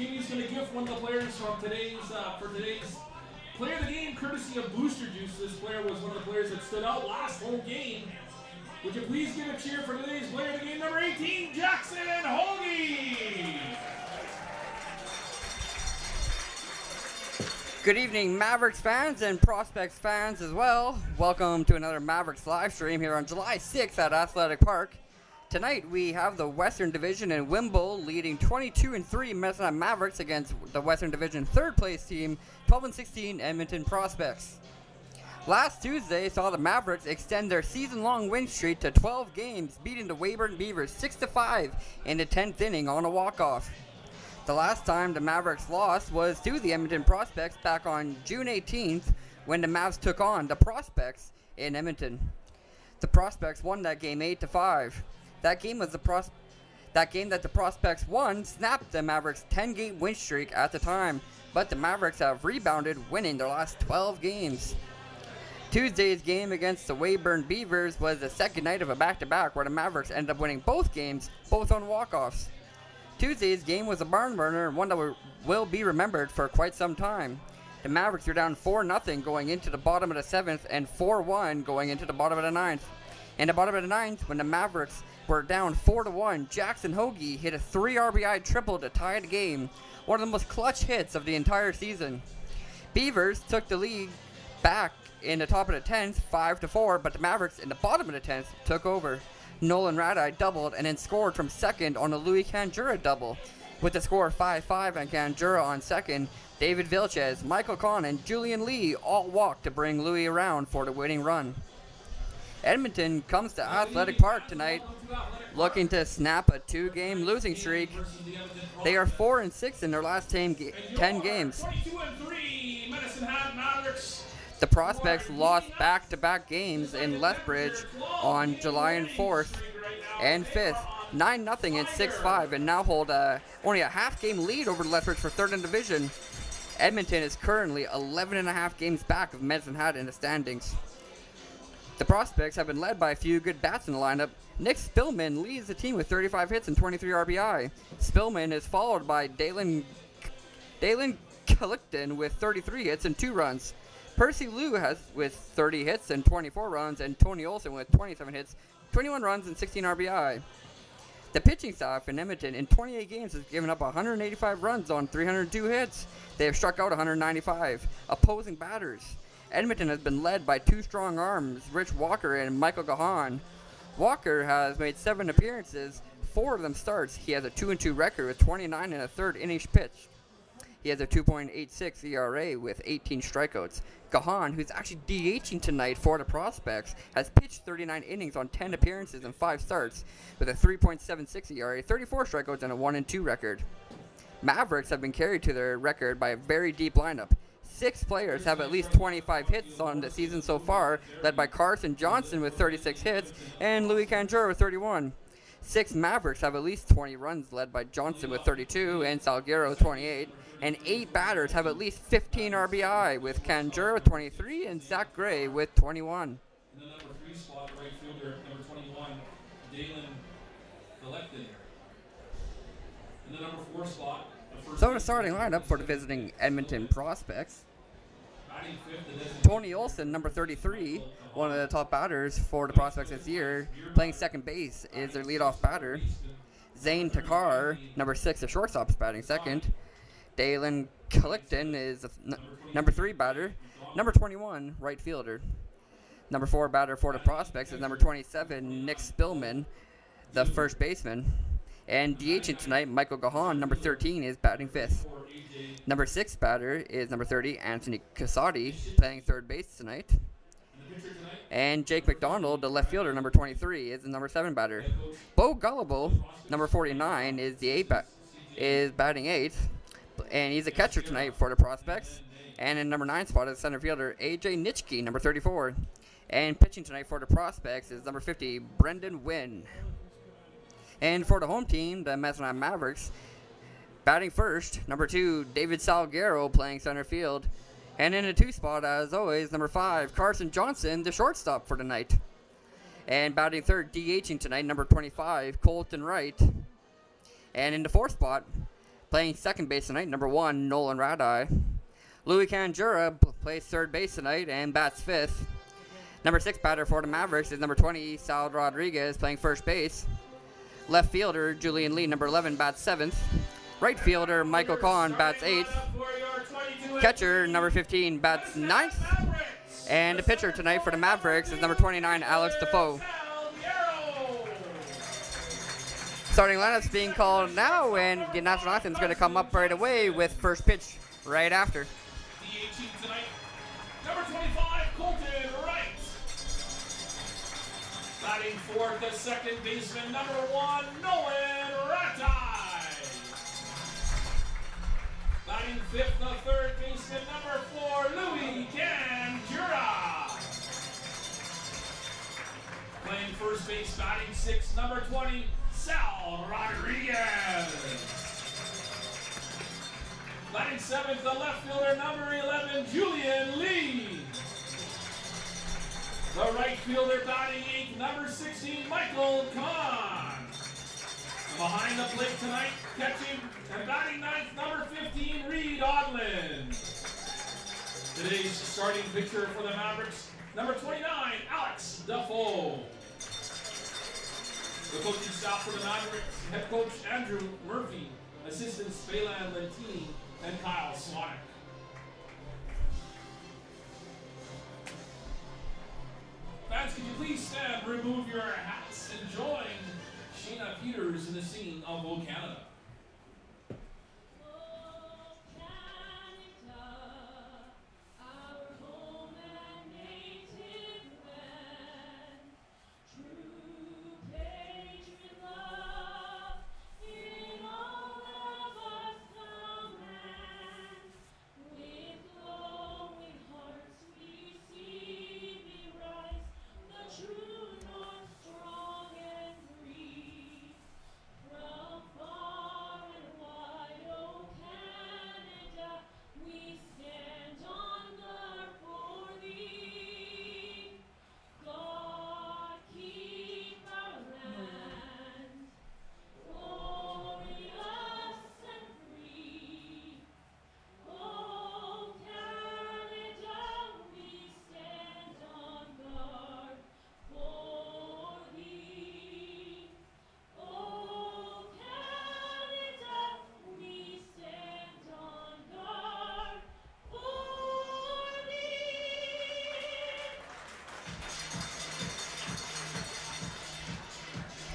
Kimmy's going to gift one of the players from today's Player of the Game, courtesy of Booster Juice. This player was one of the players that stood out last whole game. Would you please give a cheer for today's Player of the Game, number 18, Jackson Hoagie. Good evening, Mavericks fans and Prospects fans as well. Welcome to another Mavericks live stream here on July 6th at Athletic Park. Tonight we have the Western Division in Wimble leading 22-3 Medicine Mavericks against the Western Division third place team 12-16 Edmonton Prospects. Last Tuesday saw the Mavericks extend their season-long win streak to 12 games, beating the Weyburn Beavers 6-5 in the 10th inning on a walk-off. The last time the Mavericks lost was to the Edmonton Prospects back on June 18th when the Mavs took on the Prospects in Edmonton. The Prospects won that game 8-5. That game that the Prospects won snapped the Mavericks' 10-game win streak at the time, but the Mavericks have rebounded, winning their last 12 games. Tuesday's game against the Weyburn Beavers was the second night of a back-to-back where the Mavericks ended up winning both games, both on walk-offs. Tuesday's game was a barn burner, one that will be remembered for quite some time. The Mavericks were down 4-0 going into the bottom of the 7th and 4-1 going into the bottom of the 9th. In the bottom of the 9th, when the Mavericks were down 4-1, Jackson Hoagie hit a 3 RBI triple to tie the game, one of the most clutch hits of the entire season. Beavers took the lead back in the top of the 10th, 5-4, but the Mavericks in the bottom of the 10th took over. Nolan Radai doubled and then scored from second on a Louis Canjura double. With the score 5-5 and Canjura on second, David Vilches, Michael Kahn, and Julian Lee all walked to bring Louis around for the winning run. Edmonton comes to Athletic Park tonight looking to snap a 2-game losing streak. They are 4-6 in their last 10 games. The Prospects lost back-to-back games in Lethbridge on July 4th and 5th, 9-0 and 6-5, and now hold only a half-game lead over Lethbridge for third in division. Edmonton is currently 11.5 games back of Medicine Hat in the standings. The Prospects have been led by a few good bats in the lineup. Nick Spillman leads the team with 35 hits and 23 RBI. Spillman is followed by Dalen Kalikton with 33 hits and 2 runs. Percy Liu has with 30 hits and 24 runs, and Tony Olson with 27 hits, 21 runs, and 16 RBI. The pitching staff in Edmonton in 28 games has given up 185 runs on 302 hits. They have struck out 195 opposing batters. Edmonton has been led by 2 strong arms, Rich Walker and Michael Gahan. Walker has made 7 appearances, 4 of them starts. He has a 2-2 record with 29 and a third innings pitched. He has a 2.86 ERA with 18 strikeouts. Gahan, who's actually DHing tonight for the Prospects, has pitched 39 innings on 10 appearances and 5 starts with a 3.76 ERA, 34 strikeouts, and a 1-2 record. Mavericks have been carried to their record by a very deep lineup. 6 players have at least 25 hits on the season so far, led by Carson Johnson with 36 hits and Louis Canjura with 31. 6 Mavericks have at least 20 runs, led by Johnson with 32 and Salguero with 28. And 8 batters have at least 15 RBI, with Canjura with 23 and Zach Gray with 21. In the number 3 spot, right fielder, number 21, Dalen Kalikton. In the number 4 spot, so the starting lineup for the visiting Edmonton Prospects: Tony Olson, number 33, one of the top batters for the Prospects this year, playing second base, is their leadoff batter. Zane Takar, number 6, the shortstop, is batting second. Dalen Kalikton is the number 3 batter. Number 21, right fielder. Number 4 batter for the Prospects is number 27, Nick Spillman, the first baseman. And DHing tonight, Michael Gahan, number 13, is batting 5th. Number 6 batter is number 30, Anthony Casati, playing third base tonight. And Jake McDonald, the left fielder, number 23, is the number 7 batter. Bo Gullible, number 49, is batting 8th. And he's a catcher tonight for the Prospects. And in number 9 spot is center fielder AJ Nitschke, number 34. And pitching tonight for the Prospects is number 50, Brendan Wynn. And for the home team, the Medicine Mavericks, batting first, number 2, David Salguero, playing center field. And in the 2 spot, as always, number 5, Carson Johnson, the shortstop for tonight. And batting third, DHing tonight, number 25, Colton Wright. And in the 4th spot, Playing second base tonight, number 1, Nolan Radai. Louis Canjura plays third base tonight and bats fifth. Number 6 batter for the Mavericks is number 20, Sal Rodriguez, playing first base. Left fielder, Julian Lee, number 11, bats 7th. Right fielder, Michael Kahn, bats 8th. Catcher, number 15, bats 9th. And the pitcher tonight for the Mavericks is number 29, Alex Defoe. Starting lineups being called now, and the national anthem is going to come up right away with first pitch right after. The 18 tonight, number 25, Colton Wright. Batting fourth, the second baseman, number 1, Nolan Ratai. Batting fifth, the third baseman, number 4, Louis Canjura. Playing first base, batting sixth, number 20, Sal Rodriguez. Batting seventh, the left fielder, number 11, Julian Lee. The right fielder batting eighth, number 16, Michael Kahn. Behind the plate tonight, catching and batting ninth, number 15, Reed Odlin. Today's starting pitcher for the Mavericks, number 29, Alex Defoe. The coaching staff for the Mavericks, head coach Andrew Murphy, assistants Phelan Lentini and Kyle Swanwick. Fans, could you please stand, remove your hats, and join Sheena Peters in the singing of O Canada.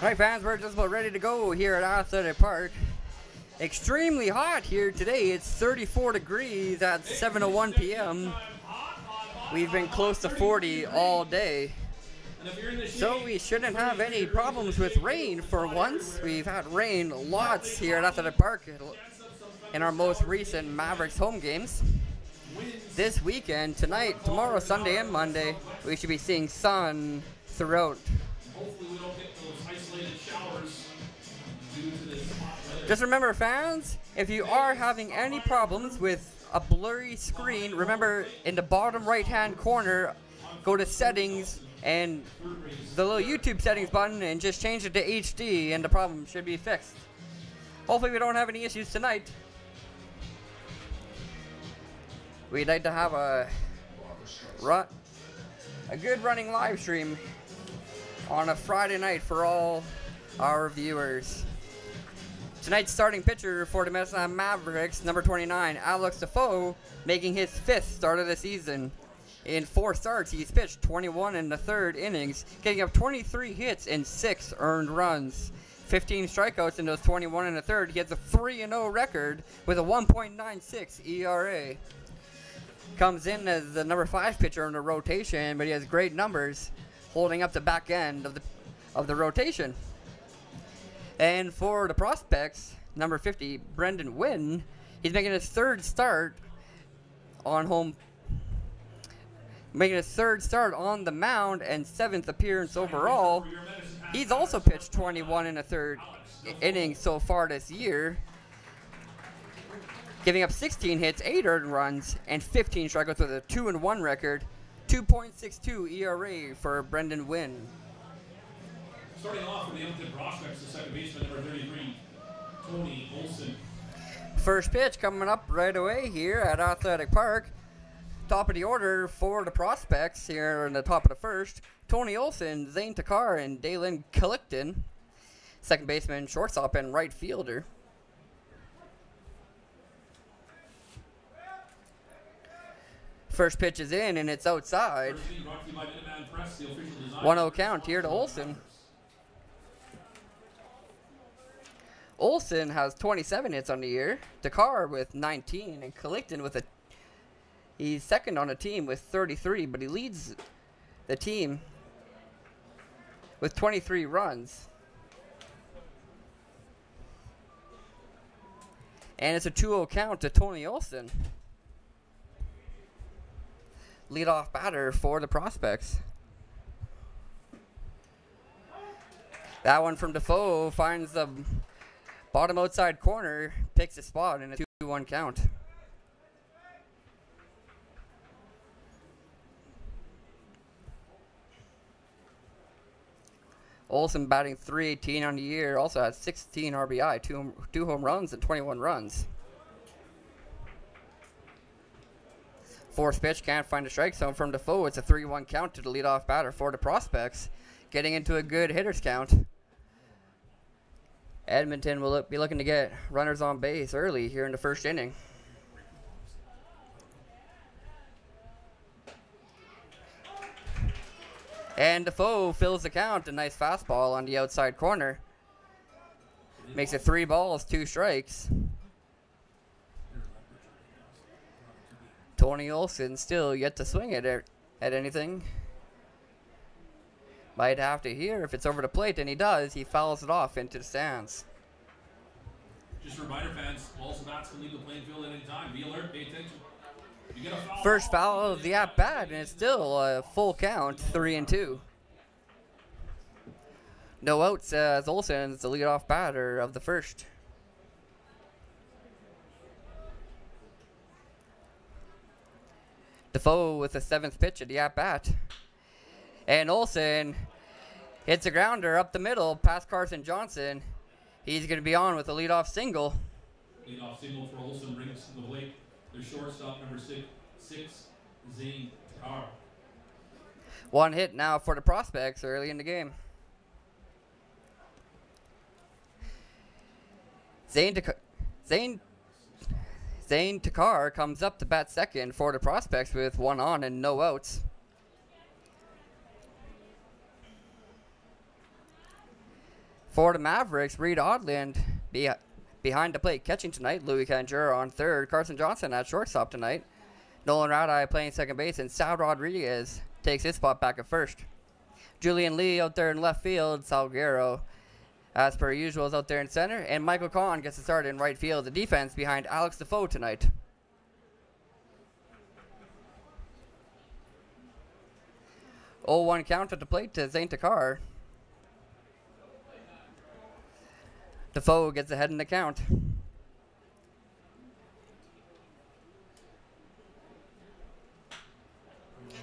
Alright fans, we're just about ready to go here at Athletic Park. Extremely hot here today. It's 34 degrees at 7:01 p.m. We've been close to 40 all day. So we shouldn't have any problems with rain for once. We've had rain lots here at Athletic Park in our most recent Mavericks home games. This weekend, tonight, tomorrow, Sunday, and Monday, we should be seeing sun throughout. Hopefully we don't get those isolated showers due to this hot weather. Just remember, fans, if you are having any problems with a blurry screen, remember in the bottom right-hand corner, go to settings and the little YouTube settings button and just change it to HD and the problem should be fixed. Hopefully we don't have any issues tonight. We'd like to have a good running live stream on a Friday night for all our viewers. Tonight's starting pitcher for the Edmonton Mavericks, number 29, Alex Defoe, making his 5th start of the season. In 4 starts, he's pitched 21 in the 3rd innings, getting up 23 hits and 6 earned runs. 15 strikeouts in those 21 in the 3rd. He has a 3-0 record with a 1.96 ERA. Comes in as the number 5 pitcher in the rotation, but he has great numbers, holding up the back end of the rotation. And for the prospects, number 50, Brendan Wynn, he's making his 3rd start on the mound and 7th appearance overall. He's also pitched 21 in the 3rd inning so far this year, giving up 16 hits, 8 earned runs, and 15 strikeouts with a 2-1 record. 2.62 ERA for Brendan Wynn. Starting off for the Edmonton prospects, the second baseman, number 33, Tony Olson. First pitch coming up right away here at Athletic Park. Top of the order for the prospects here in the top of the first. Tony Olson, Zane Takar, and Dalen Collicton. Second baseman, shortstop, and right fielder. First pitch is in, and it's outside. 1-0 count here to Olson. Olson has 27 hits on the year. Takar with 19, and Collicton with he's second on the team with 33, but he leads the team with 23 runs. And it's a 2-0 count to Tony Olson. Leadoff batter for the prospects. That one from Defoe finds the bottom outside corner, picks a spot in a 2-1 count. Olson batting .318 on the year, also has 16 RBI, two home runs, and 21 runs. Fourth pitch, can't find a strike zone from Defoe. It's a 3-1 count to the leadoff batter for the prospects, getting into a good hitters count. Edmonton will be looking to get runners on base early here in the first inning. And Defoe fills the count. A nice fastball on the outside corner. Makes it 3 balls, 2 strikes. Tony Olson still yet to swing it at anything. Might have to here if it's over the plate, and he does. He fouls it off into the stands. Just a reminder, fans, balls and bats can leave the playing field at any time. Be alert, pay attention. First foul of the at-bat, and it's still a full count, 3-2. No outs as Olson is the leadoff batter of the first. Defoe with the 7th pitch of the at-bat. And Olson hits a grounder up the middle past Carson Johnson. He's going to be on with a leadoff single. Leadoff single for Olson brings to the plate the shortstop, number 6, Zane Takar. 1 hit now for the prospects early in the game. Zane Takar comes up to bat second for the prospects with 1 on and no outs. For the Mavericks, Reed Odland behind the plate catching tonight. Louis Canjura on third. Carson Johnson at shortstop tonight. Nolan Radai playing second base, and Sal Rodriguez takes his spot back at first. Julian Lee out there in left field. Salguero, as per usual, is out there in center. And Michael Kahn gets the start in right field. The defense behind Alex Defoe tonight. Oh, 1 count at the plate to Zane Takar. Defoe gets ahead in the count.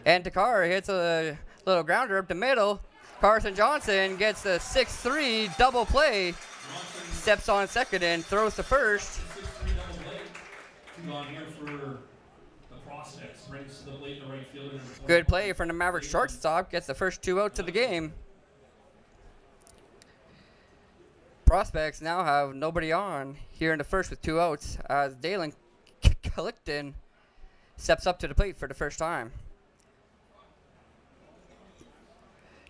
And Takar hits a little grounder up the middle. Carson Johnson gets the 6-3 double play. Steps on second and throws to first. 6-3 double play. On here for the prospects. Brings to the plate the right fielder. Good play from the Mavericks shortstop. Gets the first 2 outs of the game. Prospects now have nobody on here in the first with 2 outs as Dalen Collicton steps up to the plate for the first time.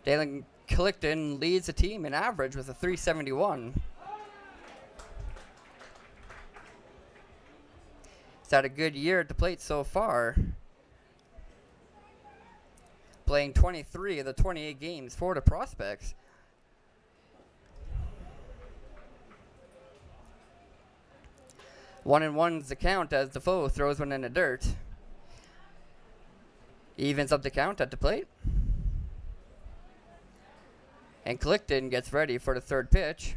Dalen Collicton leads the team in average with a .371. He's had a good year at the plate so far, playing 23 of the 28 games for the prospects. One and one's the count as Defoe throws one in the dirt. Evens up the count at the plate. And Collicton gets ready for the third pitch.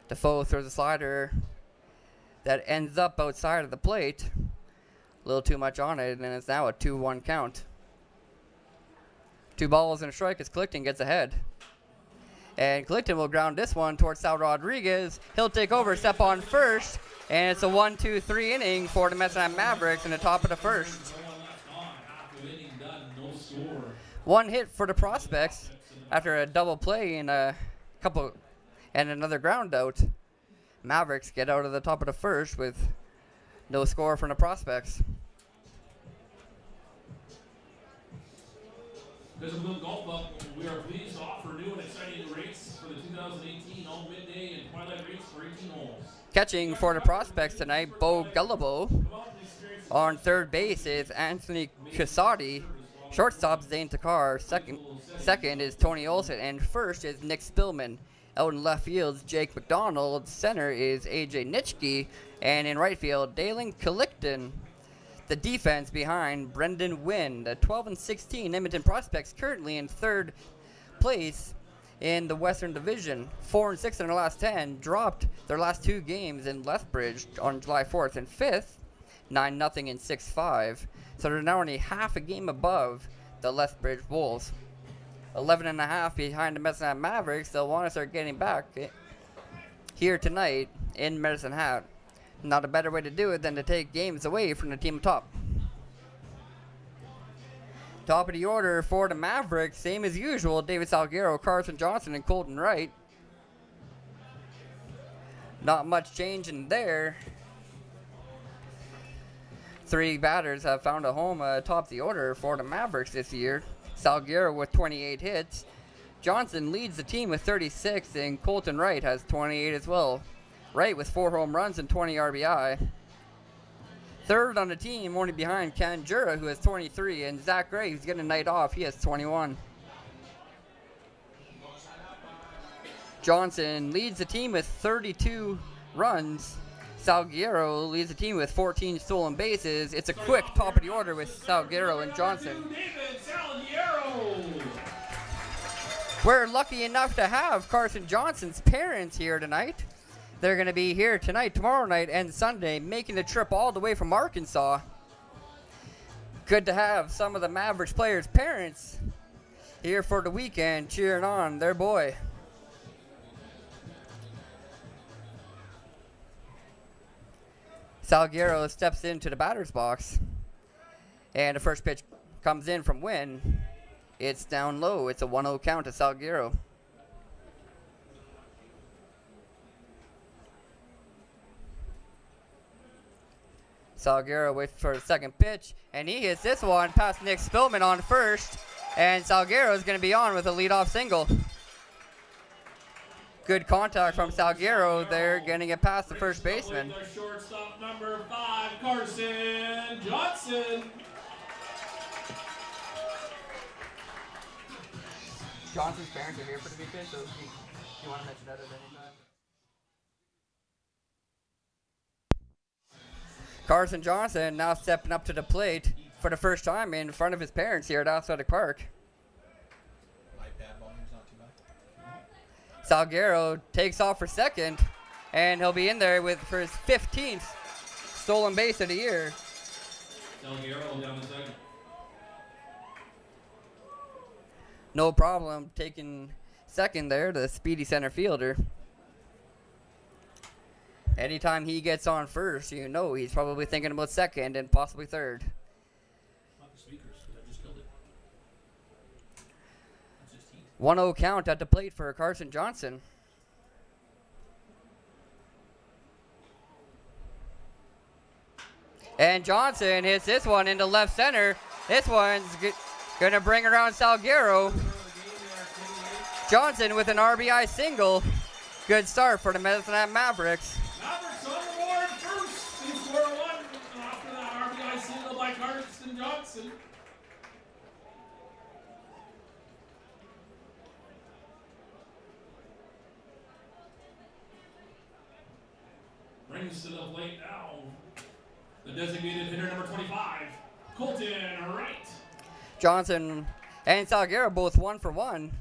Defoe throws a slider that ends up outside of the plate. A little too much on it, and it's now a 2-1 count. 2 balls and a strike as Collicton gets ahead. And Clinton will ground this one towards Sal Rodriguez. He'll take over, step on first. And it's a 1-2-3 inning for the MHMavericks in the top of the first. One hit for the Prospects after a double play and a couple and another ground out. Mavericks get out of the top of the first with no score from the Prospects. There's a little golf up. We are pleased to offer new and exciting rates for the 2018 all midday and twilight rates for 18 holes. Catching for the Prospects tonight, Bo Gullibo. On third base is Anthony Casati. Shortstop Zane Takar. Second is Tony Olsen. And first is Nick Spillman. Out in left field, Jake McDonald. Center is AJ Nitschke. And in right field, Dalen Collickton. The defense behind Brendan Wynn. The 12-16 Edmonton Prospects currently in third place in the Western Division. 4-6 in their last 10. Dropped their last 2 games in Lethbridge on July 4th and 5th. 9-0 and 6-5. So they're now only half a game above the Lethbridge Wolves. 11.5 behind the MHMavericks. They'll want to start getting back here tonight in Medicine Hat. Not a better way to do it than to take games away from the team top. Top of the order for the Mavericks, same as usual, David Salguero, Carson Johnson, and Colton Wright. Not much change in there. 3 batters have found a home atop the order for the Mavericks this year. Salguero with 28 hits. Johnson leads the team with 36, and Colton Wright has 28 as well. Wright with 4 home runs and 20 RBI. Third on the team, only behind Ken Jura, who has 23, and Zach Gray, who's getting a night off, he has 21. Johnson leads the team with 32 runs. Salguero leads the team with 14 stolen bases. It's a quick top of the order with Salguero and Johnson. We're lucky enough to have Carson Johnson's parents here tonight. They're going to be here tonight, tomorrow night, and Sunday, making the trip all the way from Arkansas. Good to have some of the Mavericks players' parents here for the weekend cheering on their boy. Salguero steps into the batter's box, and the first pitch comes in from Wynn. It's down low. It's a 1-0 count to Salguero. Salguero waits for the second pitch, and he hits this one past Nick Spillman on first, and Salguero is going to be on with a leadoff single. Good contact from Salguero there, getting it past the first baseman. Shortstop number 5, Carson Johnson. Johnson's parents are here for the weekend, so you want to mention that at any time? Carson Johnson now stepping up to the plate for the first time in front of his parents here at Athletic Park. Salguero takes off for second, and he'll be in there for his 15th stolen base of the year. Salguero down the second. No problem taking second there, the speedy center fielder. Anytime he gets on first, you know he's probably thinking about second and possibly third. Not the speakers, because I just killed it. 1-0 count at the plate for Carson Johnson. And Johnson hits this one into left center. This one's going to bring around Salguero. Johnson with an RBI single. Good start for the MHMavericks. Mavericks on the board first in score 1 after that RBI single by Carson Johnson. Brings to the plate now the designated hitter number 25, Colton Wright. Johnson and Salguero both 1 for 1.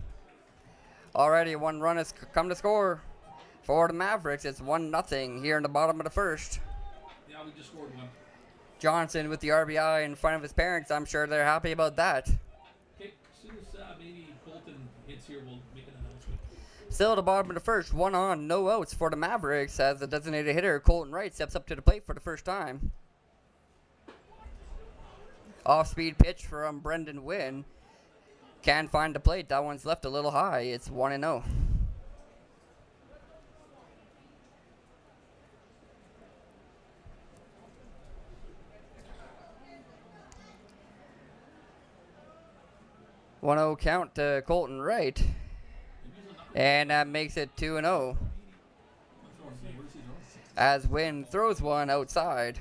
Already 1 run has come to score for the Mavericks. It's 1-0 here in the bottom of the first. Yeah, we just scored 1. Johnson with the RBI in front of his parents. I'm sure they're happy about that. Okay, as soon as maybe Colton hits here, we'll make an announcement. Still at the bottom of the first, 1 on, no outs for the Mavericks as the designated hitter, Colton Wright, steps up to the plate for the first time. Off-speed pitch from Brendan Wynn. Can find the plate. That one's left a little high. It's 1-0. One-0 count to Colton Wright. And that makes it 2-0. As Wynn throws one outside.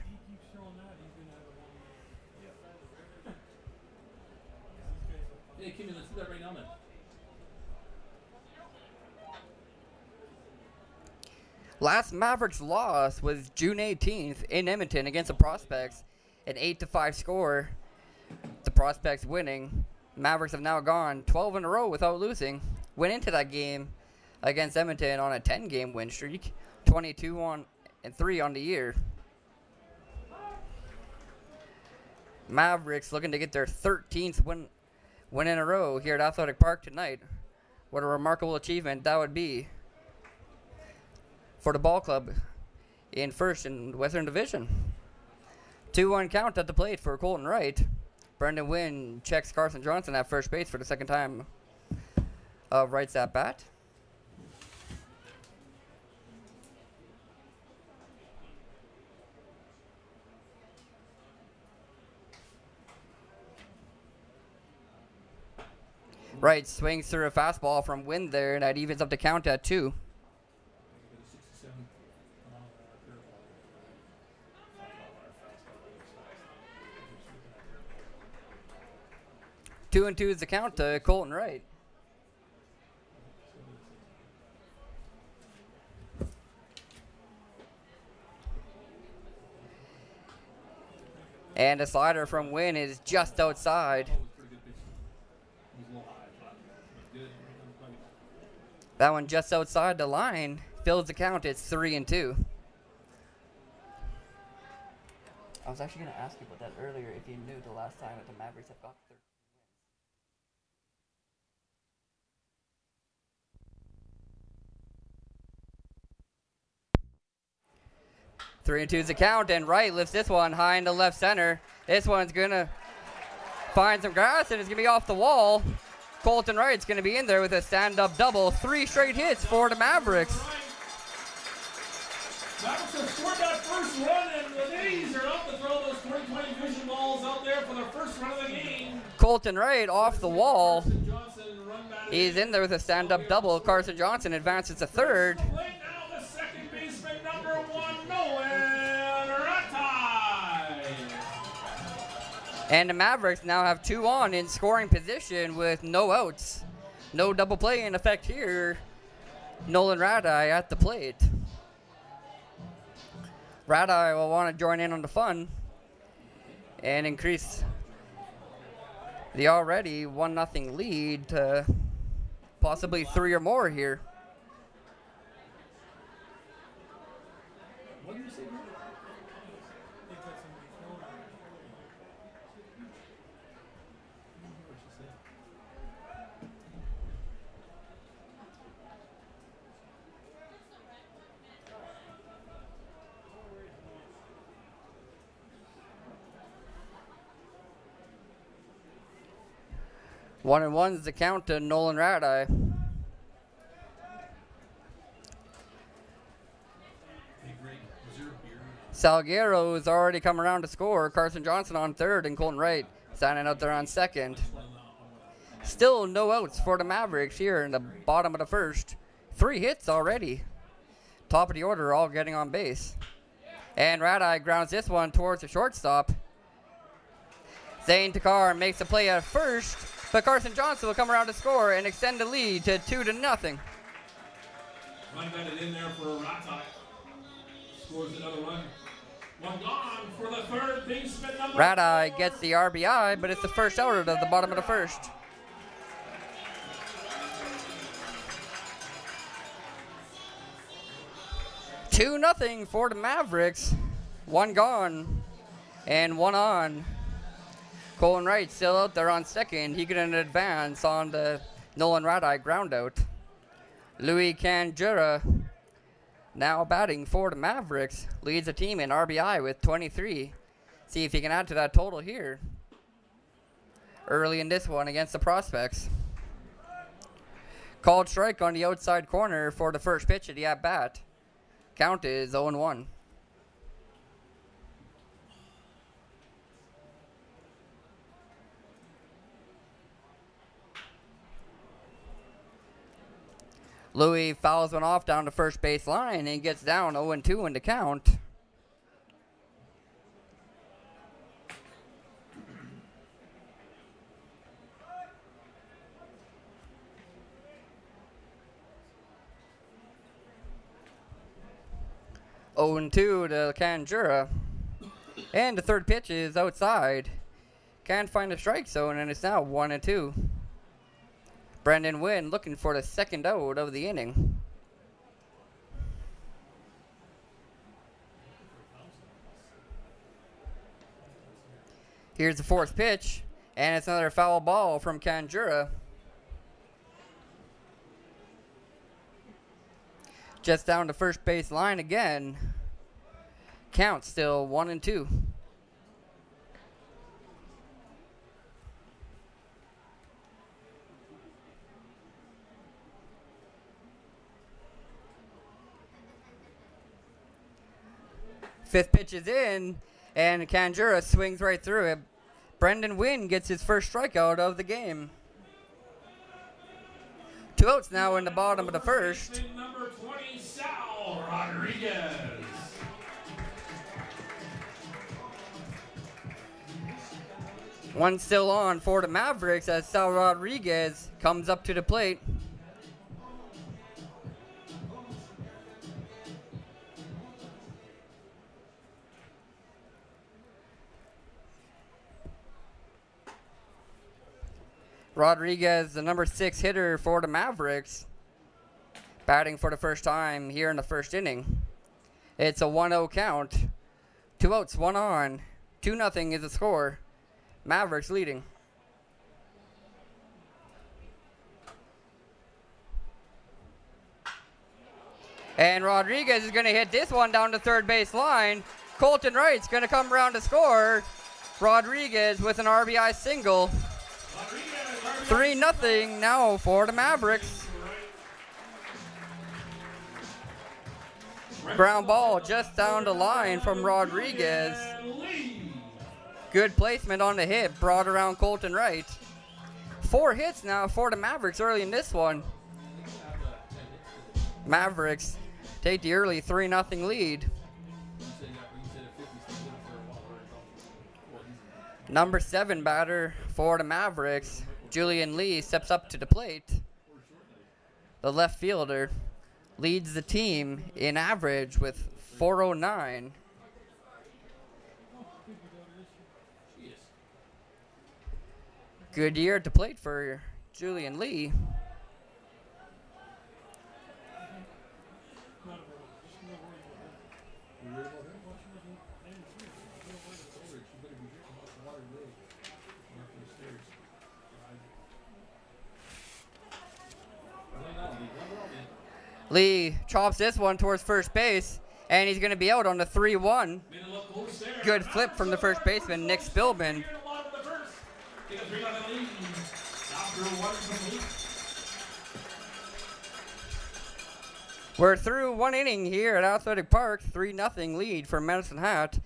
Hey, Kimmy, let's do that right now, man. Last Mavericks loss was June 18th in Edmonton against the Prospects. An 8-5 score. The Prospects winning. Mavericks have now gone 12 in a row without losing. Went into that game against Edmonton on a 10-game win streak. 22-3 on the year. Mavericks looking to get their 13th win in a row here at Athletic Park tonight. What a remarkable achievement that would be for the ball club in first in the Western Division. 2-1 count at the plate for Colton Wright. Brendan Wynn checks Carson Johnson at first base for the second time of Wright's at bat. Wright swings through a fastball from Wynn there, and that evens up the count at 2. 2-2 is the count to Colton Wright. And a slider from Wynn is just outside. That one just outside the line fills the count. It's 3-2. I was actually going to ask you about that earlier if you knew the last time that the Mavericks have got 13 wins. 3-2 is the count, and Wright lifts this one high into left center. This one's going to find some grass, and it's going to be off the wall. Colton Wright's going to be in there with a stand-up double. 3 straight hits for the Mavericks. Mavericks have scored that first run, and the Days are out to throw those 2020 vision balls out there for their first run of the game. Colton Wright off the wall. He's in there with a stand-up double. Carson Johnson advances to third. Now the second baseman, number 1, Nolan Ratai. And the Mavericks now have 2 on in scoring position with no outs. No double play in effect here. Nolan Ratai at the plate. Ratai will want to join in on the fun and increase the already 1-0 lead to possibly 3 or more here. What did you say? One and one's the count to Nolan Ratai. Salguero's already come around to score. Carson Johnson on third and Colton Wright standing out there on second. Still no outs for the Mavericks here in the bottom of the first. 3 hits already. Top of the order, all getting on base. And Ratai grounds this one towards the shortstop. Zane Takar makes a play at first, but Carson Johnson will come around to score and extend the lead to 2-0. Run batted in there for Ratai. Scores another run. One gone for the third baseman, number Ratai 4. gets the RBI, but it's the first out of the bottom of the first. Two nothing for the Mavericks. 1 gone and 1 on. Colin Wright still out there on second. He can advance on the Nolan Radai ground out. Louis Canjura now batting for the Mavericks. Leads the team in RBI with 23. See if he can add to that total here early in this one against the Prospects. Called strike on the outside corner for the first pitch of the at-bat. Count is 0-1. Louis fouls one off down the first base line and gets down 0-2 in the count. To Canjura. And the third pitch is outside. Can't find a strike zone, and it's now 1-2. Brandon Wynn looking for the second out of the inning. Here's the fourth pitch, and it's another foul ball from Canjura. Just down to first base line again. Count still 1-2. Fifth pitch is in, and Canjura swings right through it. Brendan Wynn gets his first strikeout of the game. 2 outs now in the bottom of the first. Number 20, Sal Rodriguez. One still on for the Mavericks as Sal Rodriguez comes up to the plate. Rodriguez, the number 6 hitter for the Mavericks, batting for the first time here in the first inning. It's a 1-0 count. 2 outs, 1 on. 2-0 is the score. Mavericks leading. And Rodriguez is going to hit this one down the third base line. Colton Wright's going to come around to score. Rodriguez with an RBI single. 3-0 now for the Mavericks. Ground ball just down the line from Rodriguez. Good placement on the hit, brought around Colton Wright. 4 hits now for the Mavericks early in this one. Mavericks take the early 3-0 lead. Number 7 batter for the Mavericks, Julian Lee, steps up to the plate. The left fielder leads the team in average with 409. Good year at the plate for Julian Lee. Lee chops this one towards first base, and he's going to be out on the 3-1. Good flip from the first baseman, Nick Spillman. We're through 1 inning here at Athletic Park. 3-0 lead for Medicine Hat.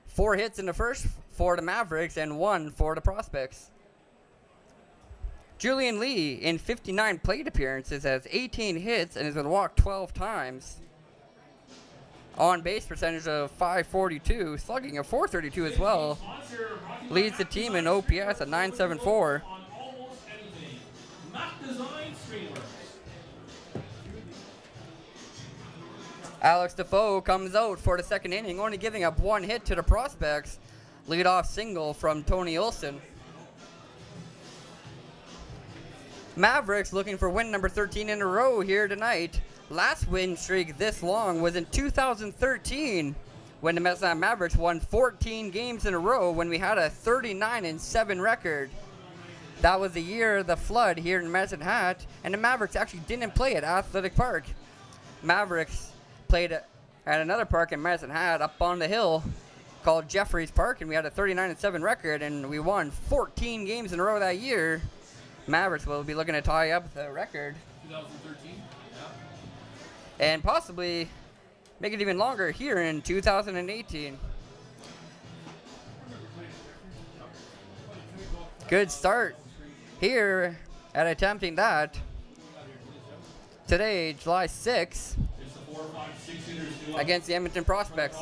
4 hits in the first for the Mavericks and 1 for the Prospects. Julian Lee, in 59 plate appearances, has 18 hits and has been walked 12 times. On base percentage of .542, slugging of .432 as well. Leads the team in OPS at .974. Alex Defoe comes out for the second inning, only giving up 1 hit to the Prospects. Leadoff single from Tony Olson. Mavericks looking for win number 13 in a row here tonight. Last win streak this long was in 2013 when the Mavericks won 14 games in a row when we had a 39-7 record. That was the year of the flood here in Medicine Hat, and the Mavericks actually didn't play at Athletic Park. Mavericks played at another park in Medicine Hat up on the hill called Jeffries Park, and we had a 39-7 record, and we won 14 games in a row that year. Mavericks will be looking to tie up the record. 2013, yeah. And possibly make it even longer here in 2018. Good start here at attempting that. Today, July 6th, against the Edmonton Prospects.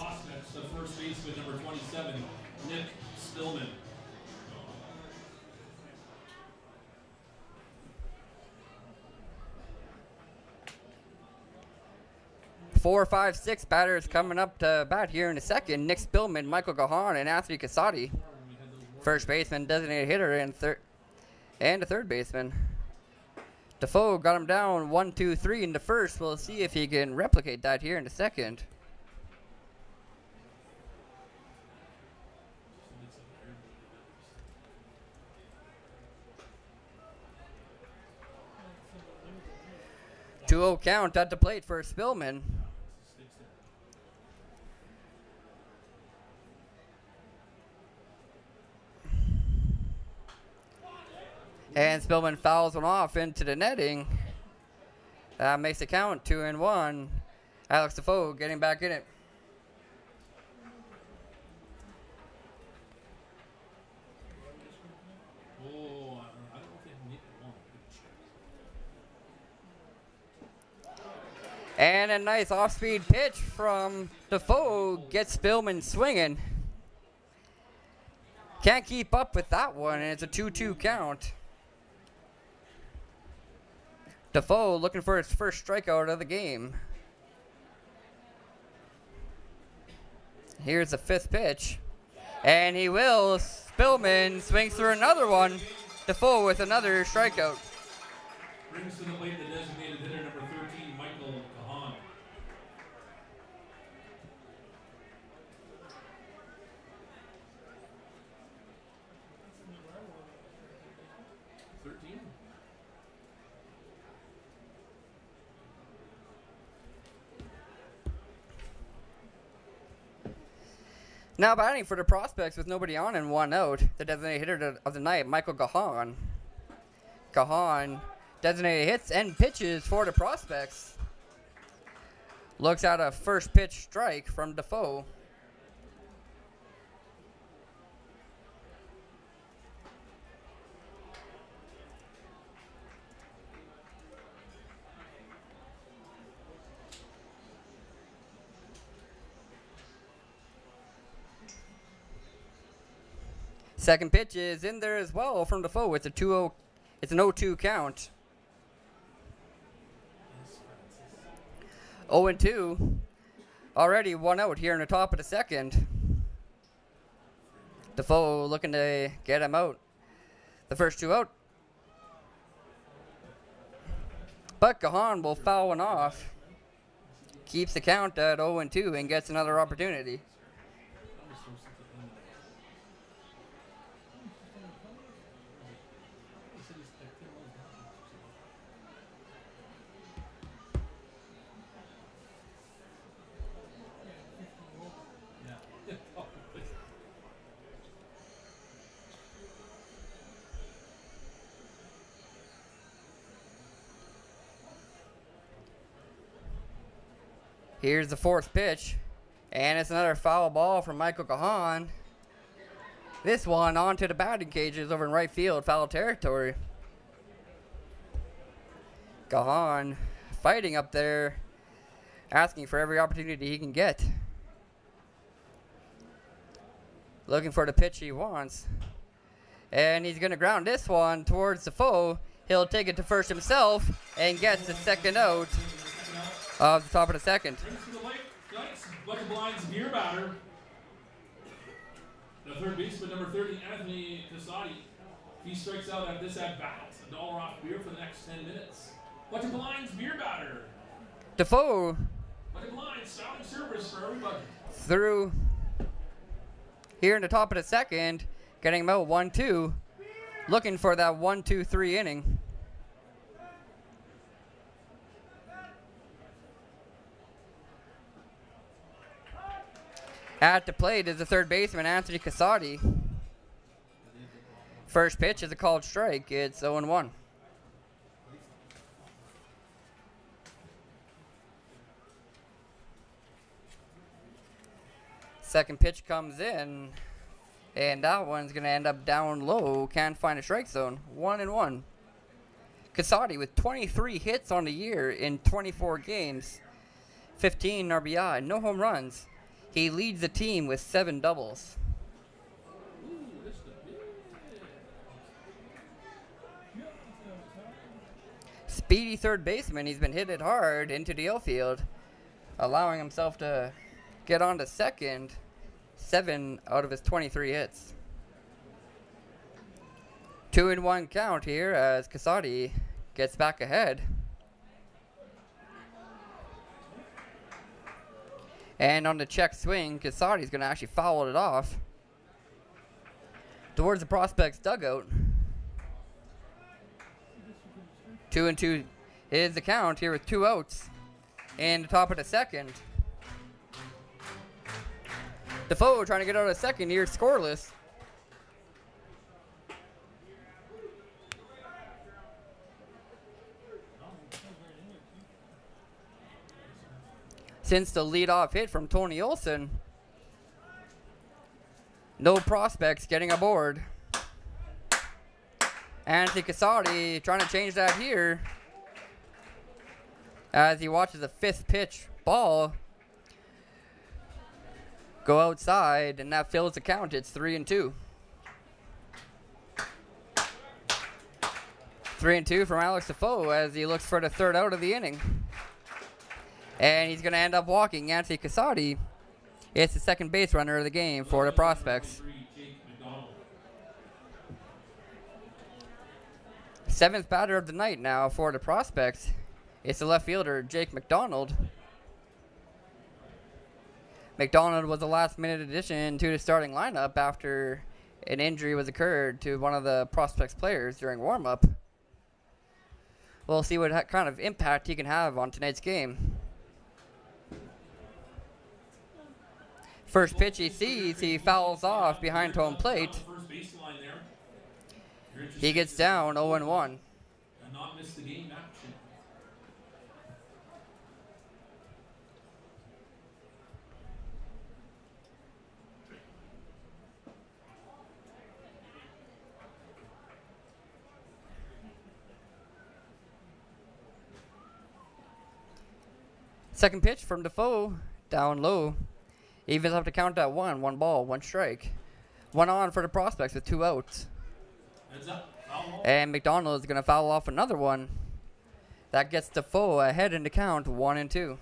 The first baseman, number 27, Nick Spillman. Four, five, six batters coming up to bat here in a second. Nick Spillman, Michael Gahan, and Anthony Casati. First baseman, designated hitter, and a third baseman. Defoe got him down 1-2-3 in the first. We'll see if he can replicate that here in the second. Two-0 count at the plate for Spillman. And Spillman fouls one off into the netting. That makes the count 2-1. Alex Defoe getting back in it. And a nice off-speed pitch from Defoe gets Spillman swinging. Can't keep up with that one, and it's a 2-2 count. Defoe looking for his first strikeout of the game. Here's the fifth pitch. And he will. Spillman swings through another one. Defoe with another strikeout. Brings to the plate the designated hitter, number 13, Michael Gahan. 13. Now batting for the Prospects with nobody on and one out, the designated hitter of the night, Michael Gahan. Gahan designated hits and pitches for the Prospects. Looks at a first pitch strike from Defoe. Second pitch is in there as well from Defoe. It's a 2-0. It's an 0-2 count. 0-2. Already one out here in the top of the second. Defoe looking to get him out. The first two out. But Gahan will foul one off. Keeps the count at 0-2 and gets another opportunity. Here's the fourth pitch, and it's another foul ball from Michael Gahan. This one onto the batting cages over in right field, foul territory. Gahan fighting up there, asking for every opportunity he can get. Looking for the pitch he wants. And he's going to ground this one towards Defoe. He'll take it to first himself and gets the second out of the top of the second. Brings to the plate, Bucket Blinds beer batter. The third baseman, number 30, Anthony Casati. He strikes out at this at bat. $1 off beer for the next 10 minutes. Bucket Blinds beer batter. Defoe. Bucket Blinds, sounding service for everybody. through here in the top of the second, getting him out 1-2, looking for that 1-2-3 inning. At the plate is the third baseman, Anthony Casati. First pitch is a called strike. It's 0-1. Second pitch comes in, and that one's going to end up down low. Can't find a strike zone. 1-1. Casati with 23 hits on the year in 24 games, 15 RBI, no home runs. He leads the team with 7 doubles. Speedy third baseman. He's been hit it hard into the outfield, allowing himself to get on to second. 7 out of his 23 hits. 2-1 count here as Casati gets back ahead. And on the check swing, Casati's going to actually foul it off towards the prospect's dugout. 2-2 is the count here with 2 outs in the top of the second. Defoe trying to get out of second here, scoreless. Since the leadoff hit from Tony Olson, no prospects getting aboard. Anthony Casati trying to change that here as he watches the 5th pitch ball go outside, and that fills the count. It's 3-2. 3-2 from Alex Defoe as he looks for the 3rd out of the inning. And he's going to end up walking Anthony Casati. It's the second base runner of the game for the prospects. 7th batter of the night now for the prospects. It's the left fielder, Jake McDonald. McDonald was the last-minute addition to the starting lineup after an injury was occurred to one of the prospects' players during warm-up. We'll see what kind of impact he can have on tonight's game. First pitch he sees, he fouls off behind home plate. He gets down 0-1. Not miss the game action. Second pitch from Defoe, down low. Evens up to count at 1 ball, 1 strike. 1 on for the prospects with 2 outs. And McDonald is going to foul off another one. That gets Defoe ahead in the count, 1-2.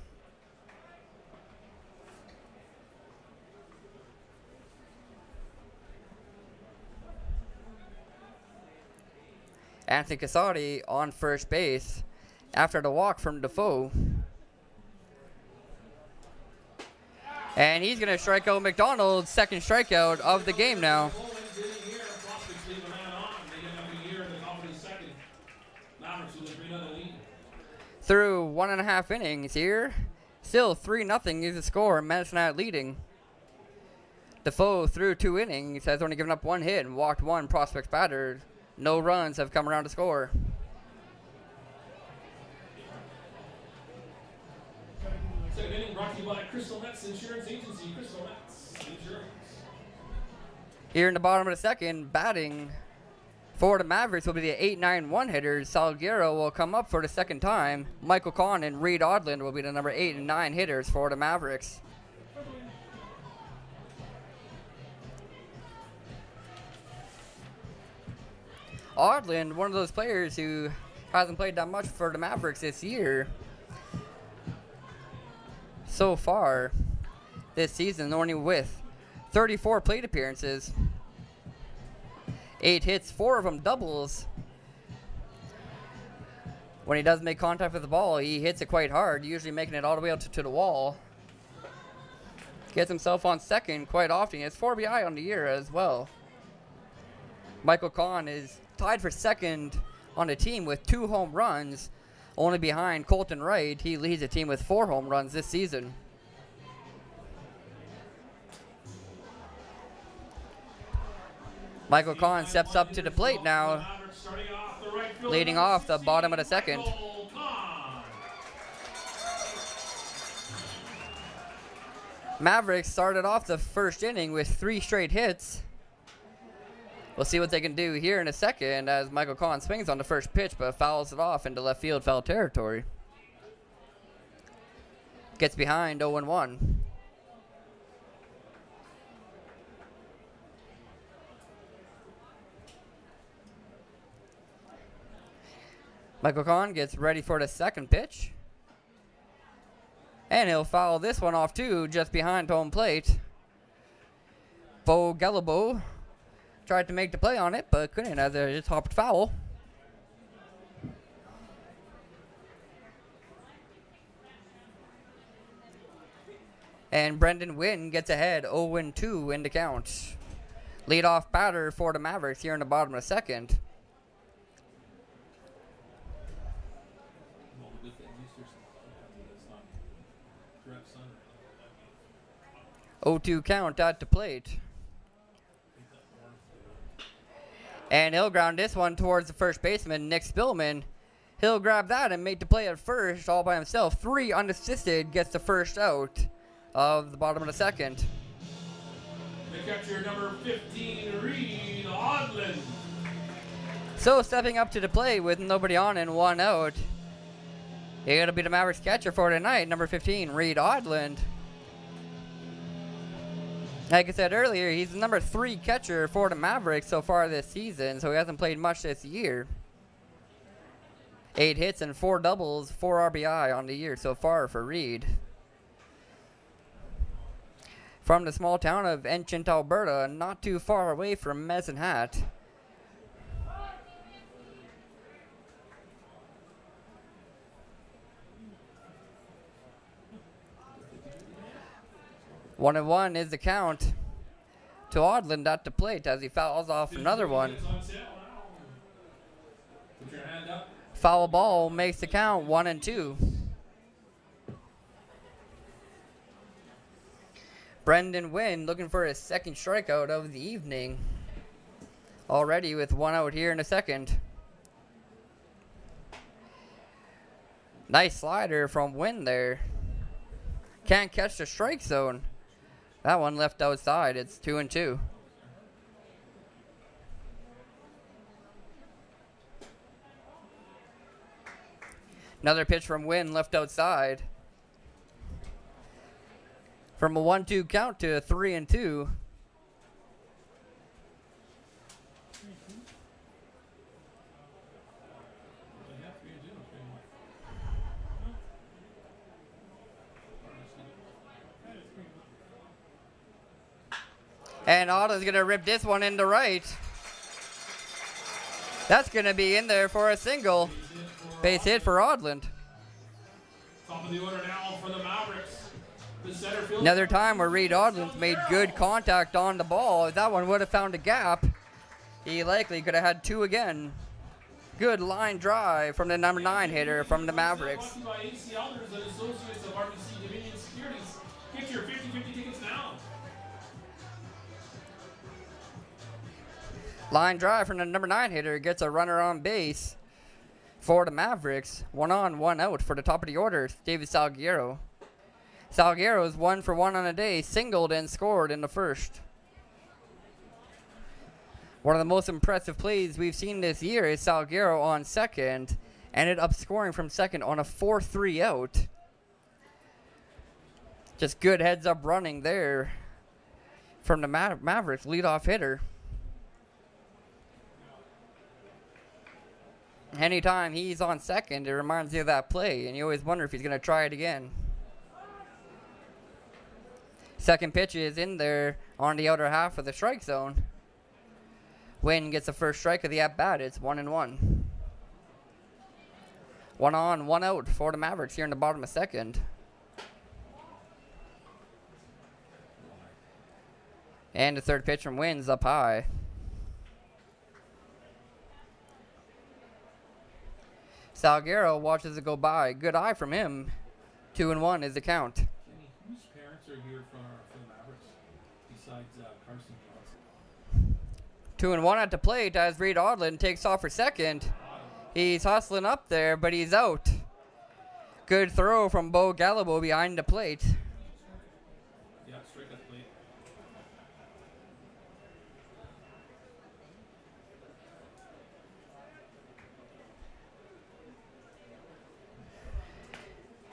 Anthony Casati on first base after the walk from Defoe. And he's going to strike out McDonald, second strikeout of the game now. Through 1.5 innings here. Still 3-0 is the score. Medicine Hat leading. Defoe through 2 innings has only given up 1 hit and walked 1 prospects batter. No runs have come around to score. Second inning brought to you by Crystal Metz Insurance Agency. Crystal Metz Insurance. Here in the bottom of the second, batting for the Mavericks will be the 8-9-1 hitters. Salguero will come up for the second time. Michael Kahn and Reed Odland will be the number 8 and 9 hitters for the Mavericks. Odland, one of those players who hasn't played that much for the Mavericks this year. So far this season, only with 34 plate appearances, 8 hits, 4 of them doubles. When he does make contact with the ball, he hits it quite hard, usually making it all the way out to the wall. Gets himself on second quite often. He has 4 RBI on the year as well. Michael Kahn is tied for second on the team with 2 home runs, only behind Colton Wright. He leads the team with 4 home runs this season. Michael Kahn steps up to the plate now, leading off the bottom of the second. Mavericks started off the first inning with 3 straight hits. We'll see what they can do here in a second as Michael Kahn swings on the first pitch but fouls it off into left field foul territory. Gets behind 0-1. Michael Kahn gets ready for the second pitch. And he'll foul this one off too, just behind home plate. Bo Gallibo tried to make the play on it, but couldn't as it just hopped foul. And Brendan Wynn gets ahead 0-2 in the count. Leadoff batter for the Mavericks here in the bottom of the second. 0-2 count at the plate. And he'll ground this one towards the first baseman, Nick Spillman. He'll grab that and make the play at first all by himself. 3 unassisted, gets the first out of the bottom of the second. The catcher, number 15, Reed Odland. So stepping up to the plate with nobody on and 1 out. It'll be the Mavericks catcher for tonight, number 15, Reed Odland. Like I said earlier, he's the number 3 catcher for the Mavericks so far this season, so he hasn't played much this year. 8 hits and 4 doubles, 4 RBI on the year so far for Reed. From the small town of Enchant, Alberta, not too far away from Medicine Hat. One and 1 is the count to Odland at the plate as he fouls off another one. Foul ball makes the count 1-2. Brendan Wynn looking for his second strikeout of the evening. Already with 1 out here in the second. Nice slider from Wynn there. Can't catch the strike zone. That one left outside. It's 2-2. Another pitch from Wynn left outside. From a 1-2 count to a 3-2. And Otto's going to rip this one into right. That's going to be in there for a single. Base hit for Odland. Top of the order now for the Mavericks. The center field. Another time where Reed Odland's made good contact on the ball. If that one would have found a gap, he likely could have had 2 again. Good line drive from the number 9 hitter from the Mavericks. Get your 50-50 tickets now. Line drive from the number 9 hitter gets a runner on base for the Mavericks. 1 on, 1 out for the top of the order, David Salguero. Salguero is 1 for 1 on a day, singled and scored in the first. One of the most impressive plays we've seen this year is Salguero on second, ended up scoring from second on a 4-3 out. Just good heads up running there from the Mavericks leadoff hitter. Anytime he's on second, it reminds you of that play, and you always wonder if he's going to try it again. Second pitch is in there on the outer half of the strike zone. Wynn gets the first strike of the at-bat. It's 1-1. 1 on, 1 out for the Mavericks here in the bottom of second. And the third pitch from Wins up high. Salguero watches it go by. Good eye from him. 2-1 is the count. Whose parents are here for the Mavericks besides Carson Johnson? 2-1 at the plate as Reed Odlin takes off for second. He's hustling up there, but he's out. Good throw from Bo Gallibo behind the plate. Yeah, straight at the plate.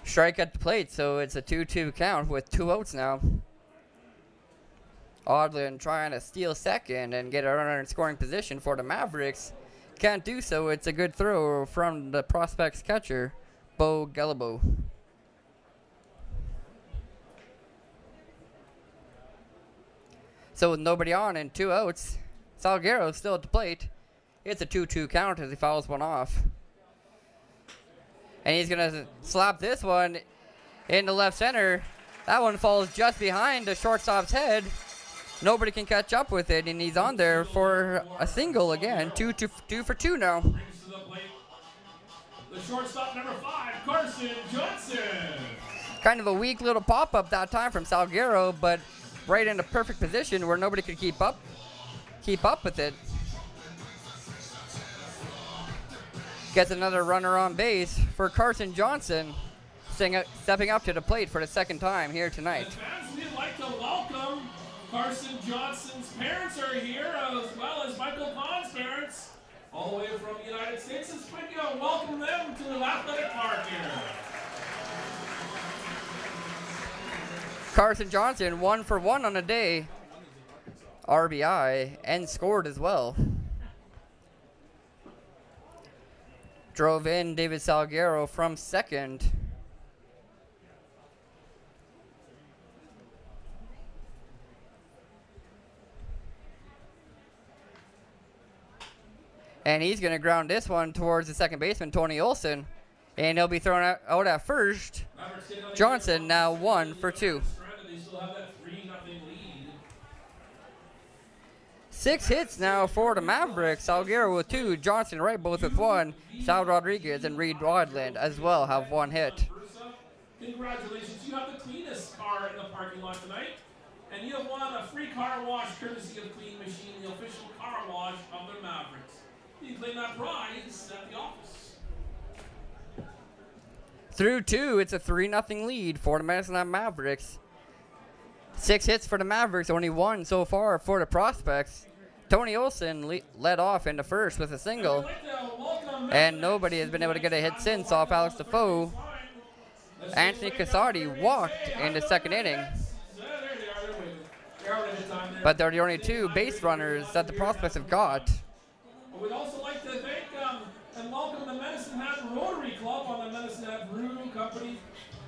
Strike at the plate, so it's a 2-2 count with 2 outs now. Odlin trying to steal second and get a runner in scoring position for the Mavericks. Can't do so. It's a good throw from the prospect's catcher, Bo Gallibo. So with nobody on and 2 outs, Salguero still at the plate. It's a 2-2 count as he fouls one off. And he's going to slap this one into left center. That one falls just behind the shortstop's head. Nobody can catch up with it, and he's on there for a single again. 2 for 2 now. Brings to the plate. The shortstop, number 5, Carson Johnson. Kind of a weak little pop-up that time from Salguero, but right in a perfect position where nobody could keep up with it. Gets another runner on base for Carson Johnson, stepping up to the plate for the second time here tonight. And fans, we'd like to welcome Carson Johnson's parents are here, as well as Michael Kahn's parents, all the way from the United States. Let's welcome them to the athletic park here. Carson Johnson 1 for 1 on the day, RBI, and scored as well. Drove in David Salguero from second. And he's going to ground this one towards the second baseman, Tony Olson. And he'll be thrown out at first. Johnson now 1 for 2. 6 hits now for the Mavericks. Salguero with 2, Johnson right both with 1. Sal Rodriguez and Reed Wadland as well have 1 hit. Congratulations, you have the cleanest car in the parking lot tonight. And you have won a free car wash courtesy of Clean Machine, the official car wash of the Mavericks. You can claim that prize at the office. Through 2, it's a 3-0 lead for the Medicine Mavericks. 6 hits for the Mavericks, only 1 so far for the Prospects. Tony Olson led off in the first with a single, and nobody has been able to get a hit since off Alex Defoe. Anthony Casati walked in the second inning, but they're the only 2 base runners that the Prospects have got. We'd also like to thank and welcome the Medicine Hat Rotary Club on the Medicine Hat Brew Company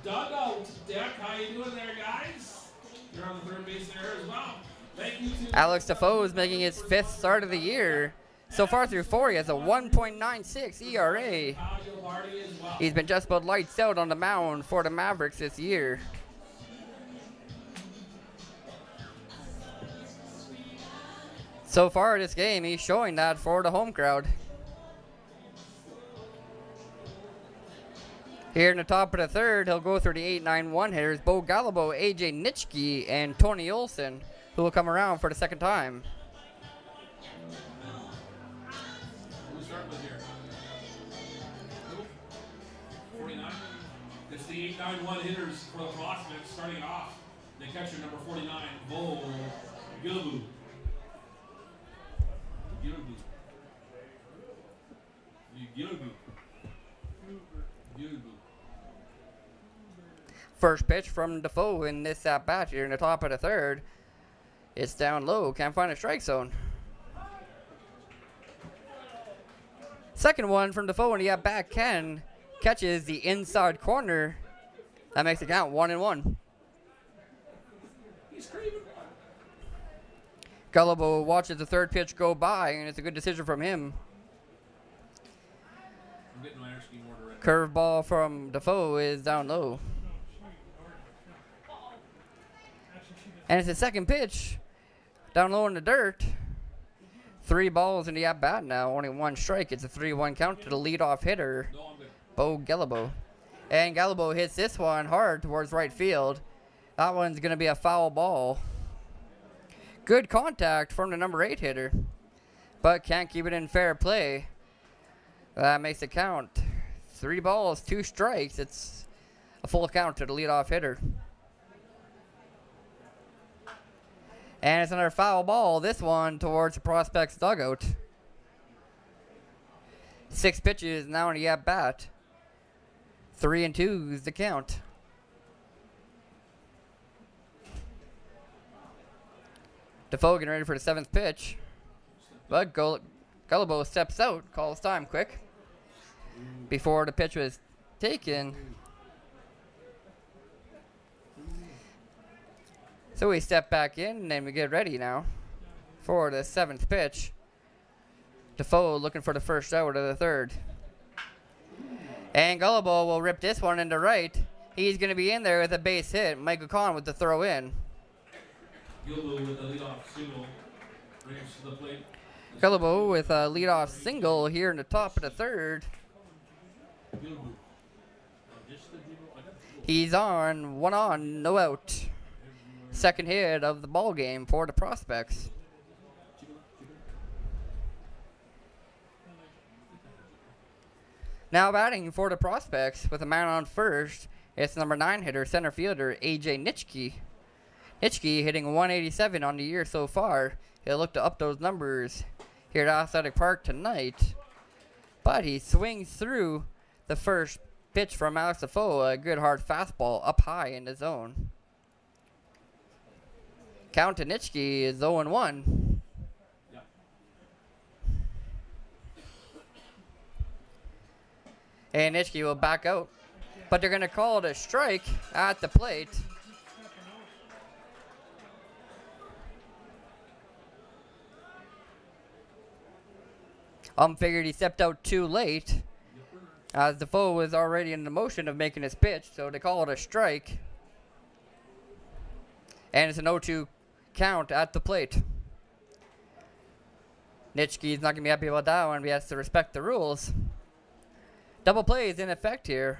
dugout deck. How you doing there, guys? You're on the third base there as well. Thank you to Alex Defoe is making his 5th start of the year. So far through 4, he has a 1.96 ERA. He's been just about lights out on the mound for the Mavericks this year. So far this game, he's showing that for the home crowd. Here in the top of the third, he'll go through the 8-9-1 hitters, Bo Gallibo, AJ Nitschke, and Tony Olson, who will come around for the second time. Who's starting with here? 49. It's the 8-9-1 hitters for the Prospects starting off. The catcher number 49, Bo Gallibo. First pitch from Defoe in this at-bat here in the top of the third. It's down low, can't find a strike zone. Second one from Defoe in the at-bat, Ken catches the inside corner. That makes it count 1-1. Gallibo watches the third pitch go by, and it's a good decision from him. Curveball from Defoe is down low. And it's the second pitch Down low in the dirt. 3 balls in the at-bat now. Only 1 strike. It's a 3-1 count to the leadoff hitter, Bo Gallibo. And Gallibo hits this one hard towards right field. That one's going to be a foul ball. Good contact from the number 8 hitter, but can't keep it in fair play. That makes it count. 3 balls, 2 strikes. It's a full count to the leadoff hitter. And it's another foul ball, this one towards the prospect's dugout. 6 pitches now in the at-bat. 3-2 is the count. Defoe getting ready for the 7th pitch. But Gallibo steps out, calls time quick. Before the pitch was taken. So we step back in and we get ready now for the 7th pitch. Defoe looking for the first out of the 3rd. And Gallibo will rip this one into right. He's going to be in there with a base hit. Michael Kahn with the throw in. Gallibo with a leadoff single brings to the plate. Gallibo with a leadoff single here in the top of the 3rd. He's on, 1 on, no out. 2nd hit of the ball game for the prospects. Now batting for the prospects with a man on first, it's number 9 hitter, center fielder A.J. Nitschke. Nitschke hitting 187 on the year so far. He'll look to up those numbers here at Athletic Park tonight. But he swings through the first pitch from Alex Defoe, a good hard fastball up high in the zone. Count to Nitschke is 0-1. And Nitschke will back out. But they're going to call it a strike at the plate. Figured he stepped out too late, as Defoe was already in the motion of making his pitch, so they call it a strike. And it's an 0-2 count at the plate. Nitschke's not going to be happy about that one, but he has to respect the rules. Double play is in effect here.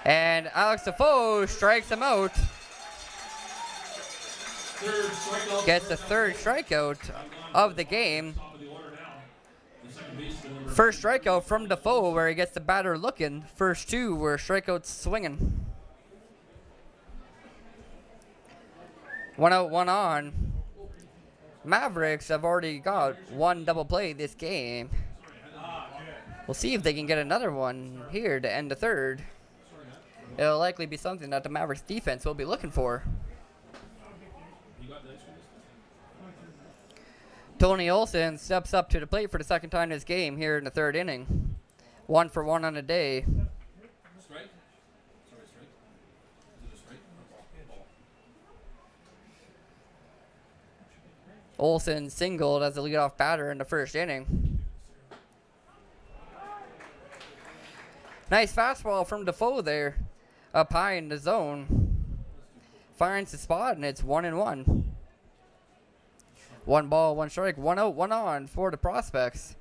And Alex Defoe strikes him out. Gets the 3rd strikeout of the game. First strikeout from Defoe where he gets the batter looking. First 2 were strikeouts swinging. 1 out, 1 on. Mavericks have already got 1 double play this game. We'll see if they can get another one here to end the 3rd. It'll likely be something that the Mavericks defense will be looking for. Tony Olson steps up to the plate for the 2nd time this game here in the 3rd inning. 1 for 1 on the day. Strike? Sorry, strike. Is it a strike? Ball. Olson singled as the leadoff batter in the 1st inning. Nice fastball from Defoe there. Up high in the zone. Finds the spot and it's 1-1. 1 ball, 1 strike, 1 out, 1 on for the prospects.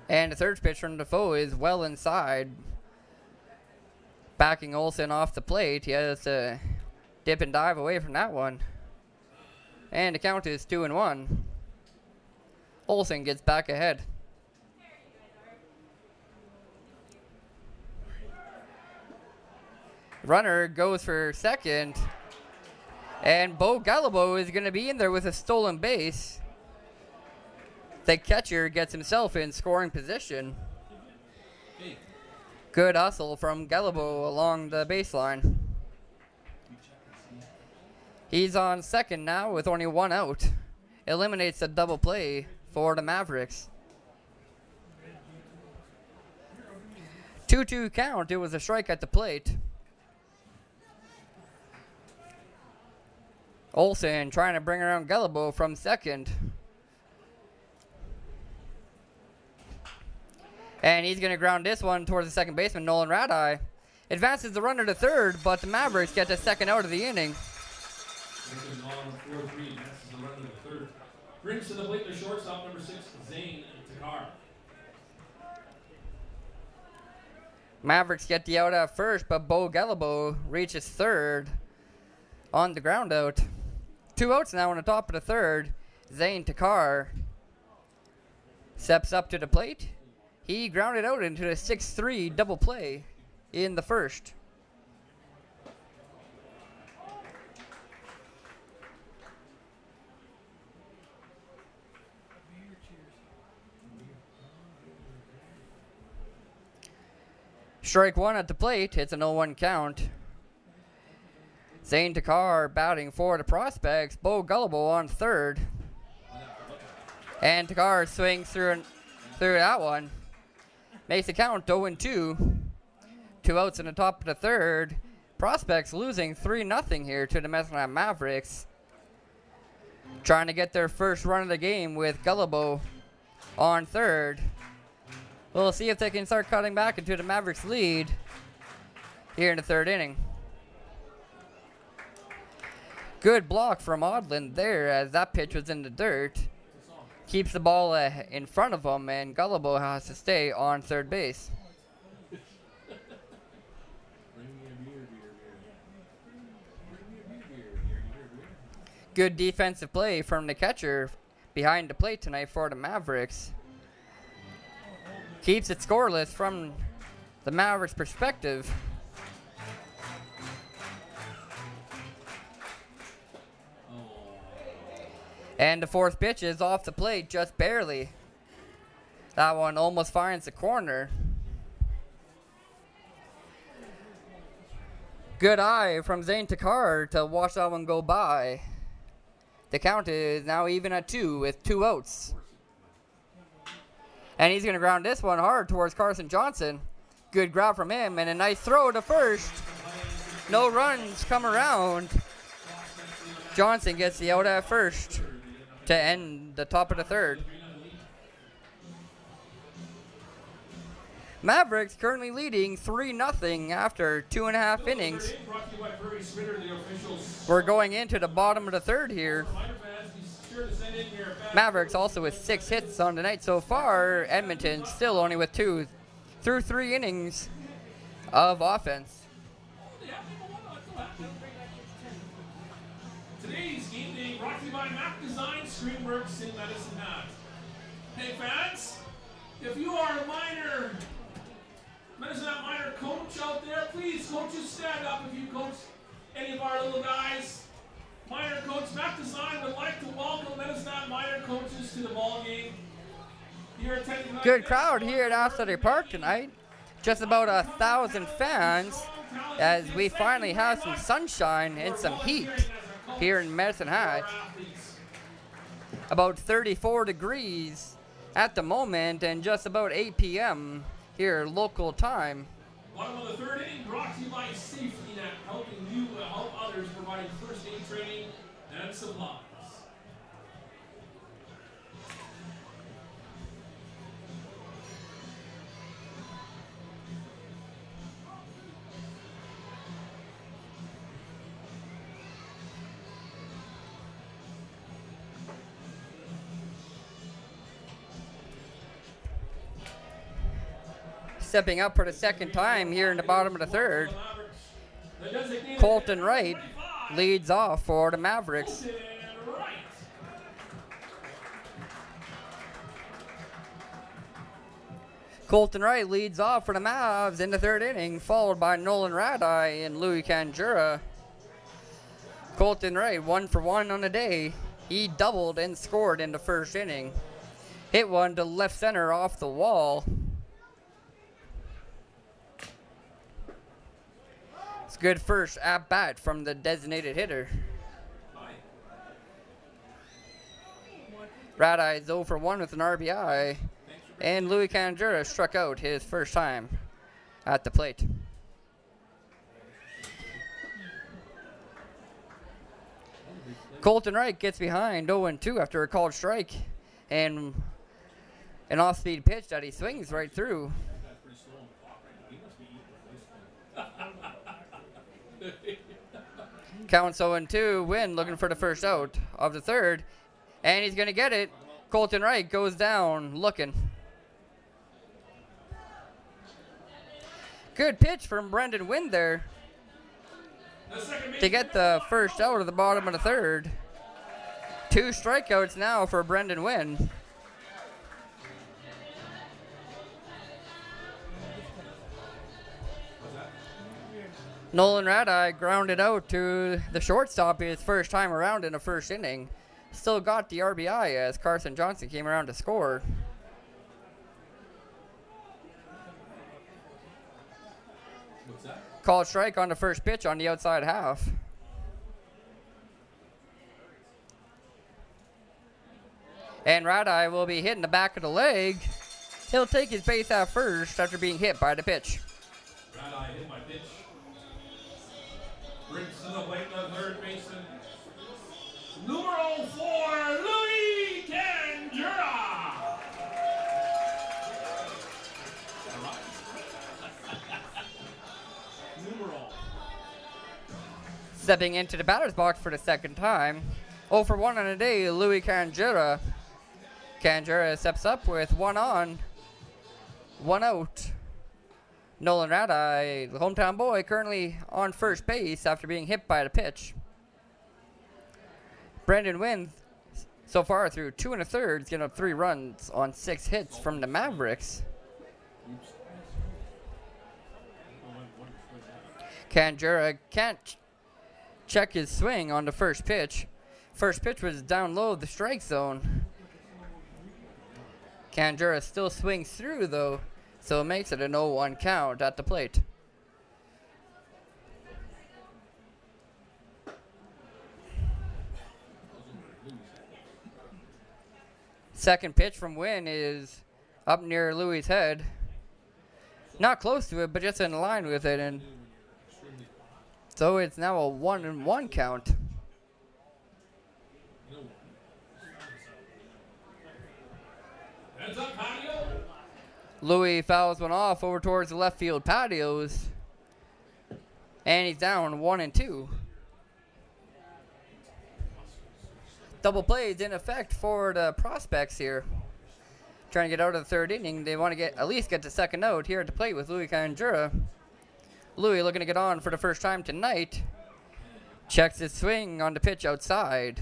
And the 3rd pitch from Defoe is well inside. Backing Olson off the plate. He has to dip and dive away from that one. And the count is 2-1. Olson gets back ahead. Runner goes for 2nd. And Bo Gallibo is going to be in there with a stolen base. The catcher gets himself in scoring position. Good hustle from Gallibo along the baseline. He's on 2nd now with only 1 out. Eliminates a double play for the Mavericks. 2-2 count. It was a strike at the plate. Olson trying to bring around Gallibo from 2nd. And he's going to ground this one towards the second baseman, Nolan Radeye. Advances the runner to third, but the Mavericks get the second out of the inning. Brings to the plate the shortstop, number 6, Zane Takar. Mavericks get the out at first, but Bo Gallibo reaches third on the ground out. 2 outs now on the top of the third. Zane Takar steps up to the plate. He grounded out into the 6-3 double play in the first. Strike one at the plate. It's an 0-1 count. Zane Takar batting for the prospects. Bo Gullible on third. And Takar swings through that one. Makes the count 0-2. 2 outs in the top of the third. Prospects losing 3-0 here to the Edmonton Mavericks. Trying to get their first run of the game with Gullible on third. We'll see if they can start cutting back into the Mavericks' lead here in the third inning. Good block from Odland there as that pitch was in the dirt. Keeps the ball in front of him, and Gullible has to stay on third base. Good defensive play from the catcher behind the plate tonight for the Mavericks. Keeps it scoreless from the Mavericks' perspective. And the fourth pitch is off the plate just barely. That one almost finds the corner. Good eye from Zane Takar to watch that one go by. The count is now even at 2 with 2 outs. And he's going to ground this one hard towards Carson Johnson. Good grab from him and a nice throw to first. No runs come around. Johnson gets the out at first to end the top of the third. Mavericks currently leading 3-0 after 2.5 innings. We're going into the bottom of the third here. Mavericks also with 6 hits on the night so far. Edmonton still only with 2 through 3 innings of offense. Today's game day brought to you by Mac Design Screenworks in Medicine Hat. Hey fans, if you are a minor Medicine Hat minor coach out there, please coaches stand up if you coach any of our little guys. Minor coach Mac Design would like to welcome Medicine Hat minor coaches to the ball game. Good crowd here at Athletic Park tonight. Just about 1,000 fans as we finally have some sunshine and some heat here in Medicine Hat. About 34 degrees at the moment and just about 8 p.m. here local time. Bottom of the third inning brought to you by Safety Net, helping you help others, providing first aid training and supplies. Stepping up for the second time here in the bottom of the third. Colton Wright leads off for the Mavericks. Colton Wright leads off for the Mavs in the third inning, followed by Nolan Radeye and Louis Canjura. Colton Wright 1 for 1 on the day. He doubled and scored in the first inning. Hit one to left center off the wall. It's good first at bat from the designated hitter. Radeye is 0 for 1 with an RBI. And Louis Canjura struck out his first time at the plate. Colton Wright gets behind 0-2 after a called strike. And An off-speed pitch that he swings right through. That's pretty slow on the clock right now. He must be eating this. Counts 0-2. Wynn looking for the first out of the third. And he's going to get it. Colton Wright goes down looking. Good pitch from Brendan Wynn there to get the first out of the bottom of the third. 2 strikeouts now for Brendan Wynn. Nolan Radai grounded out to the shortstop his first time around in the first inning. Still got the RBI as Carson Johnson came around to score. What's that? Called strike on the first pitch on the outside half. And Radai will be hitting the back of the leg. He'll take his base at first after being hit by the pitch. Radai hit my pitch. Brings to the plate the third baseman. Numero 4, Louis Canjura. Numero. Stepping into the batter's box for the second time. 0 for 1 on the day, Louis Canjura. Canjura steps up with 1 on, 1 out. Nolan Radai, the hometown boy, currently on first base after being hit by the pitch. Brendan Wynn, so far through 2 1/3, getting up 3 runs on 6 hits from the Mavericks. Canjura can't check his swing on the first pitch. First pitch was down low the strike zone. Canjura still swings through though, so it makes it an 0-1 count at the plate. Second pitch from Wynn is up near Louis' head. Not close to it, but just in line with it, and so it's now a 1-1 count. Heads up, patio. Louis fouls one off over towards the left field patios, and he's down 1-2. Double plays in effect for the prospects here. Trying to get out of the third inning. They want to at least get the second out here at the plate with Louis Canjura. Louis looking to get on for the first time tonight. Checks his swing on the pitch outside.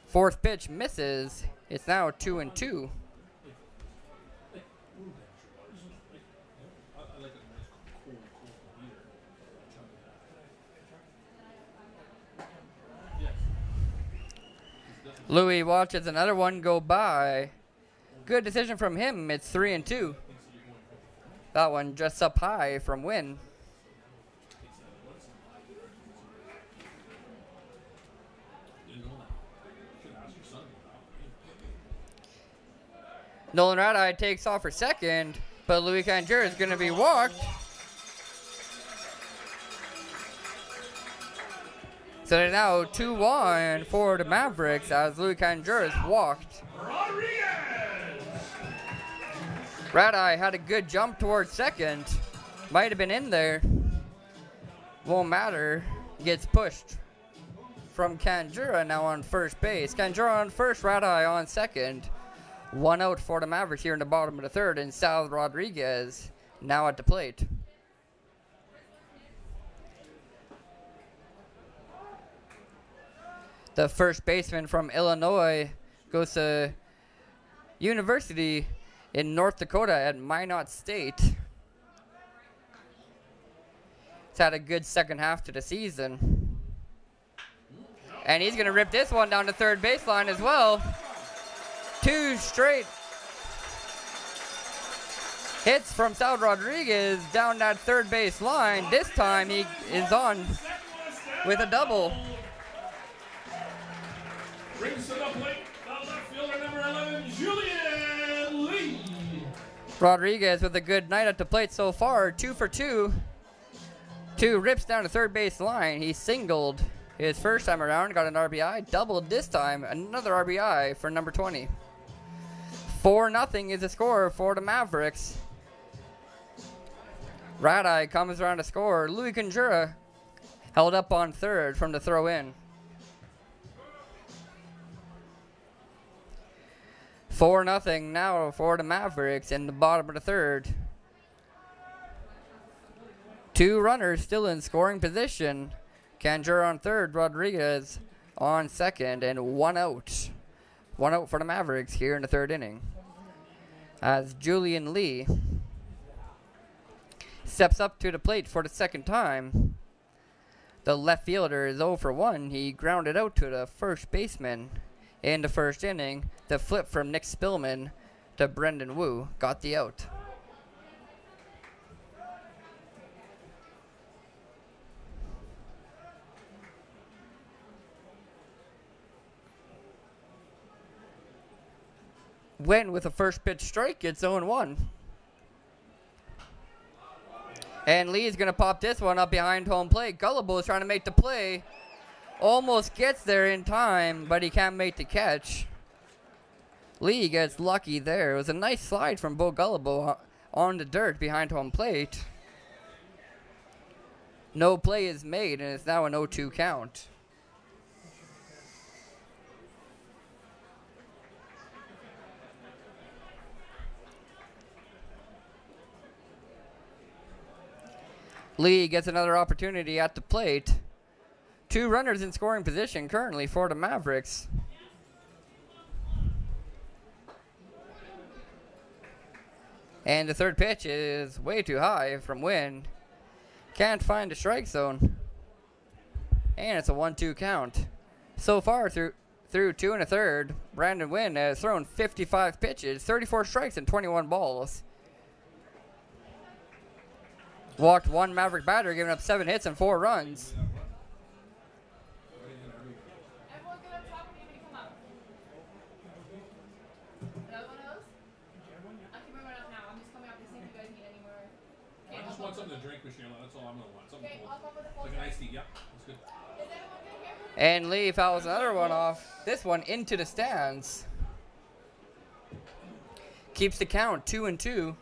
Fourth pitch misses. It's now 2-2. Louis watches another one go by. Good decision from him. It's 3-2. That one just up high from Wynn. Nolan Radai takes off for second, but Louis Canjura is going to be walked. So they're now 2-1 for the Mavericks as Louis Canjura is walked. Radai had a good jump towards second. Might have been in there. Won't matter. Gets pushed from Canjura now on first base. Canjura on first, Radai on second. 1 out for the Mavericks here in the bottom of the third, and Sal Rodriguez now at the plate. The first baseman from Illinois goes to university in North Dakota at Minot State. He's had a good second half to the season. And he's going to rip this one down the third baseline as well. 2 straight hits from Sal Rodriguez down that third base line. This time he is on with a double. Brings to the plate, the left fielder number 11, Julian Lee. Rodriguez with a good night at the plate so far, 2 for 2. 2 rips down the third base line. He singled His first time around, got an RBI, doubled this time, another RBI for number 20. 4-0 is the score for the Mavericks. Red-Eye comes around to score. Louis Conjura held up on third from the throw in. 4-0 now for the Mavericks in the bottom of the third. 2 runners still in scoring position. Conjura on third, Rodriguez on second, and 1 out. 1 out for the Mavericks here in the third inning. As Julian Lee steps up to the plate for the second time. The left fielder is 0 for 1. He grounded out to the first baseman in the first inning. The flip from Nick Spillman to Brendan Wu got the out. Went with a first pitch strike. It's 0-1. And Lee is going to pop this one up behind home plate. Gullible is trying to make the play. Almost gets there in time, but he can't make the catch. Lee gets lucky there. It was a nice slide from Bo Gullible on the dirt behind home plate. No play is made, and it's now an 0-2 count. Lee gets another opportunity at the plate. 2 runners in scoring position currently for the Mavericks. And the third pitch is way too high from Wynn. Can't find the strike zone. And it's a 1-2 count. So far through 2 1/3, Brandon Wynn has thrown 55 pitches, 34 strikes, and 21 balls. Walked 1 Maverick batter, giving up 7 hits and 4 runs. Everyone's gonna talk to you when you come up. Another one of those? I can bring one up now. I'm just coming up to see if you guys need any more. I just want something to drink, Michelle. That's all I'm gonna want. Something Okay, cold. I'll come with the full Like an drink. iced tea. Yep, that's good. Is everyone good here? And Lee fouls another one off. This one into the stands. Keeps the count 2-2.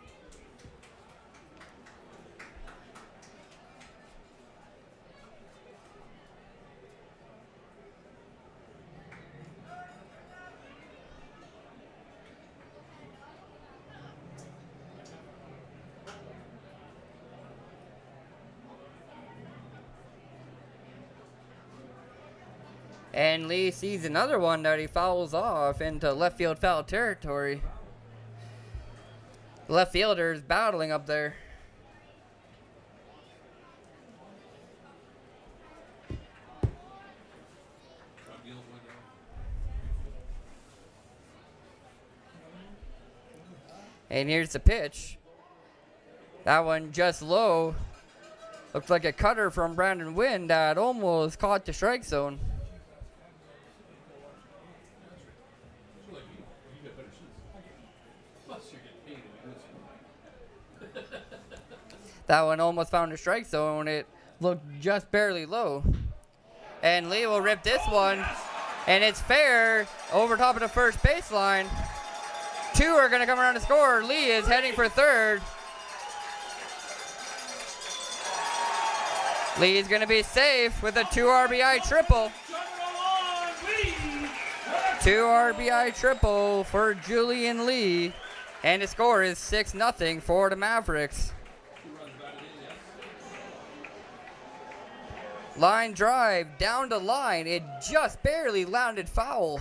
And Lee sees another one that he fouls off into left field foul territory. Left fielder's battling up there. And here's the pitch. That one just low. Looks like a cutter from Brandon Wynn that almost caught the strike zone. That one almost found the strike zone. It looked just barely low. And Lee will rip this one. And it's fair over top of the first baseline. 2 are going to come around to score. Lee is heading for third. Lee is going to be safe with a 2 RBI triple. 2 RBI triple for Julian Lee. And the score is 6-0 for the Mavericks. Line drive down the line. It just barely landed foul.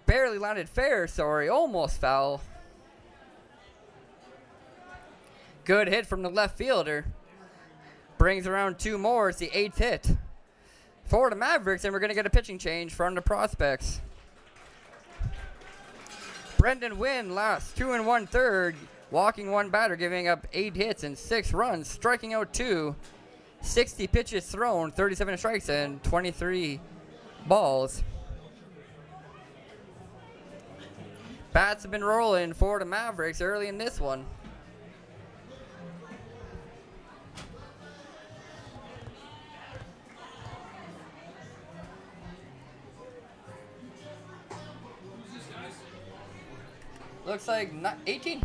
Barely landed fair, sorry. Almost foul. Good hit from the left fielder. Brings around 2 more. It's the 8th hit for the Mavericks, and we're going to get a pitching change from the prospects. Brendan Wynn last 2 1/3. Walking 1 batter, giving up 8 hits and 6 runs, striking out 2. 60 pitches thrown, 37 strikes, and 23 balls. Bats have been rolling for the Mavericks early in this one. looks like 18.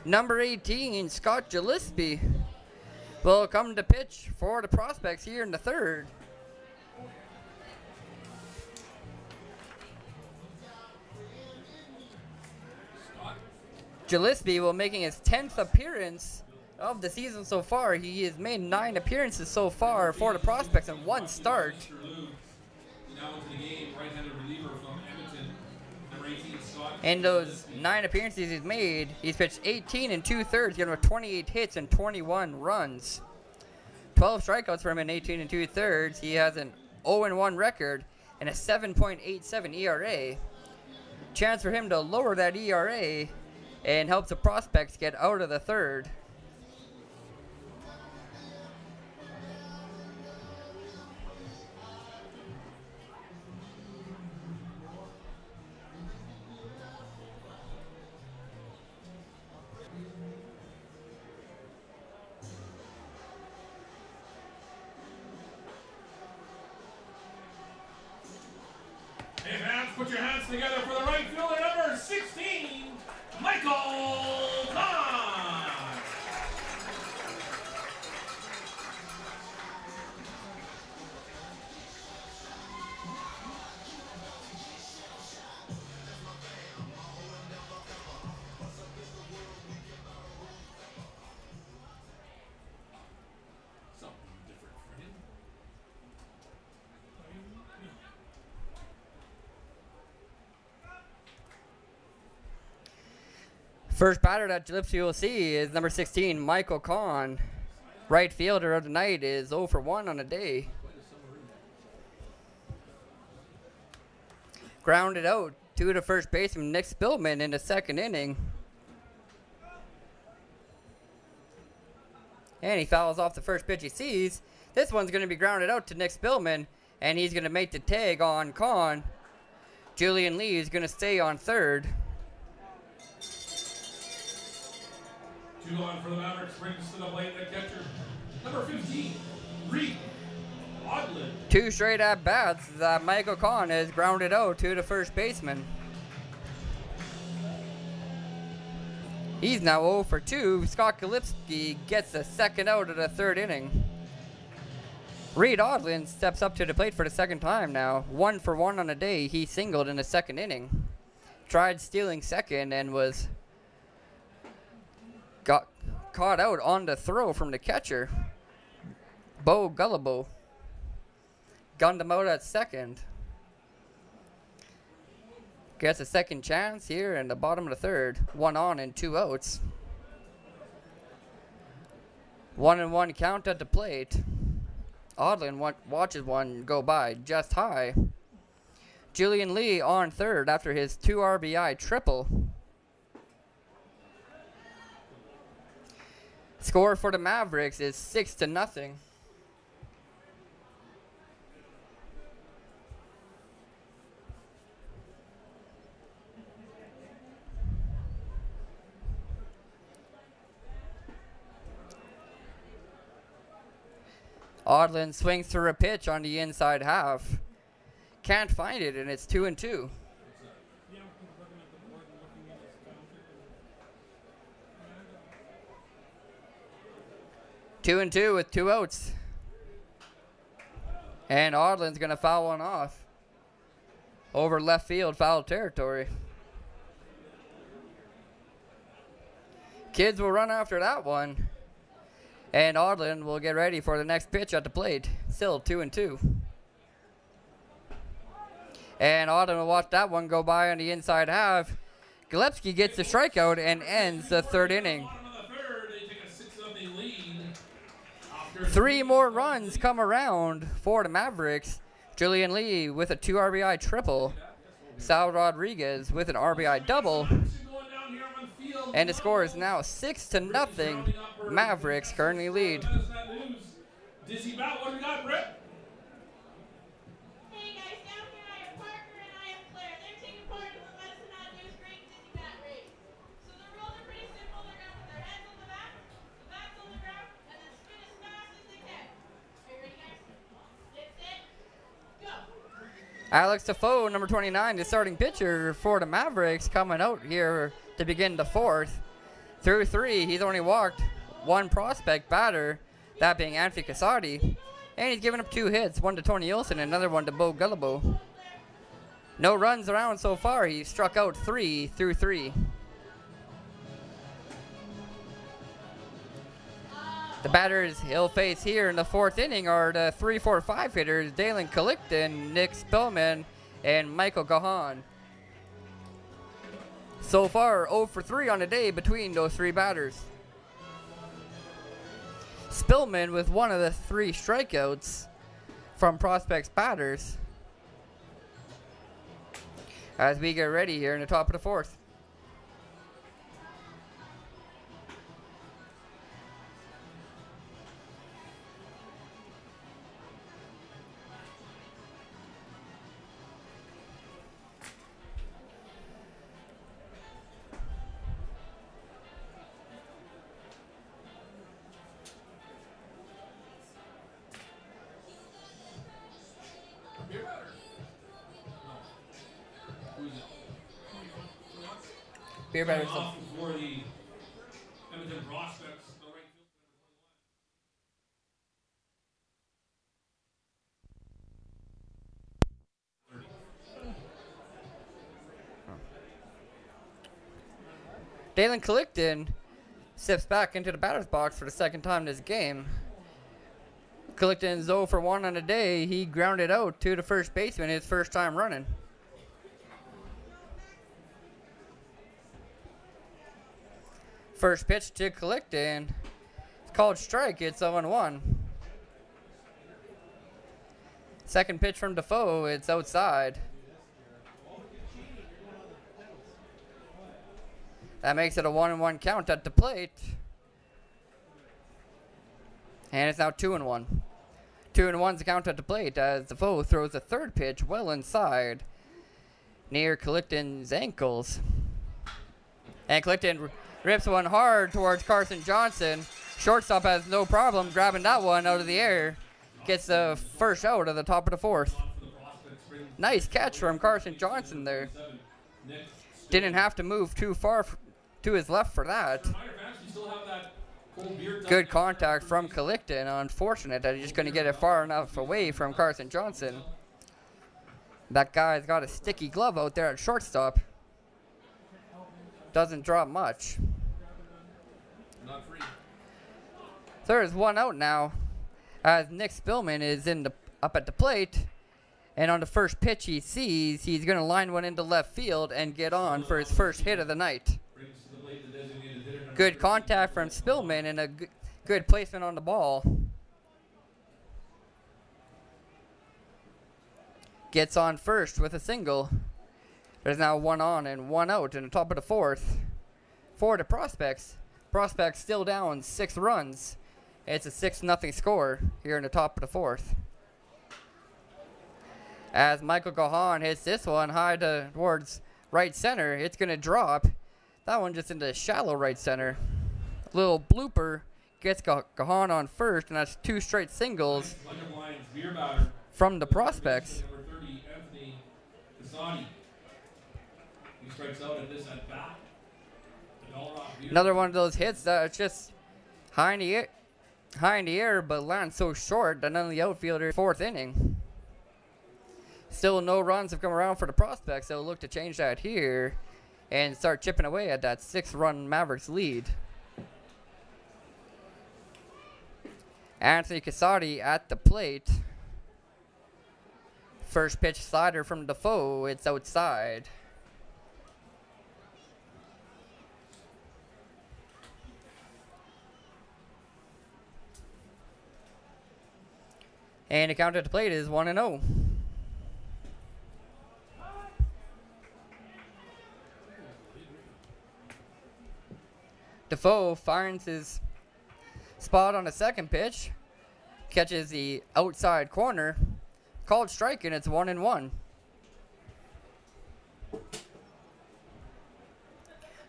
Number 18, Scott Gillespie, will come to pitch for the Prospects here in the third. Gillespie will making his 10th appearance of the season so far. He has made 9 appearances so far for the Prospects and 1 start. Now into the game, right-handed reliever from Edmonton, number 18, Scott. In those 9 appearances he's made, he's pitched 18 and 2/3, giving him 28 hits and 21 runs. 12 strikeouts for him in 18 and 2/3. He has an 0-1 record and a 7.87 ERA. Chance for him to lower that ERA and helps the Prospects get out of the third. Hey fans, put your hands together for the right fielder, number 16, Michael Kahn. Something different for him. First batter that Gillespie will see is number 16, Michael Kahn. Right fielder of the night is 0 for 1 on the day. Grounded out to the first baseman, Nick Spillman, in the second inning. And he fouls off the first pitch he sees. This one's going to be grounded out to Nick Spillman, and he's going to make the tag on Kahn. Julian Lee is going to stay on third. 2 on for the Mavericks, brings to the plate the catcher, number 15, Reed Odlin. 2 straight at-bats that Michael Kahn has grounded out to the first baseman. He's now 0 for 2. Scott Gillespie gets the second out of the third inning. Reed Odlin steps up to the plate for the second time now. 1 for 1 on the day. He singled in the second inning. Tried stealing second and was got caught out on the throw from the catcher. Bo Gullibo gunned him out at second. Gets a second chance here in the bottom of the third. 1 on and 2 outs. 1-1 count at the plate. Odlin watches one go by just high. Julian Lee on third after his 2 RBI triple. Score for the Mavericks is 6-0. Odlin swings through a pitch on the inside half. Can't find it, and it's 2-2. 2-2 with 2 outs. And Odlin's going to foul one off. Over left field, foul territory. Kids will run after that one. And Odlin will get ready for the next pitch at the plate. Still 2-2. And Odlin will watch that one go by on the inside half. Gillespie gets the strikeout and ends the third inning. 3 more runs come around for the Mavericks. Julian Lee with a 2 RBI triple. Sal Rodriguez with an RBI double. And the score is now 6-0. Mavericks currently lead. Dizzy bout, what do we got, Brett? Hey guys, down here I have Parker and I have Claire. They're taking part in the Medicine Hat News Great Dizzy Bat Race. So the rules are pretty simple. They're going to put their heads on the back, the backs on the ground, and then spin as fast as they can. Are you ready, guys? Get set, go. Alex Defoe, number 29, the starting pitcher for the Mavericks, coming out here to begin the fourth. Through 3, he's only walked 1 prospect batter, that being Anthony Casati. And he's given up 2 hits, one to Tony Olson and another one to Bo Gullibo. No runs around so far. He's struck out 3 through 3. The batters he'll face here in the 4th inning are the 3-4-5 hitters, Dalen Collickton, Nick Spillman, and Michael Gahan. So far, 0 for 3 on the day between those 3 batters. Spillman with one of the 3 strikeouts from prospects batters as we get ready here in the top of the 4th. Beer batters. Off for the Edmonton prospects. The right field, number 21. Dalen Collickton steps back into the batter's box for the 2nd time this game. Collickton's 0 for 1 on the day. He grounded out to the first baseman his first time running. First pitch to Collickton. It's called strike. It's 0-1. Second pitch from Defoe. It's outside. That makes it a 1-1 count at the plate. And it's now 2-1. 2-1's the count at the plate as Defoe throws a 3rd pitch well inside near Collickton's ankles. And Collickton rips one hard towards Carson Johnson. Shortstop has no problem grabbing that one out of the air. Gets the first out of the top of the 4th. Nice catch from Carson Johnson there. Didn't have to move too far to his left for that. Good contact from Collickton. Unfortunate that he's just going to get it far enough away from Carson Johnson. That guy's got a sticky glove out there at shortstop. Doesn't drop much. There's 1 out now as Nick Spillman is up at the plate. And on the first pitch he sees, he's going to line one into left field and get on for his first hit of the night. Good contact from Spillman and a good placement on the ball. Gets on first with a single. There's now 1 on and 1 out in the top of the 4th. For the Prospects. Prospects still down 6 runs. It's a 6-0 score here in the top of the 4th. As Michael Gahan hits this one high towards right center, it's going to drop. That one just into shallow right center. Little blooper gets Gahan on first, and that's 2 straight singles from the Prospects. He strikes out at this at bat. Another one of those hits that's just high in the air, but lands so short that none of the outfielders 4th inning. Still no runs have come around for the Prospects. They'll look to change that here and start chipping away at that 6-run Mavericks lead. Anthony Casati at the plate. First pitch slider from Defoe. It's outside. And the count at the plate is 1-0. Defoe finds his spot on the second pitch, catches the outside corner, called strike, and it's 1-1.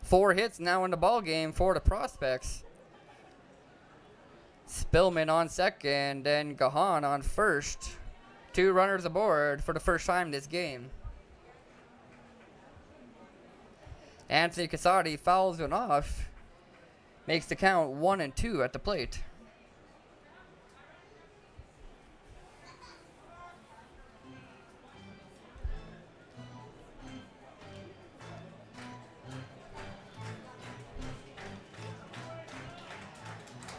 4 hits now in the ball game for the Prospects. Spillman on second, and Gahan on first 2 runners aboard for the first time this game. Anthony Casati fouls one off. Makes the count 1-2 at the plate.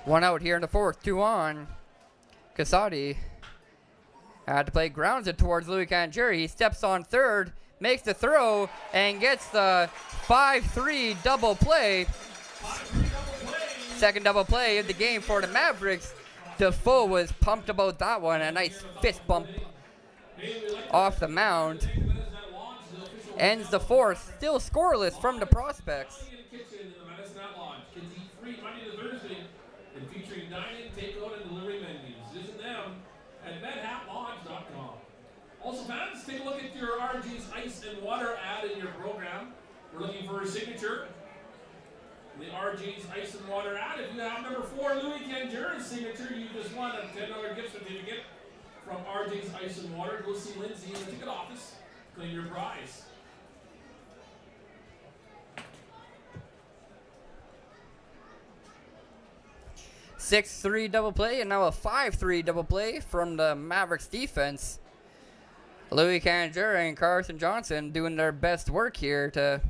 One out here in the 4th, 2 on. Casati had to play, grounds it towards Louis Canjeri. He steps on third, makes the throw, and gets the 5-3 double play. Second double play of the game for the Mavericks. Defoe was pumped about that one. A nice fist bump off the mound. Ends the 4th, still scoreless from the prospects. Featuring dining, takeout, and delivery menus. Visit them at MHMavericks.com. Also, fans, take a look at your RG's Ice and Water ad in your program. We're looking for a signature. The RG's Ice and Water ad. If you have number 4, Louis Canjeri's signature, you just won a $10 gift certificate from RG's Ice and Water. Go see Lindsay in the ticket office. Claim your prize. 6-3 double play, and now a 5-3 double play from the Mavericks defense. Louis Canjeri and Carson Johnson doing their best work here to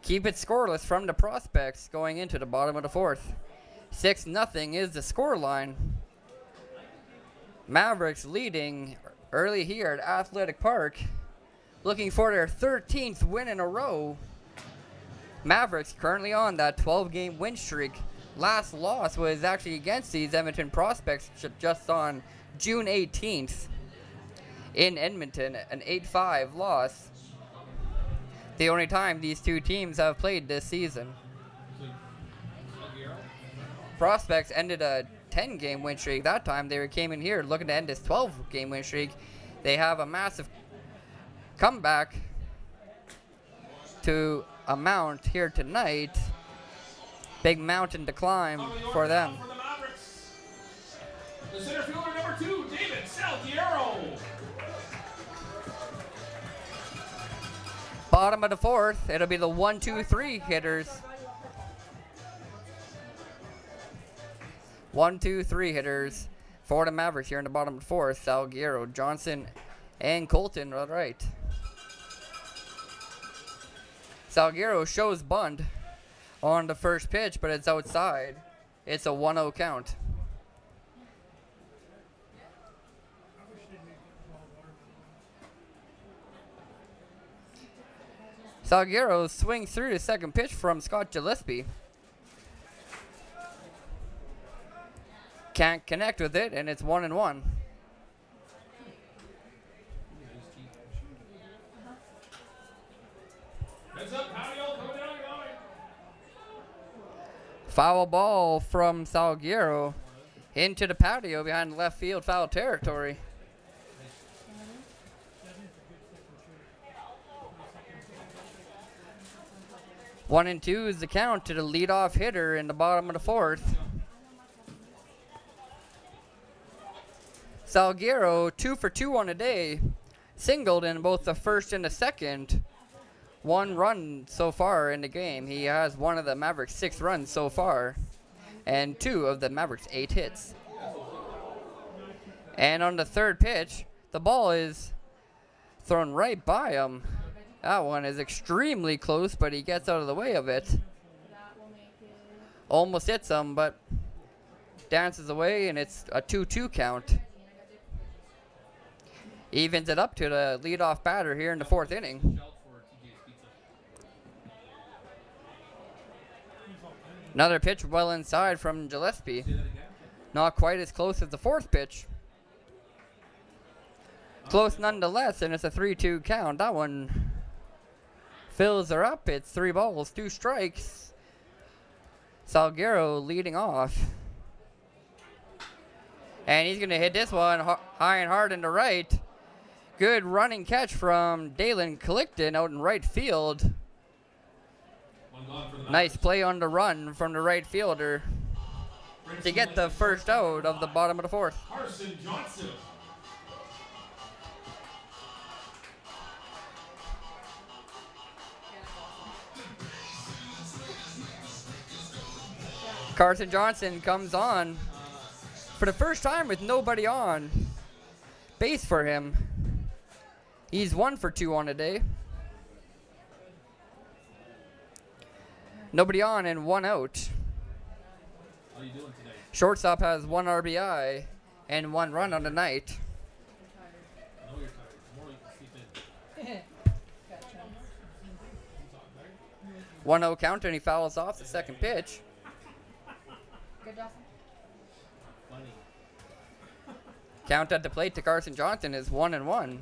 keep it scoreless from the prospects going into the bottom of the 4th. 6-0 is the score line. Mavericks leading early here at Athletic Park, looking for their 13th win in a row. Mavericks currently on that 12-game win streak. Last loss was actually against these Edmonton prospects just on June 18th in Edmonton, an 8-5 loss. The only time these two teams have played this season. Prospects ended a 10-game win streak. That time they came in here looking to end this 12-game win streak. They have a massive comeback to a mount here tonight. Big mountain to climb for them. For the Mavericks. The center fielder number 2, David Salguero. Bottom of the 4th, it'll be the 1-2-3 hitters. 1-2-3 hitters for the Mavericks here in the bottom of the 4th. Salguero, Johnson, and Colton all right. Salguero shows bunt on the first pitch, but it's outside. It's a 1-0 count. Salguero swings through the second pitch from Scott Gillespie. Can't connect with it, and it's 1-1. Heads up, patio, coming down your line. Foul ball from Salguero into the patio behind left field foul territory. One and 2 is the count to the leadoff hitter in the bottom of the 4th. Salguero 2 for 2 on the day, singled in both the first and the second. 1 run so far in the game. He has one of the Mavericks' 6 runs so far, and 2 of the Mavericks' 8 hits. And on the third pitch, the ball is thrown right by him. That one is extremely close, but he gets out of the way of it. Almost hits him, but dances away, and it's a 2-2 count. Evens it up to the leadoff batter here in the 4th inning. Another pitch well inside from Gillespie. Not quite as close as the 4th pitch. Close nonetheless, and it's a 3-2 count. That one fills her up. It's 3 balls, 2 strikes. Salguero leading off. And he's going to hit this one high and hard into right. Good running catch from Dalen Collicton out in right field. Nice play on the run from the right fielder to get the first out of the bottom of the 4th. Carson Johnson. Carson Johnson comes on for the first time with nobody on base for him. He's 1 for 2 on the day. Nobody on and 1 out. How you doing today? Shortstop has 1 RBI and 1 run on the night. I know you're tired. Tomorrow you can sleep in. 1-0 count, and he fouls off the second pitch. Good, Dawson. Funny. Count at the plate to Carson Johnson is 1-1.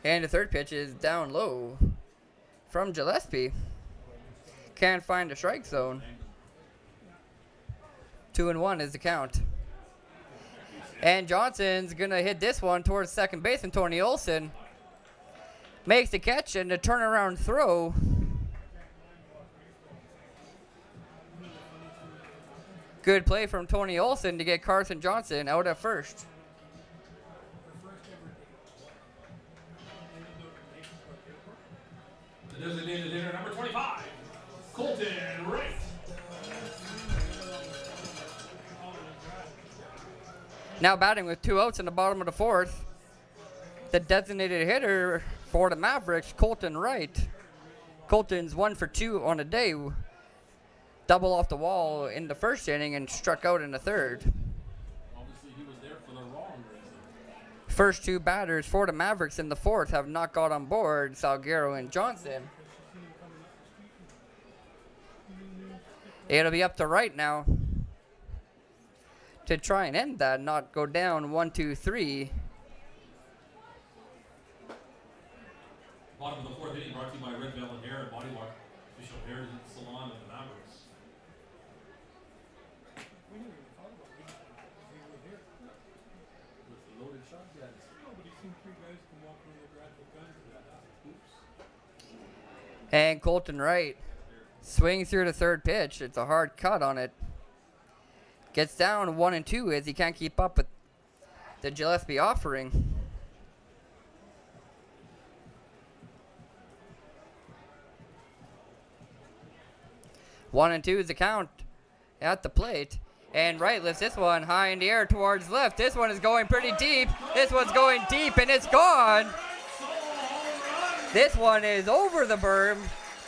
And the third pitch is down low from Gillespie. Can't find a strike zone. 2-1 is the count. And Johnson's going to hit this one towards second baseman Tony Olson. Makes the catch and the turnaround throw. Good play from Tony Olson to get Carson Johnson out at first. The designated hitter, number 25, Colton Wright. Now batting with 2 outs in the bottom of the fourth. The designated hitter for the Mavericks, Colton Wright. Colton's 1 for 2 on the day. Double off the wall in the first inning and struck out in the third. Obviously, he was there for the wrong reason. First 2 batters for the Mavericks in the fourth have not got on board, Salguero and Johnson. It'll be up to Wright now to try and end that, not go down 1-2-3. Bottom of the fourth inning brought to you by Red Velvet Hair and Body Wash, official hair salon of the Mavericks. With the loaded shotguns. Nobody seen 3 guys come walk around the grass with guns to that. Oops. And Colton Wright swings through the third pitch. It's a hard cut on it. Gets down 1-2 as he can't keep up with the Gillespie offering. One and 2 is the count at the plate. And Wright lifts this one high in the air towards left. This one is going pretty deep. This one's going deep and it's gone. This one is over the berm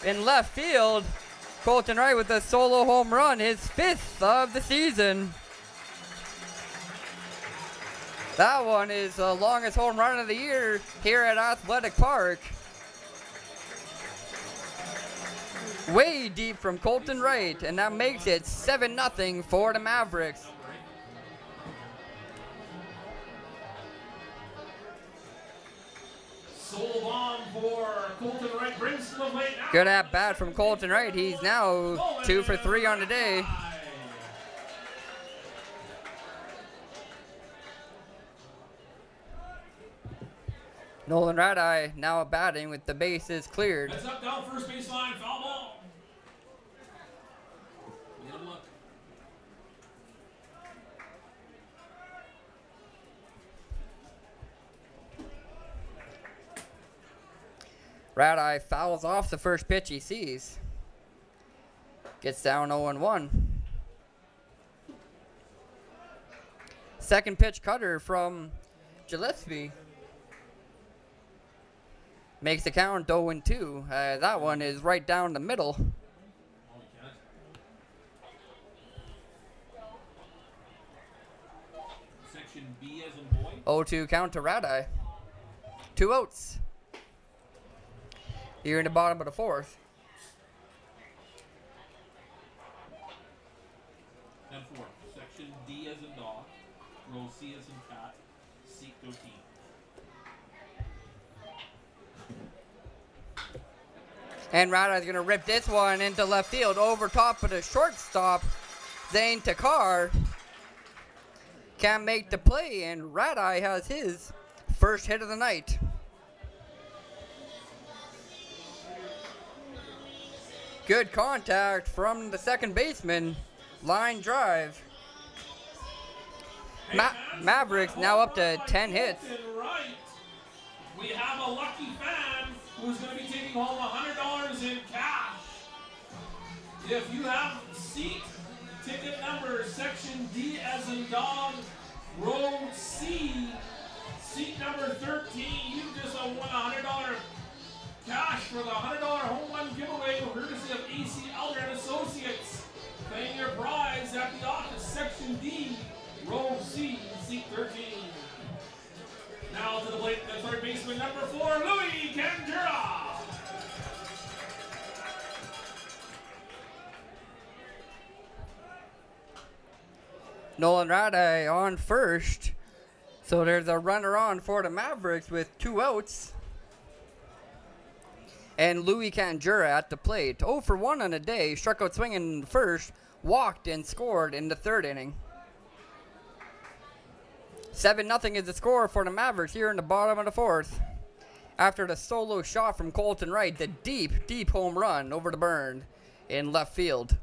in left field. Colton Wright with a solo home run, his 5th of the season. That one is the longest home run of the year here at Athletic Park. Way deep from Colton Wright, and that makes it 7-0 for the Mavericks. Solo bomb for Colton Wright brings to the plate now. Good at bat from Colton Wright. He's now 2 for 3 on the day. Nolan Radeye now batting with the bases cleared. That's up down first baseline, foul ball. Good luck. Radeye fouls off the first pitch he sees. Gets down 0-1. Second pitch cutter from Gillespie. Makes the count 0-2. That one is right down the middle. Oh, you can't. Section B as in boy. 0-2 count to Radeye. 2 outs. Here in the bottom of the fourth. 10-4. Section D as in dog. Row C as in cat. Seek 13. And Radeye's going to rip this one into left field over top of the shortstop, Zane Takar. Can't make the play, and Radeye has his first hit of the night. Good contact from the second baseman. Line drive. Mavericks now up to 10 hits. Right. We have a lucky fan who's going to be taking home $100 in cash. If you have seat ticket number section D as in dog, row C, seat number 13, you just won $100 cash for the $100 home run giveaway courtesy of AC Elder and Associates. Claim your prize at the office, section D, row C, seat 13. Now to the plate, the third baseman, number 4, Louis Canjura. Nolan Radai on first. So there's a runner on for the Mavericks with 2 outs. And Louis Canjura at the plate. 0 for 1 on the day. Struck out swinging in the first. Walked and scored in the third inning. 7-0 is the score for the Mavericks here in the bottom of the fourth. After the solo shot from Colton Wright, the deep home run over the burn in left field.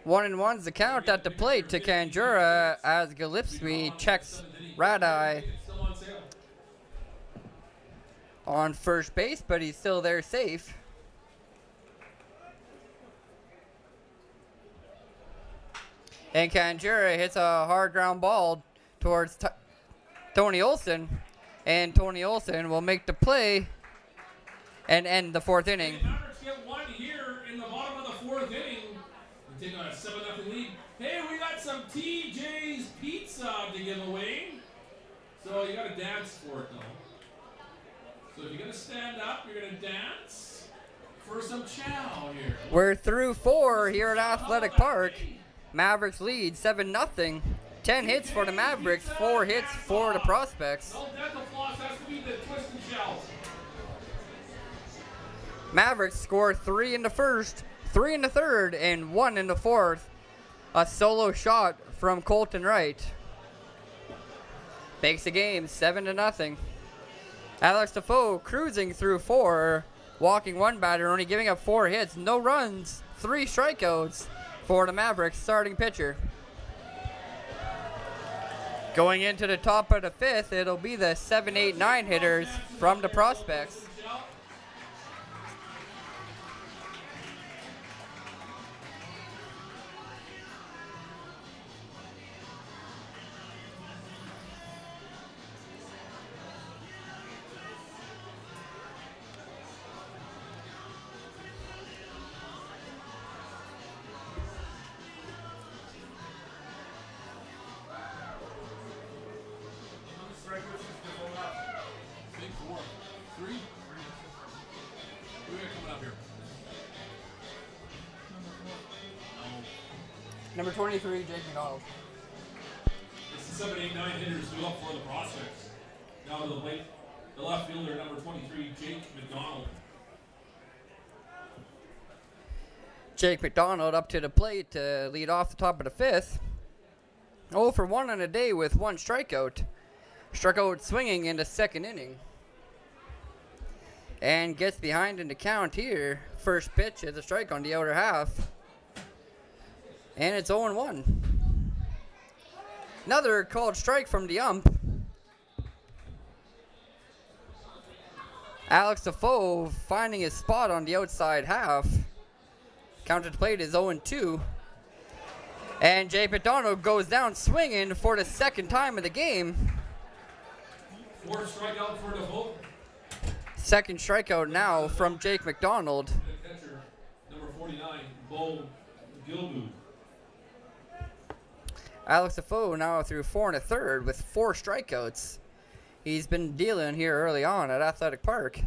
1-1's the count at the plate to Canjura as Gillespie checks Radai on first base, but he's still there safe. And Canjura hits a hard ground ball towards Tony Olson, and Tony Olson will make the play and end the fourth inning. Mavericks get one here in the bottom of the fourth inning. We're taking a 7-0 lead. Hey, we got some TJ's Pizza to give away. So you got to dance for it, though. So if you're going to stand up, you're going to dance for some chow here. We're through 4 here at Athletic Park. Mavericks lead 7-0. 10 hits for the Mavericks, 4 hits for the Prospects. No dental floss, has to be the twist and shout. Mavericks score 3 in the first, 3 in the third, and 1 in the fourth. A solo shot from Colton Wright makes the game 7-0. Alex Defoe cruising through 4, walking 1 batter, only giving up 4 hits, no runs, 3 strikeouts for the Mavericks starting pitcher. Going into the top of the 5th, it'll be the 7, 8, 9 hitters from the Prospects. Number 23, Jake McDonald. It's the 7, 8, 9 hitters due up for the Prospects. Now to the plate, the left fielder, number 23, Jake McDonald. Jake McDonald up to the plate to lead off the top of the 5th. 0 for 1 on the day with 1 strikeout. Struck out swinging in the second inning. And gets behind in the count here. First pitch is a strike on the outer half. And it's 0-1. Another called strike from the ump. Alex Defoe finding his spot on the outside half. Counted plate is 0-2. And Jake McDonald goes down swinging for the second time of the game. 4th strikeout for Defoe. Second strikeout now from Jake McDonald. The catcher, number 49, Bo Gilbu. Alex Defoe now through 4 1/3 with 4 strikeouts. He's been dealing here early on at Athletic Park.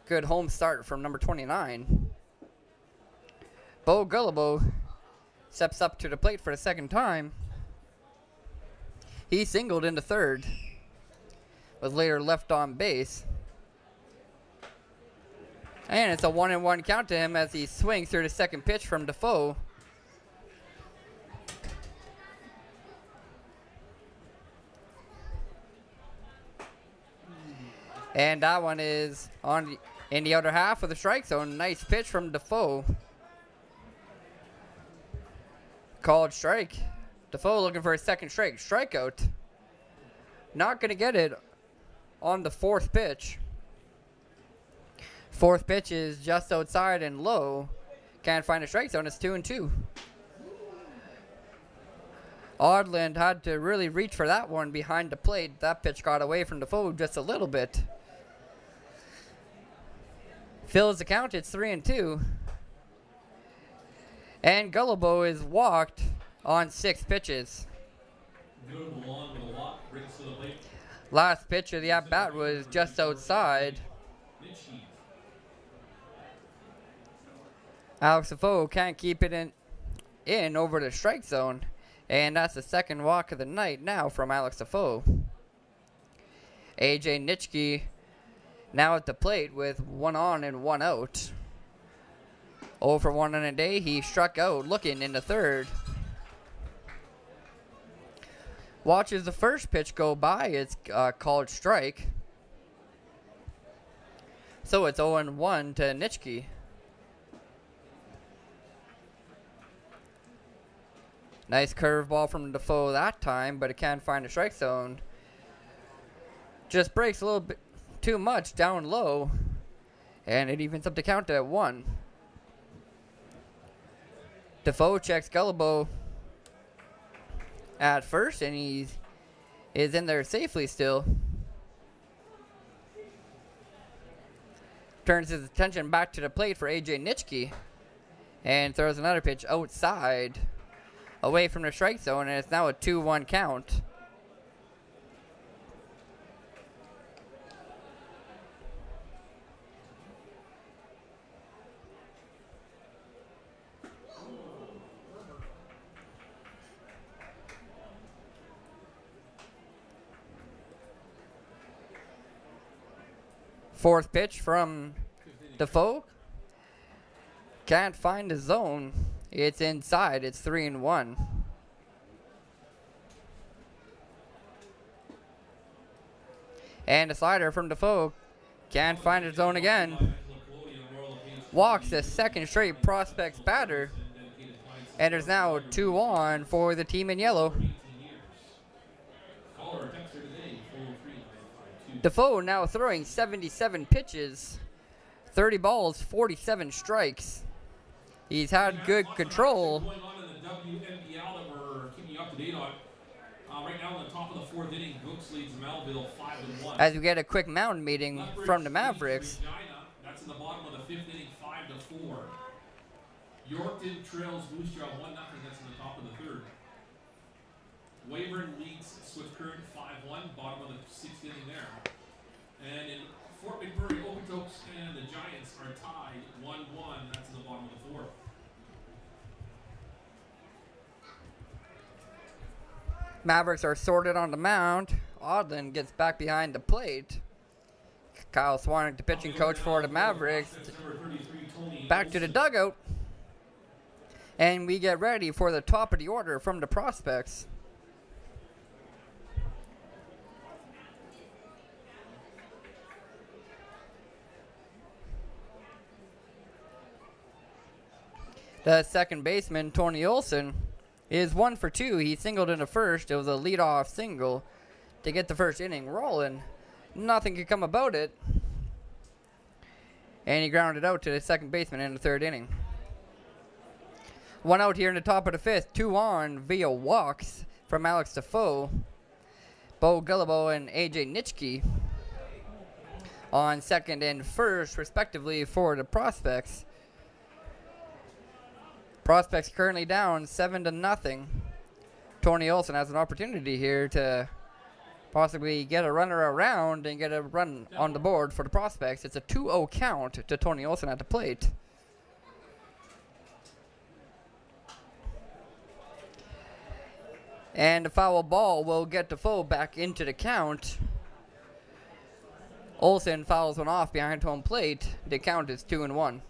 Good home start from number 29. Bo Gullibo steps up to the plate for the second time. He singled into third, was later left on base. And it's a 1-1 count to him as he swings through the second pitch from Defoe. And that one is in the outer half of the strike zone. Nice pitch from Defoe. Called strike. Defoe looking for a second straight strikeout. Not going to get it on the fourth pitch. Fourth pitch is just outside and low. Can't find a strike zone. It's 2-2. Odland had to really reach for that one behind the plate. That pitch got away from Defoe just a little bit. Fills the count. It's 3-2. And Gullibo is walked on 6 pitches. Last pitch of the at-bat was just outside. Alex Defoe can't keep it in over the strike zone. And that's the second walk of the night now from Alex Defoe. AJ Nitschke now at the plate with 1 on and 1 out. 0 for 1 on a day. He struck out looking in the third. Watches the first pitch go by. It's called strike. So it's 0-1 to Nitschke. Nice curveball from Defoe that time, but it can't find a strike zone. Just breaks a little bit too much down low, and it evens up the count at 1. Defoe checks Gullibo at first, and he is in there safely still. Turns his attention back to the plate for AJ Nitschke, and throws another pitch outside, away from the strike zone, and it's now a 2-1 count. Fourth pitch from Defoe. Can't find the zone. It's inside. It's 3-1. And a slider from Defoe. Can't find his zone again. Walks the second straight Prospects batter. And there's now 2 on for the team in yellow. Defoe now throwing 77 pitches, 30 balls, 47 strikes. He's had good control. Going on in the WNBL that we're keeping you up to date on. Right now, in the top of the 4th inning, Brooks leads Melville 5-1. As we get a quick mound meeting from the Mavericks. That's in the bottom of the 5th inning, 5-4. Yorkton trails Moose Jaw 1-0. That's in the top of the 3rd. Weyburn leads Swift Current 5-1, bottom of the 6th inning there. And in Fort McMurray, Okotoks and the Giants are tied 1-1. That's in the bottom of the 4th. Mavericks are sorted on the mound. Odland gets back behind the plate. Kyle Swarnick, the pitching coach for the Mavericks, back to the dugout. And we get ready for the top of the order from the Prospects. The second baseman, Tony Olson, is 1 for 2. He singled in the first. It was a leadoff single to get the first inning rolling. Nothing could come about it. And he grounded out to the second baseman in the 3rd inning. 1 out here in the top of the 5th. 2 on via walks from Alex Defoe, Bo Gullibo, and AJ Nitschke on second and first, respectively, for the Prospects. Prospects currently down 7-0. Tony Olson has an opportunity here to possibly get a runner around and get a run on the board for the Prospects. It's a 2-0 count to Tony Olson at the plate. And a foul ball will get Defoe back into the count. Olson fouls one off behind home plate. The count is 2-1.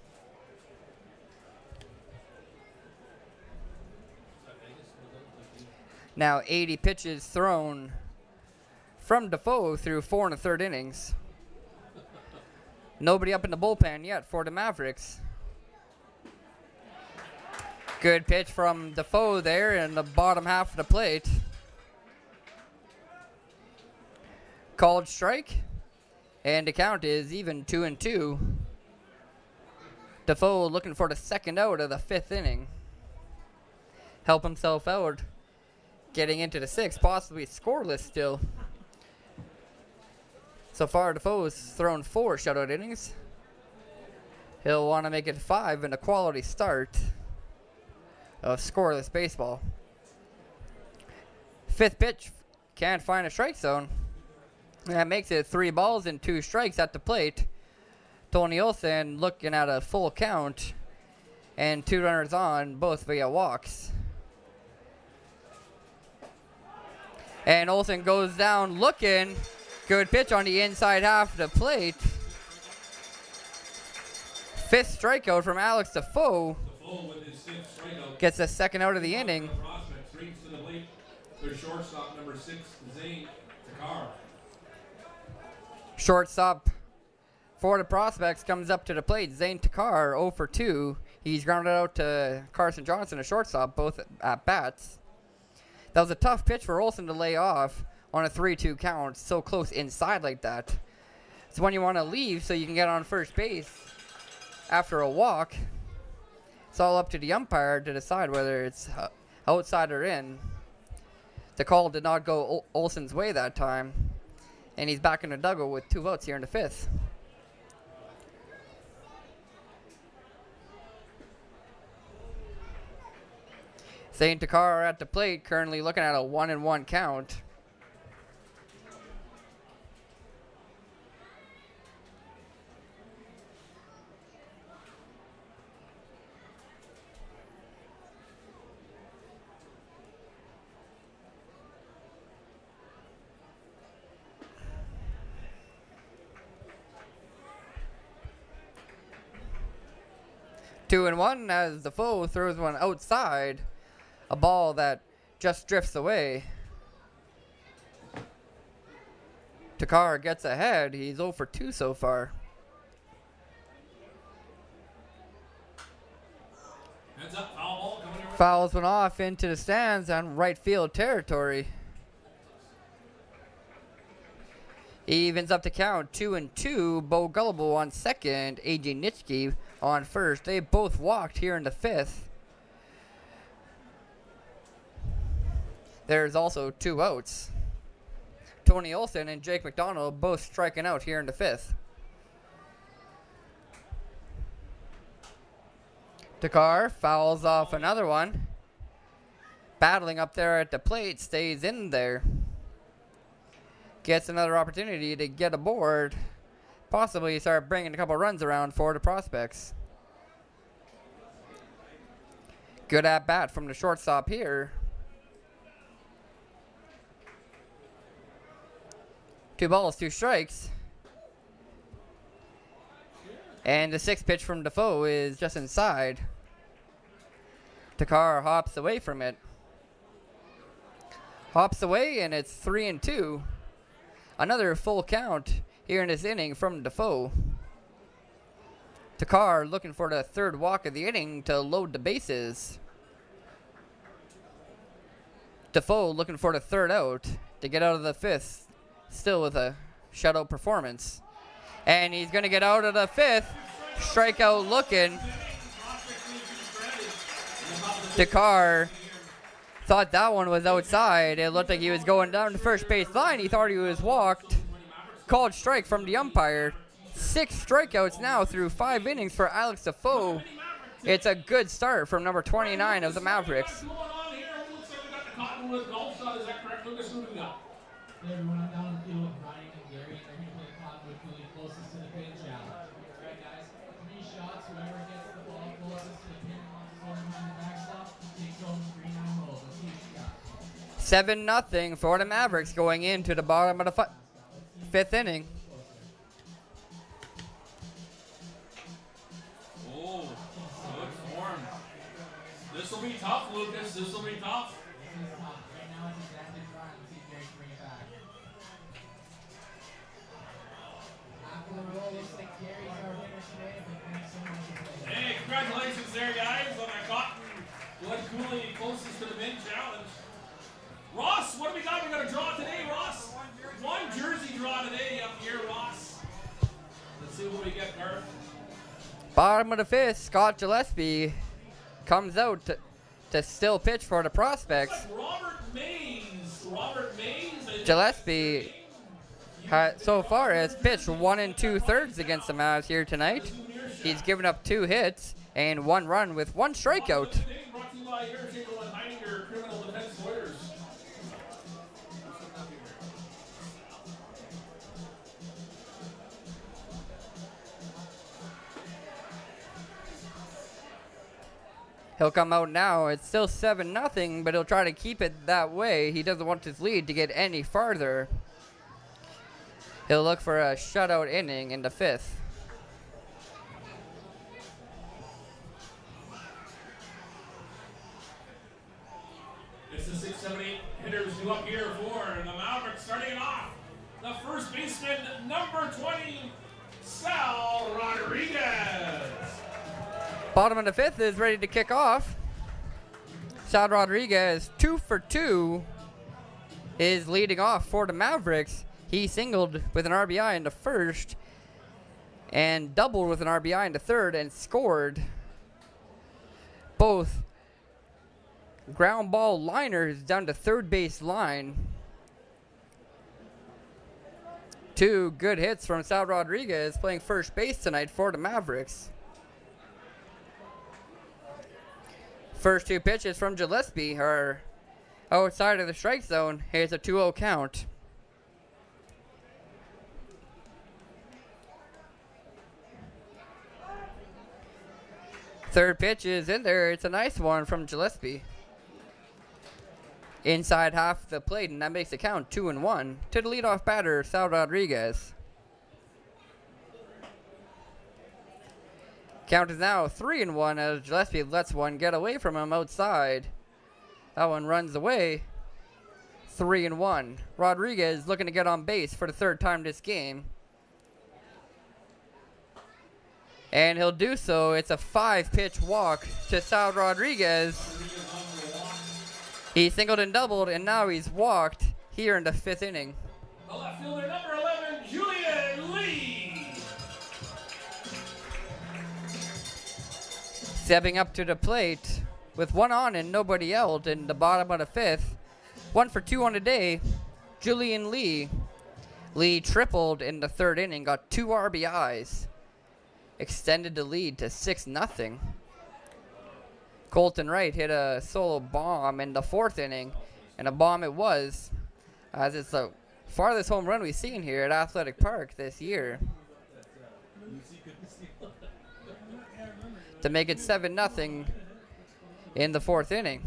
Now 80 pitches thrown from Defoe through 4 1/3 innings. Nobody up in the bullpen yet for the Mavericks. Good pitch from Defoe there in the bottom half of the plate. Called strike, and the count is even 2-2. Defoe looking for the second out of the 5th inning. Help himself out, getting into the 6th, possibly scoreless still. So far, Defoe's thrown 4 shutout innings. He'll want to make it 5 in a quality start of scoreless baseball. 5th pitch, can't find a strike zone. That makes it 3 balls and 2 strikes at the plate. Tony Olson looking at a full count and 2 runners on, both via walks. And Olson goes down looking. Good pitch on the inside half of the plate. 5th strikeout from Alex Defoe. Defoe with his 6th strikeout. Gets the second out of the inning. Prospects brings to the plate their shortstop, number 6, Zane Takar. Shortstop for the Prospects comes up to the plate. Zane Takar 0 for 2. He's grounded out to Carson Johnson, a shortstop, both at bats. That was a tough pitch for Olson to lay off on a 3-2 count, so close inside like that. It's when you want to leave so you can get on first base after a walk. It's all up to the umpire to decide whether it's outside or in. The call did not go Olson's way that time, and he's back in the dugout with 2 outs here in the 5th. Zane Takar at the plate, currently looking at a 1-1 count. Two and one as Defoe throws one outside. A ball that just drifts away. Takar gets ahead. He's 0 for 2 so far. Heads up, foul ball coming over. Fouls one off into the stands on right field territory. Evens up the count, 2-2. Bo Gullible on second. A.J. Nitschke on first. They both walked here in the 5th. There's also 2 outs. Tony Olson and Jake McDonald both striking out here in the 5th. Takar fouls off another one. Battling up there at the plate, stays in there. Gets another opportunity to get aboard. Possibly start bringing a couple runs around for the Prospects. Good at bat from the shortstop here. 2 balls, 2 strikes. And the 6th pitch from Defoe is just inside. Takar hops away from it. Hops away, and it's 3-2. Another full count here in this inning from Defoe. Takar looking for the 3rd walk of the inning to load the bases. Defoe looking for the 3rd out to get out of the 5th. Still with a shutout performance. And he's going to get out of the 5th. Strikeout looking. Takar thought that one was outside. It looked like he was going down the first base line. He thought he was walked. Called strike from the umpire. 6 strikeouts now through 5 innings for Alex Defoe. It's a good start from number 29 of the Mavericks. Everyone, I'm down the field with Brian and Gary, and they're going to play Cottonwood Cooley closest to the pin challenge. All right, guys, 3 shots. Whoever gets the ball closest to the pin and launches over behind the backstop takes home the green and rolls. Let's see what you got. 7-0 for the Mavericks going into the bottom of the 5th inning. Oh, good form. This will be tough, Lucas. This will be tough. This is tough. Right now, it's exactly right. Let's see if Gary can bring it back. After the roll, looks like Gary's Bottom of the fifth, Scott Gillespie comes out to still pitch for the prospects. Robert Mays. Gillespie so far has pitched 1 2/3 against the Mavs here tonight. He's given up 2 hits and 1 run with 1 strikeout. He'll come out now. It's still 7-0, but he'll try to keep it that way. He doesn't want his lead to get any farther. He'll look for a shutout inning in the 5th. It's the 6, 7, 8 hitters due up here for the Mavericks. Starting it off, the first baseman, number 20, Sal Rodriguez. Bottom of the 5th is ready to kick off. Sal Rodriguez, 2 for 2, is leading off for the Mavericks. He singled with an RBI in the 1st and doubled with an RBI in the 3rd and scored both ground ball liners down to third base line. 2 good hits from Sal Rodriguez playing first base tonight for the Mavericks. First 2 pitches from Gillespie are outside of the strike zone. Here's a 2-0 count. Third pitch is in there. It's a nice one from Gillespie. Inside half the plate, and that makes the count 2-1 to the leadoff batter, Sal Rodriguez. Count is now 3-1 as Gillespie lets one get away from him outside. That one runs away. 3-1. Rodriguez looking to get on base for the 3rd time this game. And he'll do so. It's a 5-pitch walk to Sal Rodriguez. He singled and doubled, and now he's walked here in the 5th inning. The left fielder, number 11, Julian Lee. Stepping up to the plate with 1 on and nobody out in the bottom of the 5th. 1 for 2 on the day, Julian Lee. Lee tripled in the 3rd inning, got 2 RBIs. Extended the lead to 6-0. Colton Wright hit a solo bomb in the 4th inning, and a bomb it was, as it's the farthest home run we've seen here at Athletic Park this year. To make it 7-0 in the 4th inning.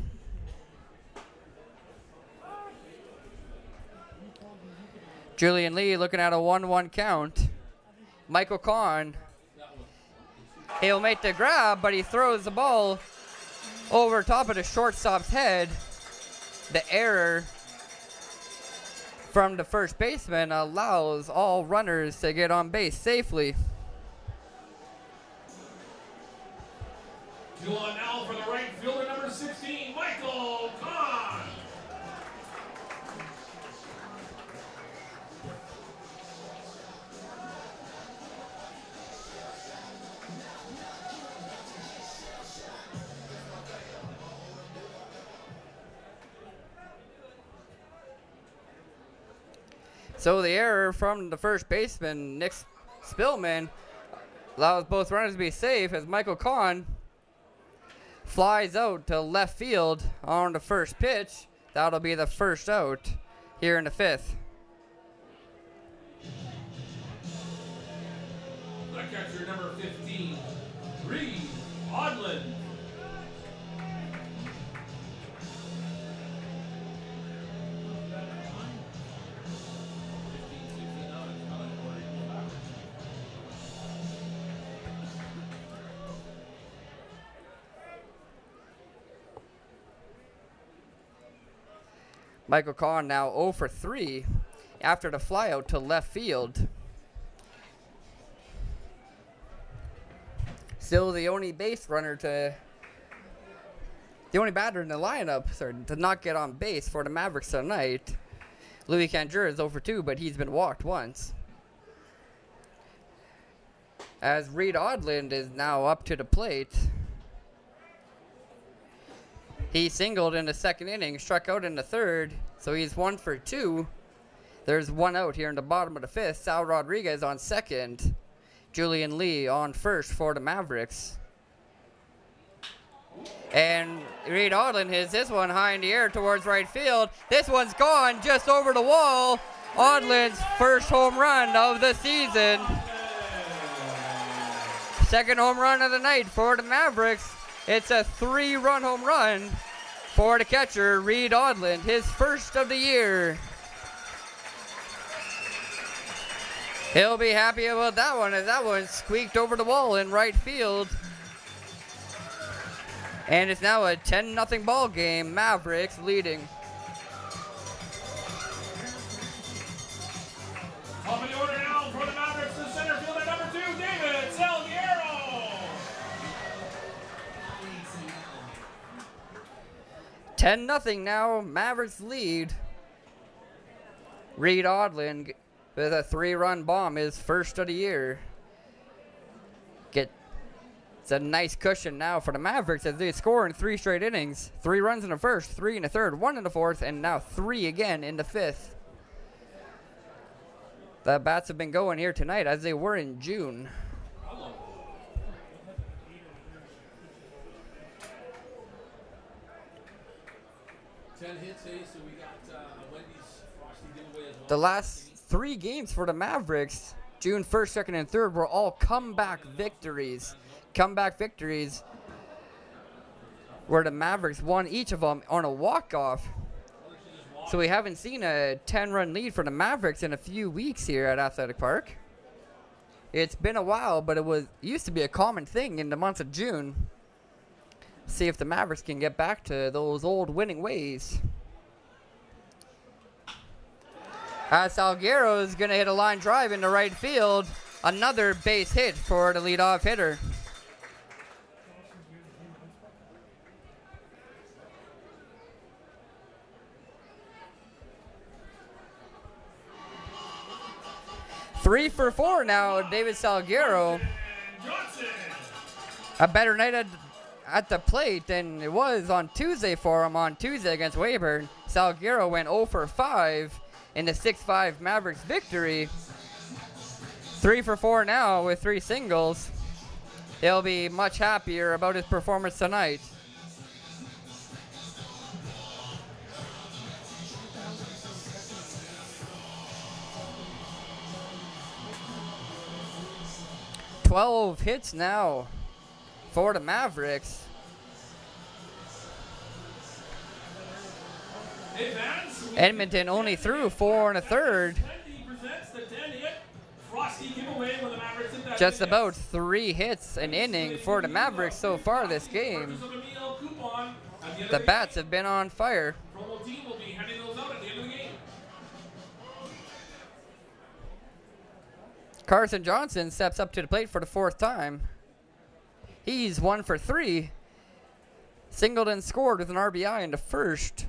Julian Lee looking at a 1-1 count. Michael Kahn, he'll make the grab, but he throws the ball over top of the shortstop's head. The error from the first baseman allows all runners to get on base safely. Two on now for the right fielder, number 16, Michael Kahn. So the error from the first baseman, Nick Spillman, allows both runners to be safe as Michael Kahn flies out to left field on the first pitch. That'll be the first out here in the 5th. That catcher, number 15, Reed Odland. Michael Kahn now 0 for 3 after the flyout to left field. Still the only base runner the only batter in the lineup to not get on base for the Mavericks tonight. Louis Canjur is 0 for 2, but he's been walked once. as Reed Odland is now up to the plate. He singled in the second inning, struck out in the third, so he's 1 for 2. There's one out here in the bottom of the fifth. Sal Rodriguez on second. Julian Lee on first for the Mavericks. And Reed Odland hits this one high in the air towards right field. This one's gone just over the wall. Odland's first home run of the season. Second home run of the night for the Mavericks. It's a 3-run home run for the catcher, Reed Odland, his first of the year. He'll be happy about that one, as that one squeaked over the wall in right field. And it's now a 10-0 ball game, Mavericks leading. Up in the order now for the Mavericks, the center fielder number 2, David Salguero. 10-0 now, Mavericks lead. Reed Odland with a 3-run bomb, his first of the year. It's a nice cushion now for the Mavericks as they score in 3 straight innings. 3 runs in the first, 3 in the third, 1 in the fourth, and now 3 again in the fifth. The bats have been going here tonight as they were in June. The last 3 games for the Mavericks, June 1st, 2nd, and 3rd, were all comeback victories. Comeback victories where the Mavericks won each of them on a walk-off. So we haven't seen a 10-run lead for the Mavericks in a few weeks here at Athletic Park. It's been a while, but it used to be a common thing in the month of June. See if the Mavericks can get back to those old winning ways. As Salguero is going to hit a line drive into right field. Another base hit for the leadoff hitter. Three for 4 now, David Salguero. A better night at the plate than it was on Tuesday for him on Tuesday against Weyburn. Salguero went 0 for 5 in the 6-5 Mavericks victory. 3 for 4 now with 3 singles. He'll be much happier about his performance tonight. "12 hits now for the Mavericks. Edmonton only threw 4 1/3. Just about 3 hits an inning for the Mavericks so far this game. The bats have been on fire. Carson Johnson steps up to the plate for the 4th time. He's 1 for 3. Singled and scored with an RBI in the first.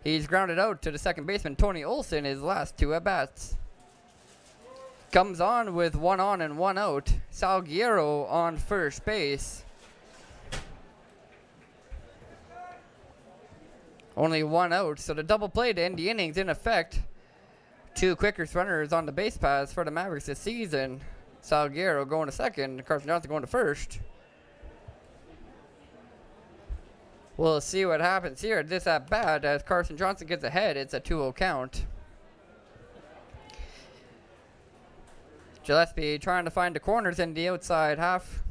He's grounded out to the second baseman, Tony Olson, his last 2 at-bats. Comes on with 1 on and 1 out. Salguero on first base. Only 1 out, so the double play to end the innings in effect. 2 quickest runners on the base paths for the Mavericks this season. Salguero going to second, Carson Johnson going to first. We'll see what happens here. This at bat as Carson Johnson gets ahead. It's a 2-0 count. Gillespie trying to find the corners in the outside half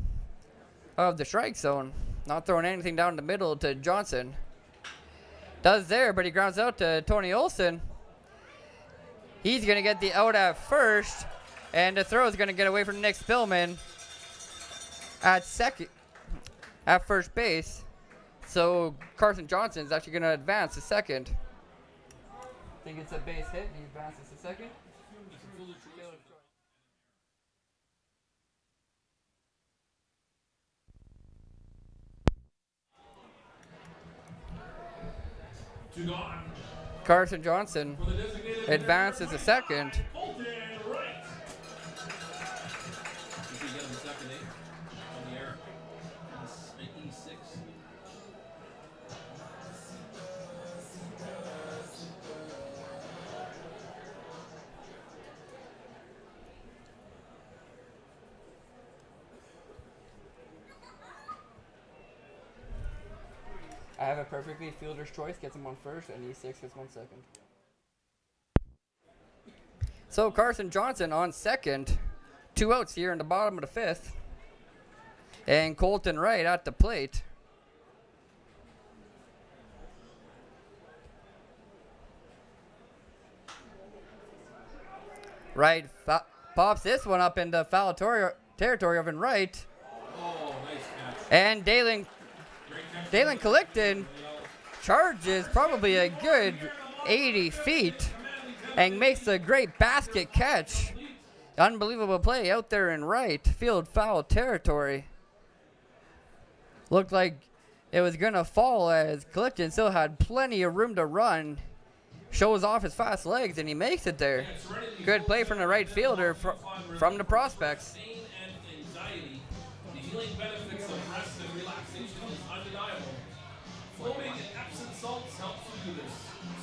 of the strike zone. Not throwing anything down the middle to Johnson. Does there, but he grounds out to Tony Olson. He's going to get the out at first, and the throw is going to get away from Nick Spillman at first base. So Carson Johnson is actually going to advance to second. I think it's a base hit, and he advances to second. Carson Johnson advances to second. I have it perfectly. Fielder's choice gets him on first, and E6 gets 1 second. So Carson Johnson on second. 2 outs here in the bottom of the 5th. And Colton Wright at the plate. Wright pops this one up into foul territory of Wright. Oh, nice catch. And Dalen Collicton charges probably a good 80 feet and makes a great basket catch. Unbelievable play out there in right field foul territory. Looked like it was going to fall as Collicton still had plenty of room to run. Shows off his fast legs and he makes it there. Good play from the right fielder from the prospects. Pain and anxiety. The healing benefits of rest and relaxation is undeniable. Floating Epsom salts helps you do this.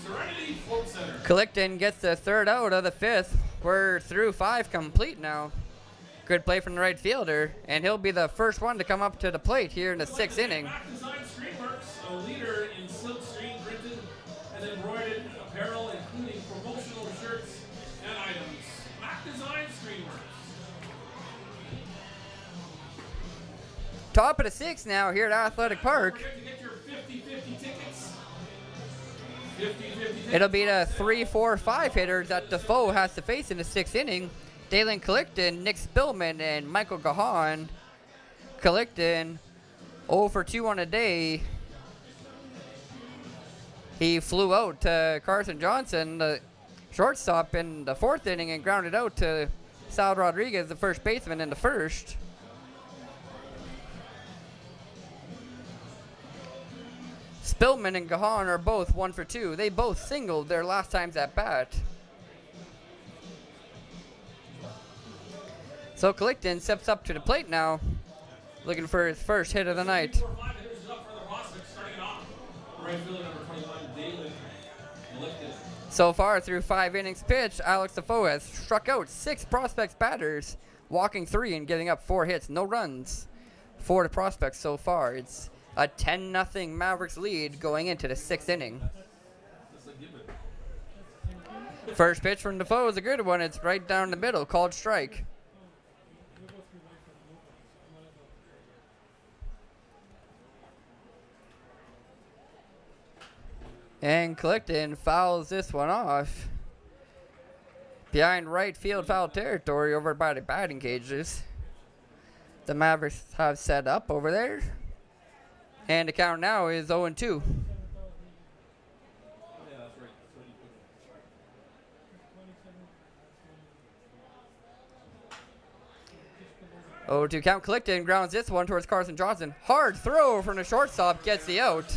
Serenity Float Center. Collicton gets the 3rd out of the 5th. We're through 5 complete now. Good play from the right fielder, and he'll be the first one to come up to the plate here in the 6th inning. Mac Design Screenworks, a leader in silk screen printed and embroidered apparel, including promotional shirts and items. Mac Design Screenworks. Top of the 6th now here at Athletic Park. Don't forget to get your 50-50 tickets. 50-50 tickets. It'll be the 3-4-5 hitters that Defoe has to face in the 6th inning. Dalen Collicton, Nick Spillman, and Michael Gahan. Collicton 0 for 2 on a day. He flew out to Carson Johnson, the shortstop, in the 4th inning and grounded out to Sal Rodriguez, the first baseman, in the 1st. Spillman and Gahan are both 1 for 2. They both singled their last times at bat. So Collicton steps up to the plate now, looking for his first hit of the night. 3-4-5 hitters is up for the prospect, starting it off. Right fielder number 21, Dalen Collicton. So far through 5 innings pitched, Alex Defoe has struck out 6 prospects batters, walking 3 and giving up 4 hits, no runs for the prospects so far. It's a 10-0 Mavericks lead going into the 6th inning. First pitch from Defoe is a good one. It's right down the middle, called strike. And Collicton fouls this one off. Behind right field foul territory over by the batting cages. The Mavericks have set up over there. And the count now is 0-2. Oh, to count. Collicton grounds this one towards Carson Johnson. Hard throw from the shortstop gets the out.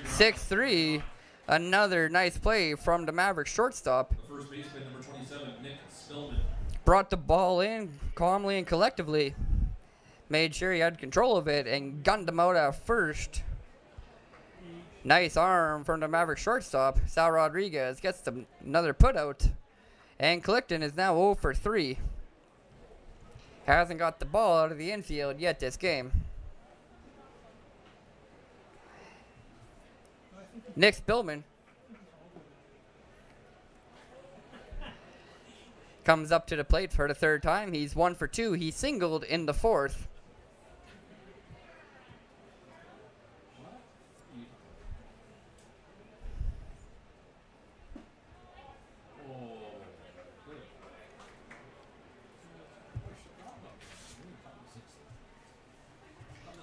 6-3. Another nice play from the Mavericks shortstop. The first baseman, number 27, Nick Spillman. Brought the ball in calmly and collectively. Made sure he had control of it and gunned him out at first. Nice arm from the Mavericks shortstop. Sal Rodriguez gets another putout. And Collicton is now 0 for 3. Hasn't got the ball out of the infield yet this game. Nick Spillman comes up to the plate for the 3rd time. He's 1 for 2. He singled in the 4th.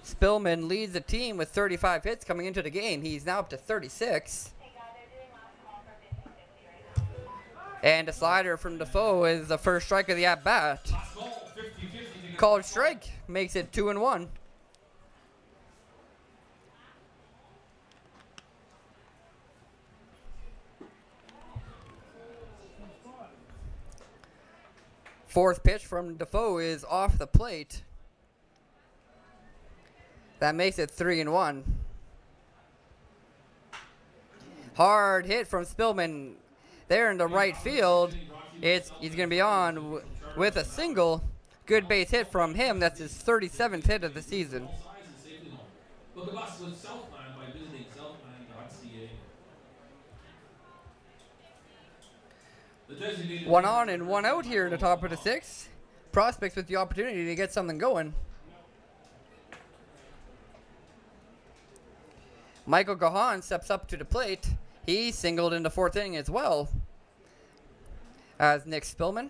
Spillman leads the team with 35 hits coming into the game. He's now up to 36. And a slider from Defoe is the first strike of the at-bat. Called strike makes it 2-1. Fourth pitch from Defoe is off the plate. That makes it 3-1. Hard hit from Spillman there in the right field. He's going to be on with a single. Good base hit from him. That's his 37th hit of the season. The designated 1 on and 1 out here in the top of the 6th. Prospects with the opportunity to get something going. Michael Gahan steps up to the plate. He singled in the 4th inning as well as Nick Spillman.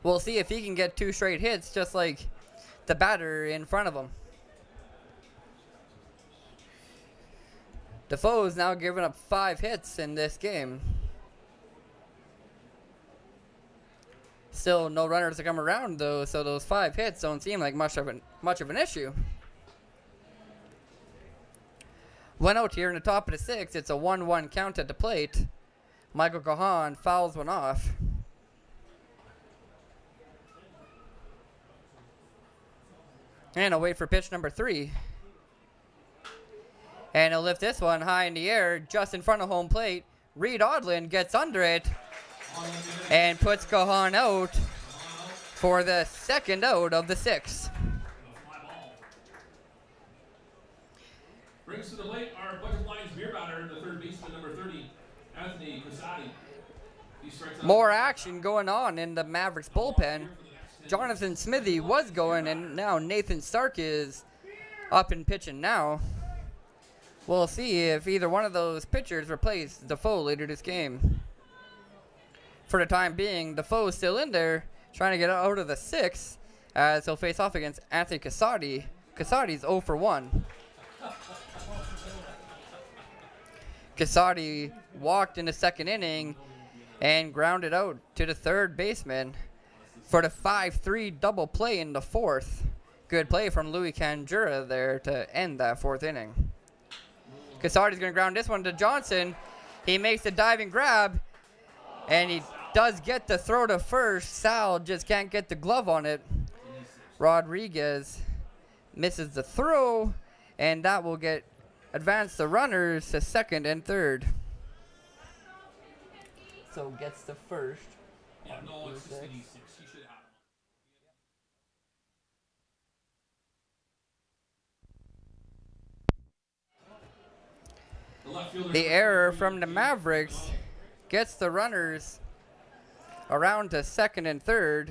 We'll see if he can get 2 straight hits just like the batter in front of him. Defoe's now giving up 5 hits in this game. Still no runners to come around though, so those 5 hits don't seem like much of an issue. 1 out here in the top of the 6th. It's a 1-1 count at the plate. Michael Gahan fouls one off. And he'll wait for pitch number 3. And he'll lift this one high in the air just in front of home plate. Reed Odlin gets under it and puts Gahan out for the 2nd out of the 6th. Brings to the plate our Budget Lions beer batter, the 3rd baseman, number 30, Anthony Casati. He strikes out. More action going on in the Mavericks bullpen. Jonathan Smithy was going, and now Nathan Stark is up and pitching now. We'll see if either one of those pitchers replace Defoe later this game. For the time being, Defoe's still in there, trying to get out of the 6th, as he'll face off against Anthony Casati. Casati's 0 for 1. Casati walked in the 2nd inning and grounded out to the 3rd baseman for the 5-3 double play in the 4th. Good play from Louis Canjura there to end that 4th inning. Casati's going to ground this one to Johnson. He makes the diving grab, and he does get the throw to first. Sal just can't get the glove on it. Rodriguez misses the throw, and that will advance the runners to 2nd and 3rd. So gets the first. Yeah, no, it's just 86. He should have him. The error from the Mavericks gets the runners around to 2nd and 3rd.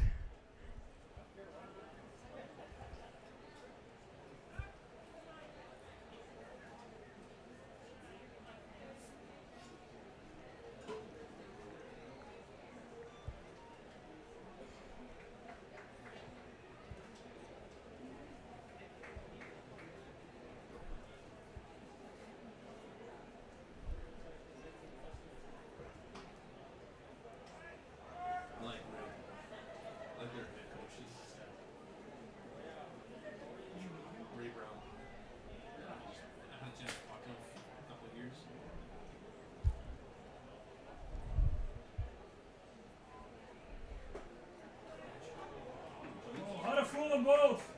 Fool them both.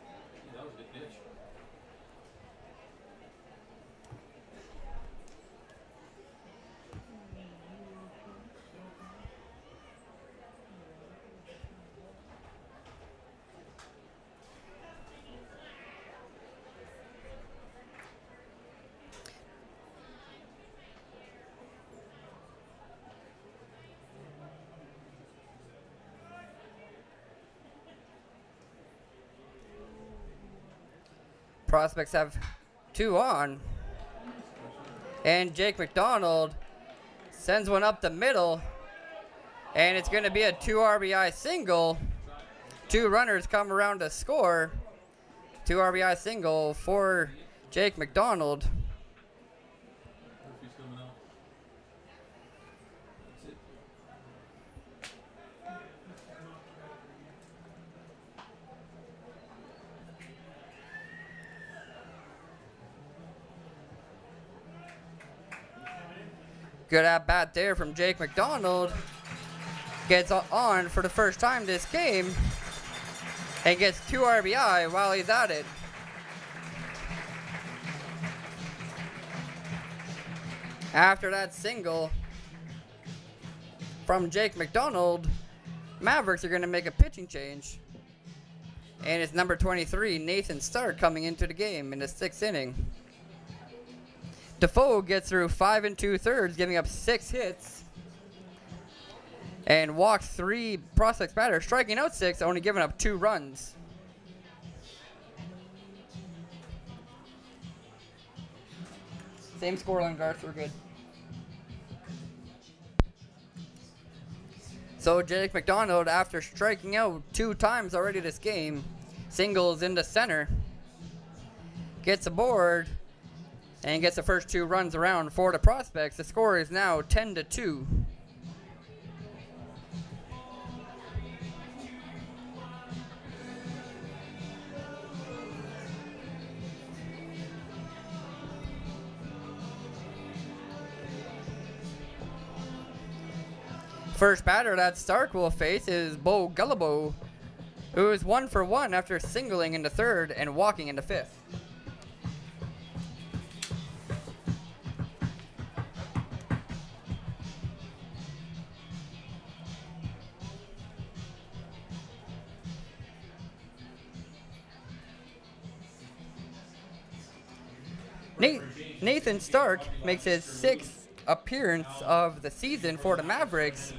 That was a good pitch. Prospects have 2 on. And Jake McDonald sends one up the middle. And it's going to be a 2 RBI single. 2 runners come around to score. 2 RBI single for Jake McDonald. Good at bat there from Jake McDonald. Gets on for the first time this game and gets 2 RBI while he's at it. After that single from Jake McDonald, Mavericks are going to make a pitching change. And it's number 23, Nathan Stark, coming into the game in the 6th inning. Defoe gets through 5 2/3, giving up 6 hits. and walks 3 prospects batters, striking out 6, only giving up 2 runs. Same scoreline, Garth, we're good. So Jake McDonald, after striking out 2 times already this game, singles into center, gets aboard, and gets the first 2 runs around for the prospects. The score is now 10-2. First batter that Stark will face is Bo Gullibo, who is 1 for 1 after singling into 3rd and walking into 5th. Nathan Stark makes his 6th appearance of the season for the Mavericks.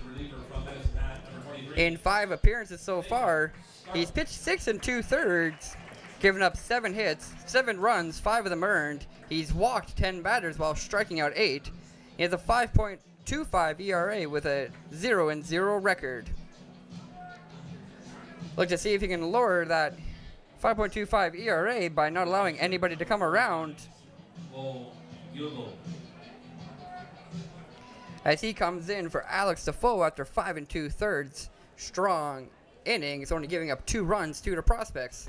In 5 appearances so far, he's pitched 6 2/3, giving up 7 hits, 7 runs, 5 of them earned. He's walked 10 batters while striking out 8. He has a 5.25 ERA with a 0-0 record. Look to see if he can lower that 5.25 ERA by not allowing anybody to come around. As he comes in for Alex Defoe after 5 2/3 strong innings, only giving up 2 runs to the prospects.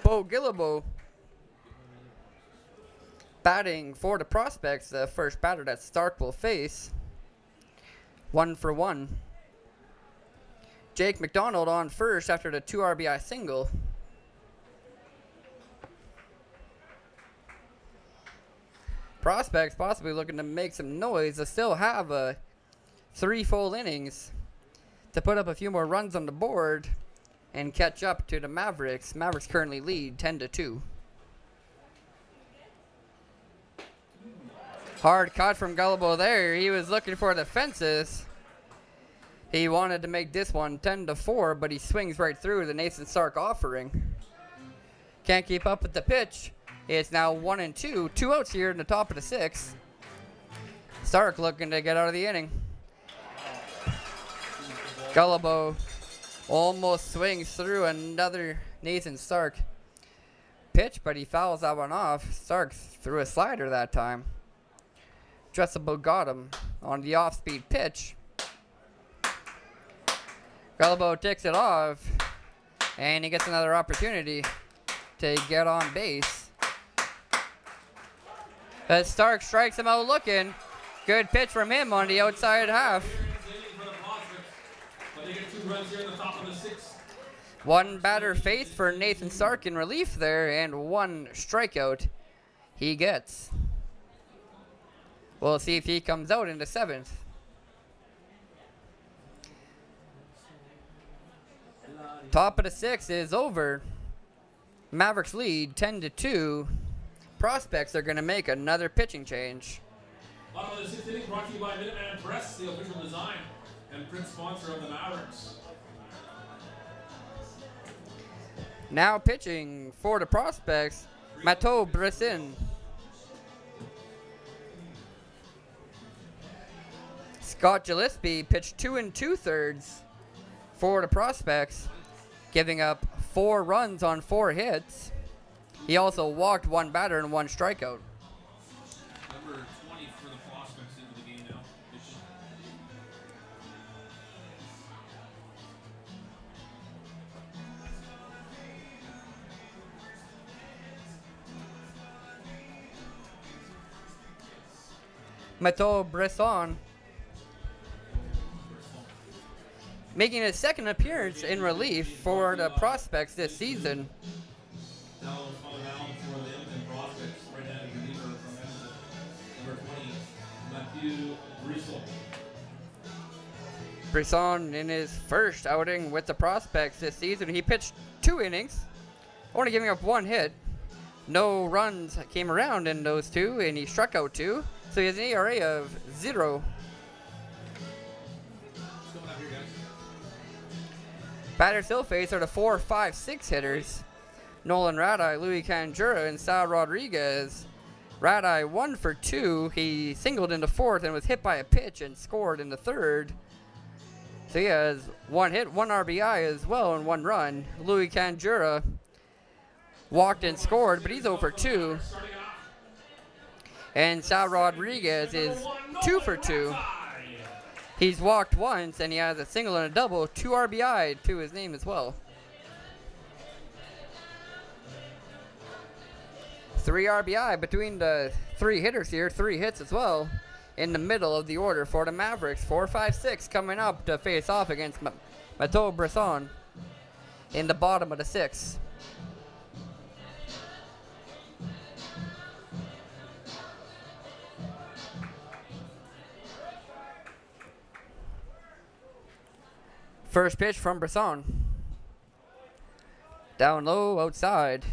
Bo Gillibo batting for the prospects, the first batter that Stark will face. 1 for 1. Jake McDonald on first after the 2 RBI single. Prospects possibly looking to make some noise. They still have 3 full innings to put up a few more runs on the board and catch up to the Mavericks. Mavericks currently lead 10-2. Hard cut from Gullibo there. He was looking for the fences. He wanted to make this one 10-4, but he swings right through the Nathan Stark offering. Can't keep up with the pitch. It's now 1-2. 2 outs here in the top of the 6th. Stark looking to get out of the inning. Gullibo almost swings through another Nathan Stark pitch, but he fouls that one off. Stark threw a slider that time. Dressable got him on the off-speed pitch. Gullibo takes it off, and he gets another opportunity to get on base. As Stark strikes him out looking. Good pitch from him on the outside half. 1 batter faced for Nathan Stark in relief there, and 1 strikeout he gets. We'll see if he comes out in the 7th. Top of the 6th is over. Mavericks lead 10-2. Prospects are going to make another pitching change. Bottom of the 6th inning brought to you by Minuteman Press, the official design and print sponsor of the Mavericks. Now pitching for the prospects, Matteau Bressin. Scott Gillespie pitched 2 2/3 for the prospects, giving up 4 runs on 4 hits. He also walked 1 batter and 1 strikeout. Number 20 for the prospects into the game now. Matteau Bresson making his 2nd appearance in relief for the prospects this season. Now on the mound for the Edmonton prospects, right-handed reliever from Edmonton, number 20, Matthew Brisson. Brisson in his first outing with the prospects this season, he pitched 2 innings, only giving up 1 hit. No runs came around in those 2, and he struck out 2. So he has an ERA of 0. What's going on here, guys? Batters he'll face are the 4, 5, 6 hitters. Nolan Radai, Louis Canjura, and Sal Rodriguez. Radai 1 for 2. He singled in the 4th and was hit by a pitch and scored in the 3rd. So he has 1 hit, 1 RBI as well, and 1 run. Louis Canjura walked and scored, but he's 0 for 2. And Sal Rodriguez is 2 for 2. He's walked once, and he has a single and a double, 2 RBI to his name as well. 3 RBI between the 3 hitters here, 3 hits as well. In the middle of the order for the Mavericks, 4, 5, 6 coming up to face off against Mateau Bresson in the bottom of the 6th. First pitch from Bresson. Down low, outside.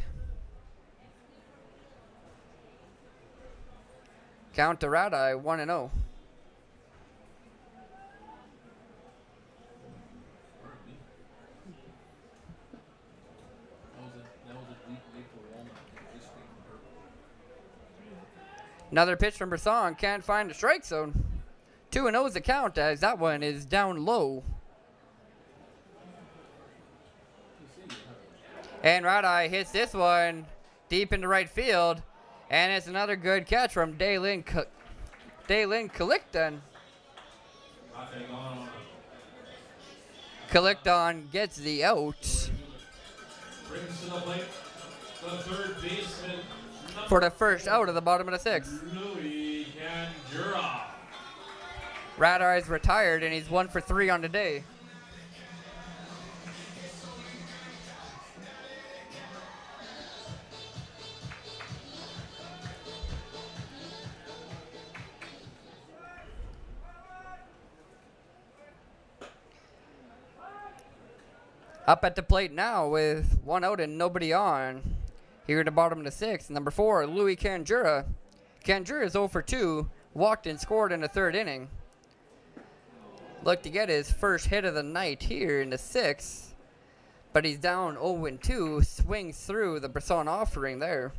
Count to Radai, 1-0. That was a weak week for Walnut. Another pitch from Bresson. Can't find the strike zone. 2-0 is the count, as that one is down low. And Radai hits this one deep into right field. And it's another good catch from Daylin Kalikton. Kalikton gets the out for the first out of the bottom of the 6th. Radai's retired, and he's 1 for 3 on the day. Up at the plate now with 1 out and nobody on. Here at the bottom of the 6th, number 4, Louis Canjura. Canjura is 0 for 2, walked and scored in the 3rd inning. Looked to get his first hit of the night here in the 6th, but he's down 0-2, swings through the Bresson offering there.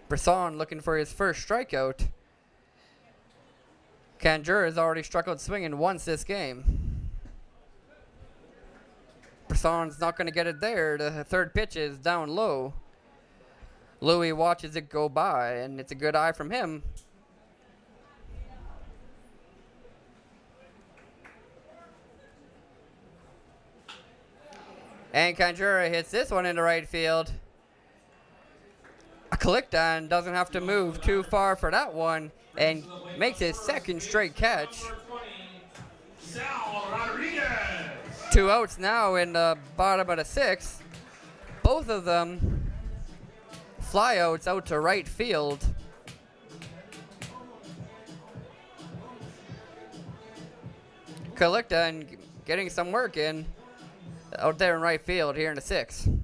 Bresson looking for his first strikeout. Canjura has already struck out swinging once this game. Bresson's not going to get it there. The 3rd pitch is down low. Louis watches it go by, and it's a good eye from him. And Canjura hits this one into right field. Kalikton doesn't have to move too far for that one, and makes his 2nd straight catch. 2 outs now in the bottom of the 6th. Both of them flyouts out to right field. Kalikton getting some work in out there in right field here in the 6th.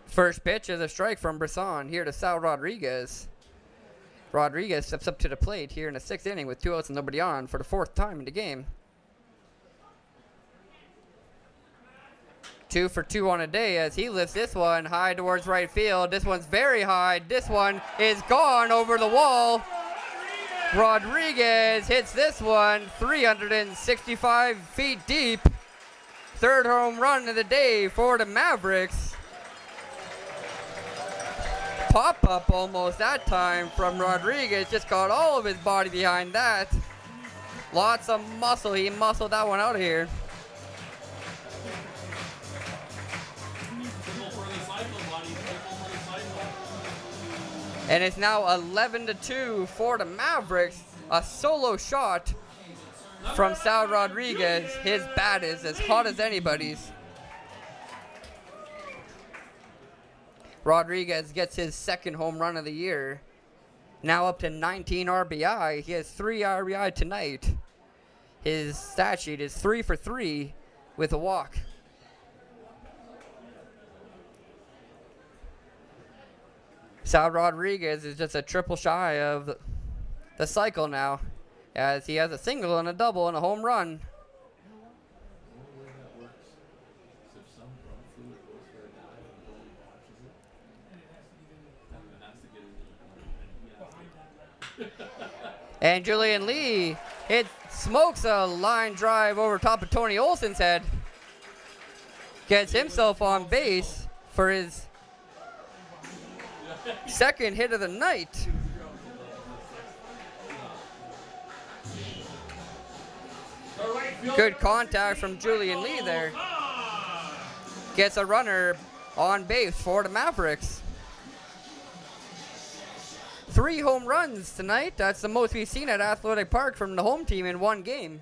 First pitch is a strike from Bresson here to Sal Rodriguez. Rodriguez steps up to the plate here in the 6th inning with 2 outs and nobody on for the 4th time in the game. 2 for 2 on a day as he lifts this one high towards right field. This one's very high. This one is gone over the wall. Rodriguez hits this one 365 feet deep. 3rd home run of the day for the Mavericks. Pop-up almost that time from Rodriguez. Just got all of his body behind that. Lots of muscle. He muscled that one out of here. And it's now 11-2 for the Mavericks. A solo shot from Sal Rodriguez. His bat is as hot as anybody's. Rodriguez gets his 2nd home run of the year. Now up to 19 RBI. He has 3 RBI tonight. His stat sheet is 3 for 3 with a walk. Sal Rodriguez is just a triple shy of the cycle now, as he has a single and a double and a home run. And Julian Lee smokes a line drive over top of Tony Olson's head. Gets himself on base for his second hit of the night. Good contact from Julian Lee there. Gets a runner on base for the Mavericks. 3 home runs tonight. That's the most we've seen at Athletic Park from the home team in one game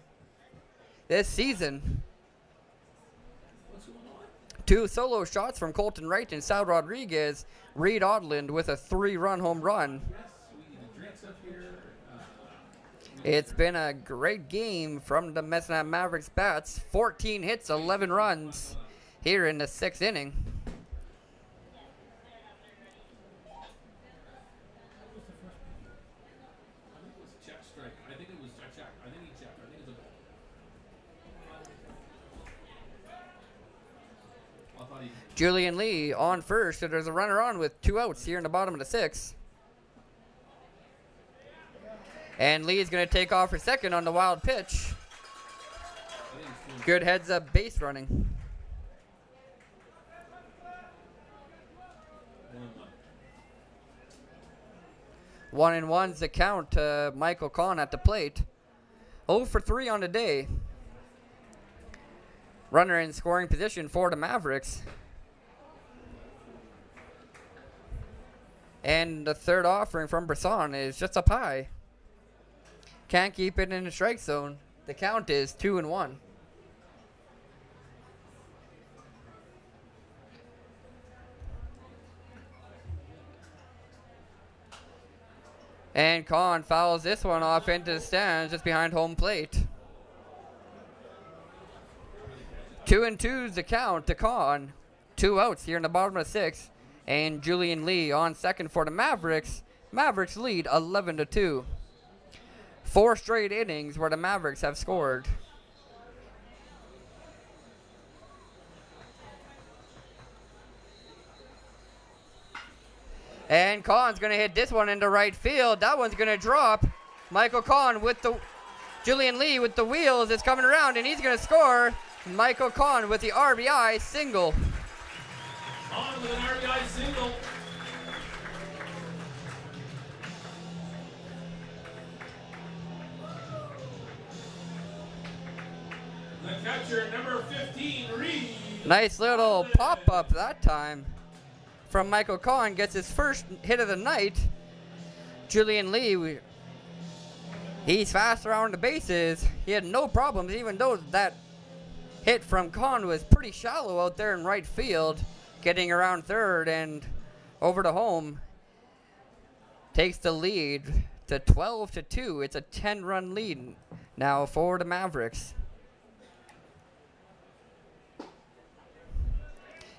this season. 2 solo shots from Colton Wright and Sal Rodriguez. Reed Odland with a 3-run home run. It's been a great game from the MHMavericks bats. 14 hits, 11 runs here in the 6th inning. Julian Lee on first, so there's a runner on with 2 outs here in the bottom of the 6th. And Lee is going to take off for second on the wild pitch. Good heads up base running. 1-1's the count to Michael Kahn at the plate. 0 for 3 on the day. Runner in scoring position for the Mavericks. And the third offering from Brisson is just up high. Can't keep it in the strike zone. The count is 2-1. And Kahn fouls this one off into the stands just behind home plate. 2-2's the count to Kahn. 2 outs here in the bottom of the 6th. And Julian Lee on second for the Mavericks. Mavericks lead 11-2. 4 straight innings where the Mavericks have scored. And Kahn's going to hit this one into right field. That one's going to drop. Michael Kahn with the Julian Lee with the wheels is coming around, and he's going to score. Michael Kahn with the RBI single. Kahn with an RBI single. The catcher, number 15, Reed. Nice little pop-up that time from Michael Kahn. Gets his first hit of the night. Julian Lee, he's fast around the bases. He had no problems, even though that hit from Kahn was pretty shallow out there in right field. Getting around third and over to home. Takes the lead to 12-2. It's a 10-run lead now for the Mavericks.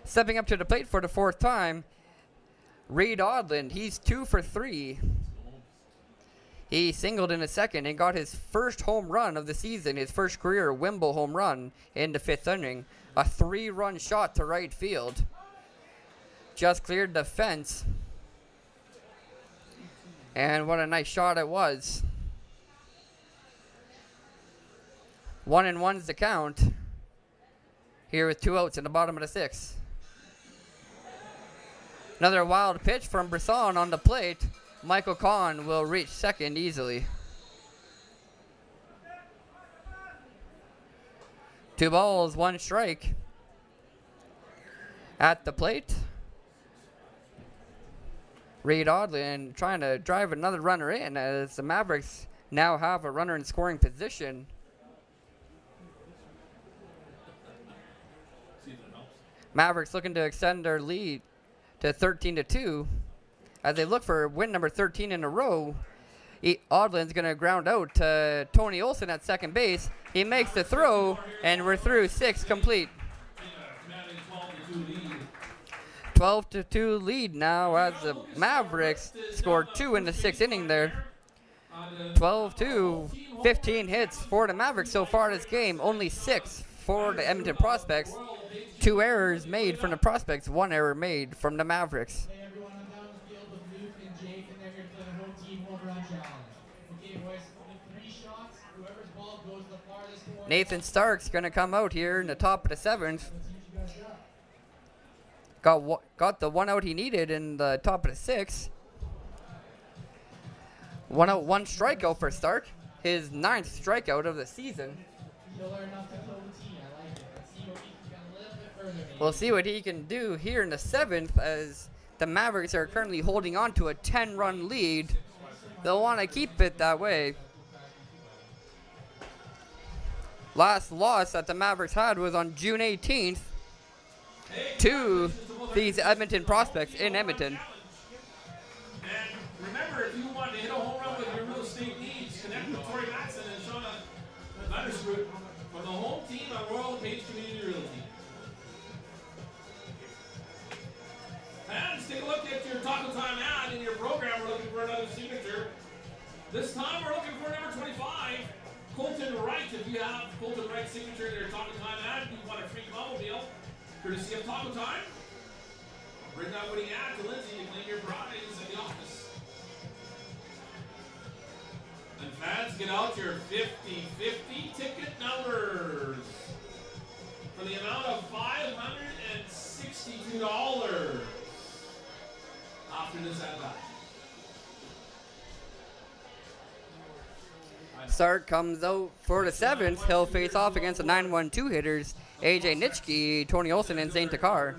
Stepping up to the plate for the 4th time, Reed Odland. He's 2 for 3. He singled in the 2nd and got his first home run of the season, his first career Wimble home run in the 5th inning. A 3-run shot to right field. Just cleared the fence. And what a nice shot it was. 1-1's the count. Here with 2 outs in the bottom of the 6th. Another wild pitch from Brisson on the plate. Michael Kahn will reach second easily. 2 balls, 1 strike. At the plate, Reed Odland trying to drive another runner in as the Mavericks now have a runner in scoring position. Mavericks looking to extend their lead to 13-2 as they look for win number 13 in a row. Odland's going to ground out to Tony Olson at second base. He makes the throw, and we're through 6 complete. 12-2 lead now as the Mavericks scored 2 in the 6th inning there. 12-2, 15 hits for the Mavericks so far this game, only 6 for the Edmonton Prospects. 2 errors made from the Prospects, 1 error made from the Mavericks. Hey everyone, I'm down the field with Luke and Jake, and they're here to play the home team home run challenge. Okay, boys, with 3 shots, whoever's ball goes the farthest forward. Nathan Stark's going to come out here in the top of the 7th. Got the 1 out he needed in the top of the 6th. 1 out, 1 strikeout for Stark. His 9th strikeout of the season. We'll see what he can do here in the 7th as the Mavericks are currently holding on to a 10-run lead. They'll want to keep it that way. Last loss that the Mavericks had was on June 18th to these Edmonton Prospects in Edmonton. And remember, if you want to hit a home run with your real estate needs, connect with Tori Matson and Shauna Vandersroot for the home team at Royal LePage Community Realty. Fans, take a look at your Taco Time ad in your program. We're looking for another signature. This time we're looking for number 25, Colton Wright. If you have Colton Wright's signature in your Taco Time ad, you want a free combo deal, courtesy of Taco Time. Bring that winning ad to Lindsay to claim your prize at the office. And fans, get out your 50-50 ticket numbers for the amount of $562 after this ad buy. Stark comes out for the 7th. He'll face off against the 9-1-2 hitters, AJ Nitschke, Tony Olson, and Zane Takar.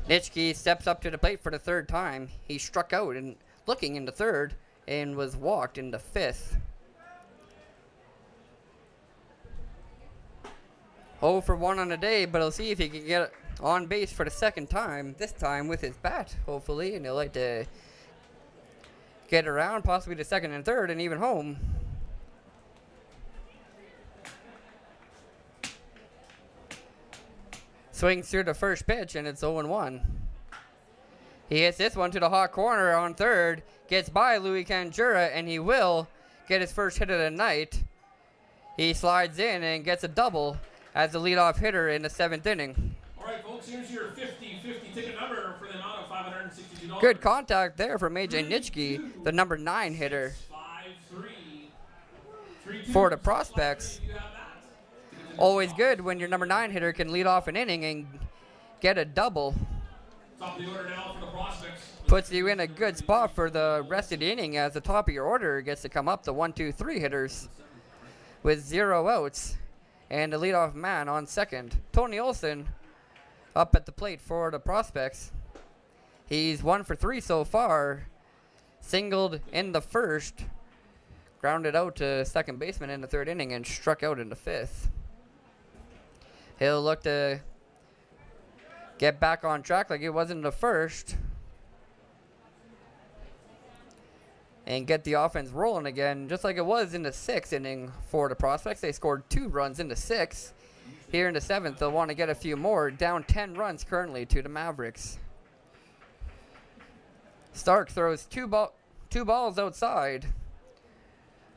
Nitschke steps up to the plate for the 3rd time. He struck out and looking in the 3rd and was walked in the 5th. 0 for 1 on the day, but he'll see if he can get on base for the 2nd time, this time with his bat, hopefully, and he'll like to get around, possibly the 2nd and 3rd, and even home. Swings through the first pitch, and it's 0-1. He hits this one to the hot corner on 3rd, gets by Louis Canjura, and he will get his first hit of the night. He slides in and gets a double as the leadoff hitter in the 7th inning. All right, folks, here's your 50-50 ticket number for the amount of $562. Good contact there from AJ Nitschke, the number 9 hitter. 5-3. For the Prospects. Always good when your number 9 hitter can lead off an inning and get a double. Top of the order now for the Prospects. Puts you in a good spot for the rest of the inning as the top of your order gets to come up the 1, 2, 3 hitters with 0 outs and the leadoff man on 2nd. Tony Olson up at the plate for the Prospects. He's 1 for 3 so far. Singled in the 1st, grounded out to second baseman in the 3rd inning and struck out in the 5th. He'll look to get back on track like it was in the 1st and get the offense rolling again, just like it was in the 6th inning for the Prospects. They scored 2 runs in the 6th. Here in the 7th, they'll want to get a few more. Down 10 runs currently to the Mavericks. Stark throws two balls outside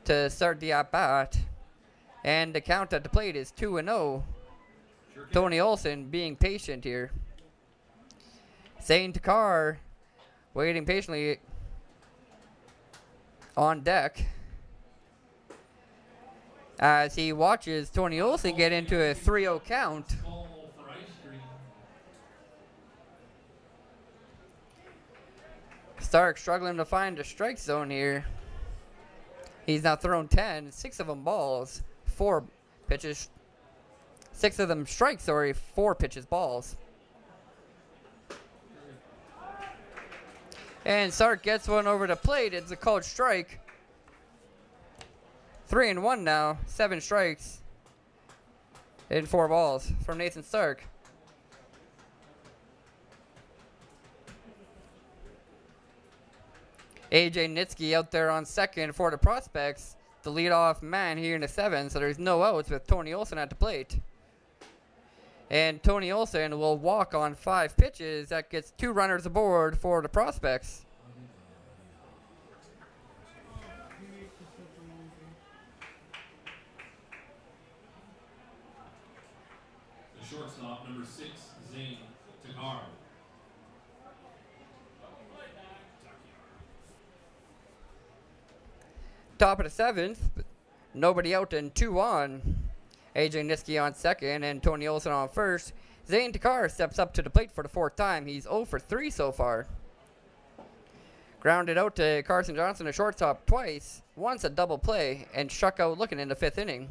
to start the at-bat. And the count at the plate is 2-0. Tony Olson being patient here. Zane Takar waiting patiently on deck as he watches Tony Olson get into a 3-0 count. Stark struggling to find a strike zone here. He's now thrown 10, 6 of them balls, 4 pitches. 6 of them strikes, sorry, 4 pitches balls. And Stark gets one over the plate. It's a called strike. 3-1 now. 7 strikes in 4 balls from Nathan Stark. AJ Nitschke out there on 2nd for the Prospects. The leadoff man here in the 7th, so there's no outs with Tony Olson at the plate. And Tony Olson will walk on 5 pitches. That gets 2 runners aboard for the Prospects. The shortstop, number 6, Zane Takar. Top of the 7th, nobody out and 2 on. AJ Niski on second and Tony Olson on first. Zane Takar steps up to the plate for the 4th time. He's 0 for 3 so far. Grounded out to Carson Johnson, a shortstop, twice. Once a double play and struck out looking in the 5th inning.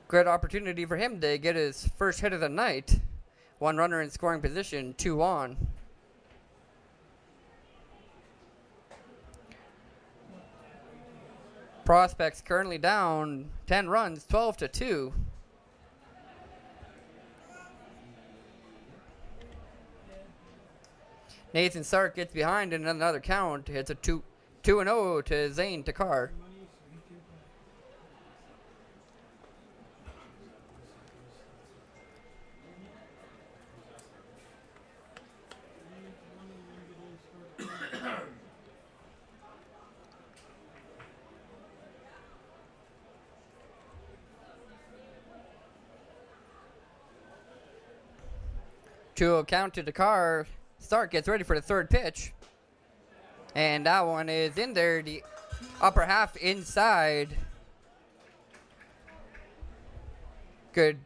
Great opportunity for him to get his first hit of the night. 1 runner in scoring position, 2 on. Prospects currently down 10 runs, 12 to 2. Nathan Stark gets behind in another count. It's a 2-0 to Zane Takar. To count to Takar. Stark gets ready for the 3rd pitch. And that one is in there, the upper half inside. Good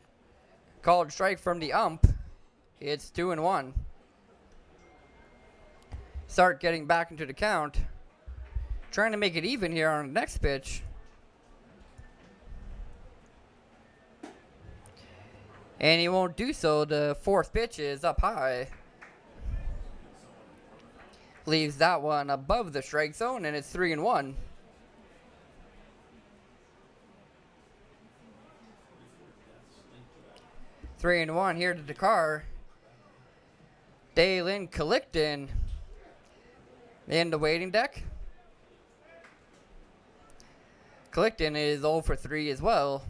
called strike from the ump. It's 2-1. Stark getting back into the count. Trying to make it even here on the next pitch. And he won't do so. The 4th pitch is up high. Leaves that one above the strike zone, and it's 3-1. Three and one here to Dakar. Dalen Collicton in the waiting deck. Collicton is 0 for 3 as well.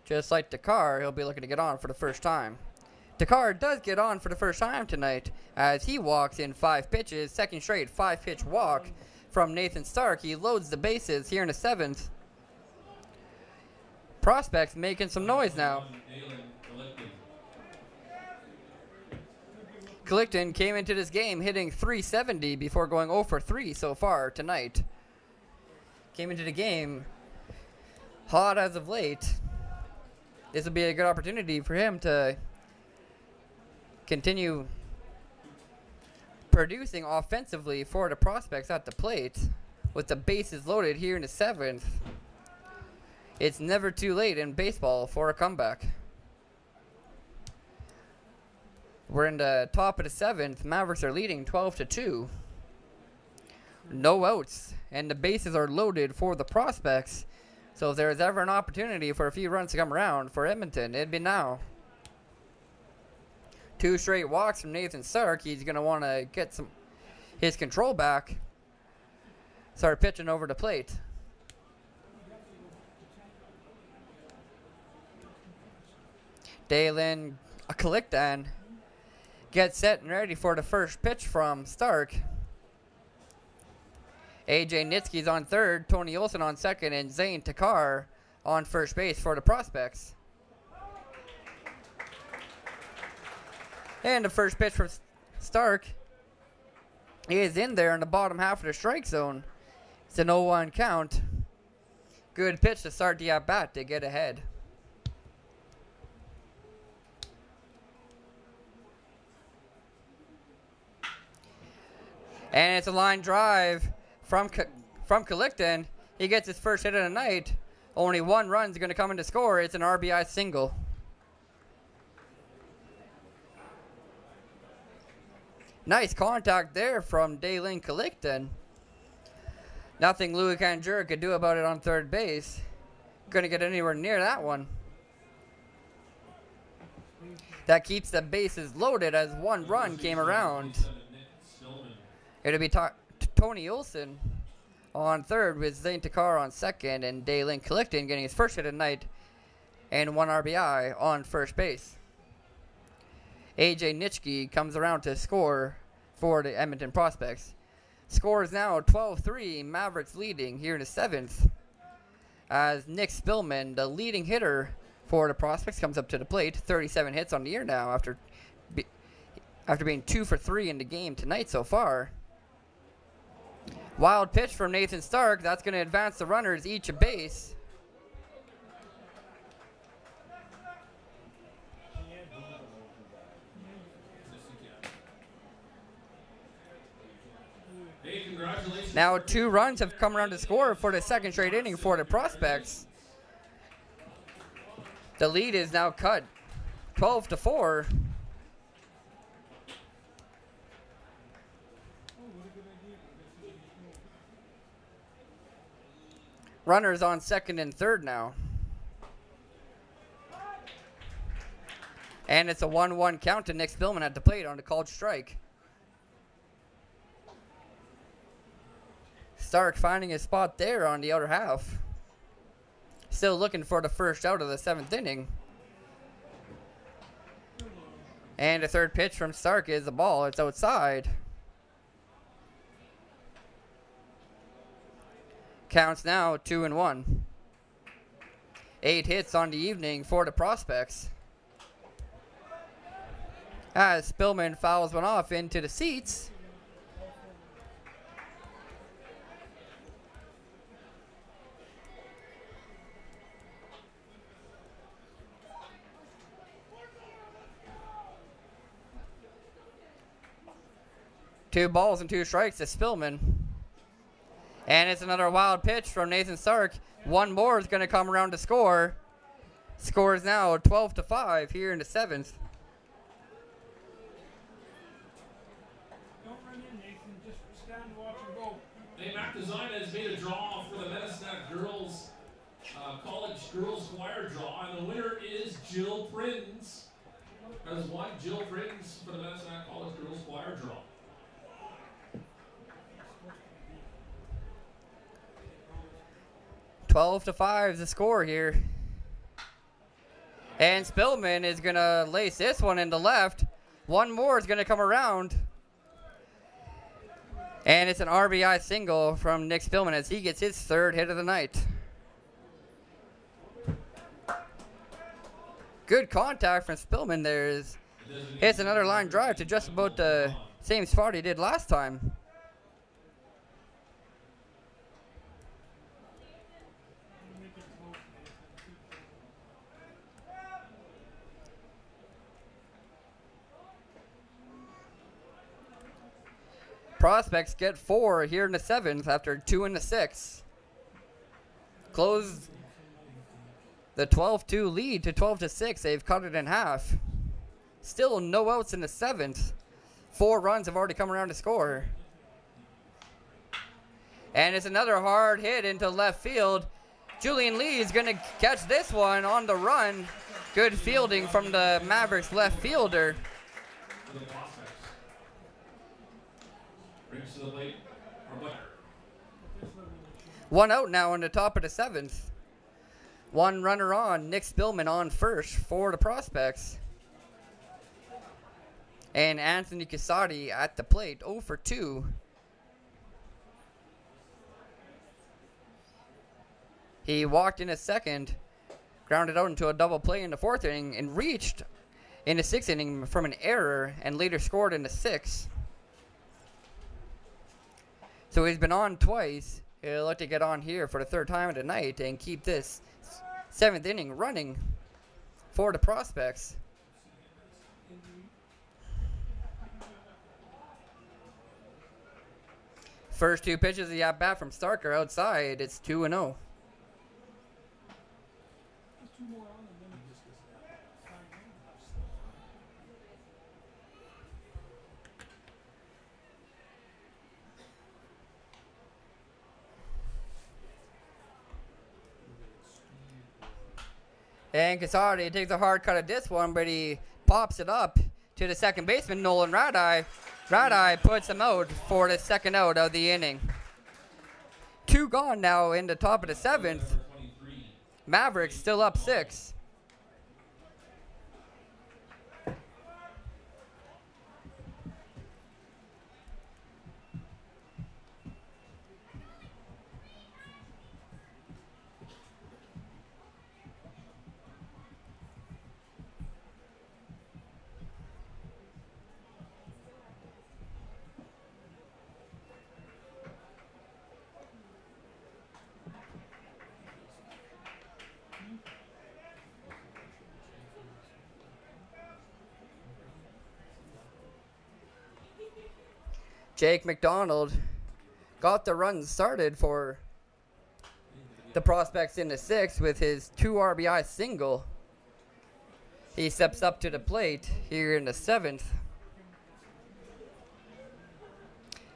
Just like Dakar, he'll be looking to get on for the first time. Dakar does get on for the first time tonight as he walks in 5 pitches. Second straight 5-pitch walk from Nathan Stark. He loads the bases here in the 7th. Prospects making some noise now. Collicton came into this game hitting .370 before going 0 for 3 so far tonight. Came into the game hot as of late. This will be a good opportunity for him to continue producing offensively for the Prospects at the plate with the bases loaded here in the 7th. It's never too late in baseball for a comeback. We're in the top of the 7th. Mavericks are leading 12-2. No outs, and the bases are loaded for the Prospects. So if there's ever an opportunity for a few runs to come around for Edmonton, it'd be now. 2 straight walks from Nathan Stark. He's going to want to get his control back. Start pitching over the plate. Dalen Collicton gets set and ready for the first pitch from Stark. AJ Nitsky's on third, Tony Olson on second, and Zane Takar on first base for the Prospects. And the first pitch from Stark is in there in the bottom half of the strike zone. It's an 0-1 count. Good pitch to start the at-bat to get ahead. And it's a line drive from Collicton. He gets his first hit of the night. Only 1 run is going to come in to score. It's an RBI single. Nice contact there from Dalen Collicton. Nothing Louis Kanjura could do about it on third base. Couldn't get anywhere near that one. That keeps the bases loaded as 1 run came around. It'll be Tony Olson on third with Zane Takar on second, and Dalen Clifton getting his first hit of the night and 1 RBI on first base. AJ Nitschke comes around to score for the Edmonton Prospects. Score is now 12-3, Mavericks leading here in the 7th, as Nick Spillman, the leading hitter for the Prospects, comes up to the plate. 37 hits on the year now after being 2 for 3 in the game tonight so far. Wild pitch from Nathan Stark. That's going to advance the runners each a base. Now 2 runs have come around to score for the second straight inning for the Prospects. The lead is now cut 12-4. Runners on second and third now. And it's a 1-1 count to Nick Spillman at the plate on the called strike. Stark finding his spot there on the outer half. Still looking for the first out of the 7th inning. And the third pitch from Stark is the ball. It's outside. Counts now 2-1. 8 hits on the evening for the Prospects. As Spillman fouls one off into the seats. Two balls and 2 strikes to Spillman. And it's another wild pitch from Nathan Stark. One more is going to come around to score. Score is now 12-5 here in the 7th. Don't run in, Nathan. Just stand and watch and go. Hey, Mac Design has made a draw for the Medicine Girls College Girls Choir draw, and the winner is Jill Prinz. Has won Jill Prinz for the Medicine College Girls Choir draw. 12-5 is the score here. And Spillman is going to lace this one into left. One more is going to come around. And it's an RBI single from Nick Spillman as he gets his 3rd hit of the night. Good contact from Spillman there. Hits another line drive to just about the same spot he did last time. Prospects get 4 here in the 7th after 2 in the 6th. Close the 12-2 lead to 12-6. They've cut it in half. Still no outs in the 7th. 4 runs have already come around to score. And it's another hard hit into left field. Julian Lee is going to catch this one on the run. Good fielding from the Mavericks left fielder. One out now on the top of the 7th. 1 runner on. Nick Spillman on first for the Prospects. And Anthony Casati at the plate, 0 for 2. He walked in a second, grounded out into a double play in the 4th inning, and reached in the 6th inning from an error, and later scored in the 6th. So he's been on twice. He'll like to get on here for the 3rd time of the night and keep this 7th inning running for the Prospects. First 2 pitches of the at-bat from Stark are outside. It's 2-0. And Casati takes a hard cut at this one, but he pops it up to the second baseman, Nolan Radai. Radai puts him out for the 2nd out of the inning. 2 gone now in the top of the 7th. Mavericks still up 6. Jake McDonald got the run started for the Prospects in the 6th with his 2 RBI single. He steps up to the plate here in the 7th.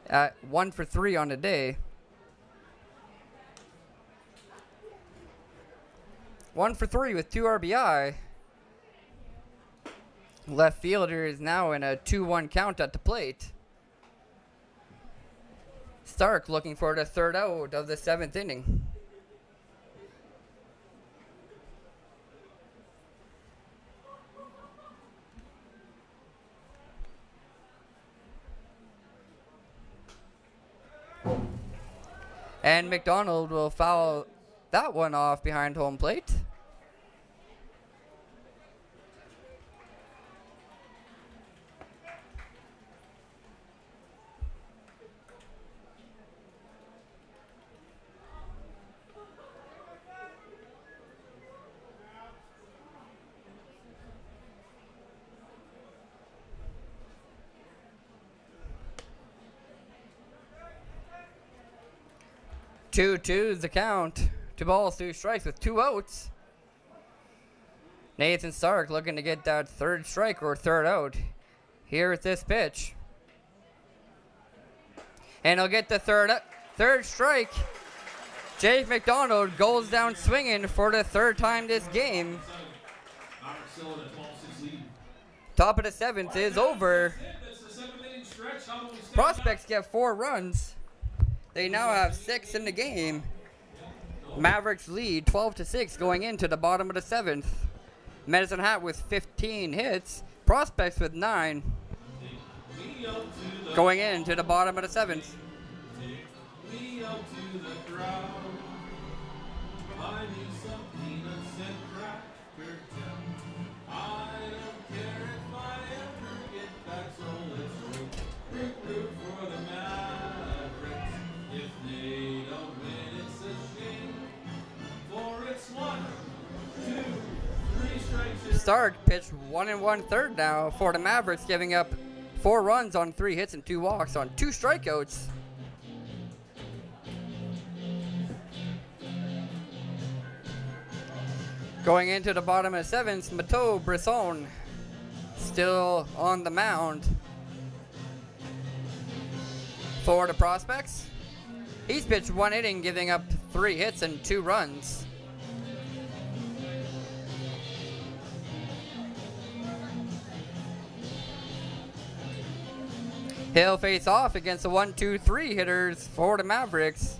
At 1 for 3 on the day. 1 for 3 with 2 RBI. Left fielder is now in a 2-1 count at the plate. Stark looking for the 3rd out of the 7th inning. And McDonald will foul that one off behind home plate. Two is the count. 2 balls, 2 strikes with 2 outs. Nathan Stark looking to get that 3rd strike or 3rd out here at this pitch. And he'll get the 3rd strike. Jake McDonald goes down swinging for the 3rd time this game. Top of the 7th is over. Prospects get 4 runs. They now have 6 in the game. Mavericks lead 12-6 going into the bottom of the 7th. Medicine Hat with 15 hits. Prospects with 9. Going into the bottom of the 7th. Stark pitched 1 1/3 now for the Mavericks, giving up 4 runs on 3 hits and 2 walks on 2 strikeouts. Going into the bottom of the 7th, Mateau Brisson still on the mound for the Prospects. He's pitched 1 inning, giving up 3 hits and 2 runs. He'll face off against the 1-2-3 hitters for the Mavericks.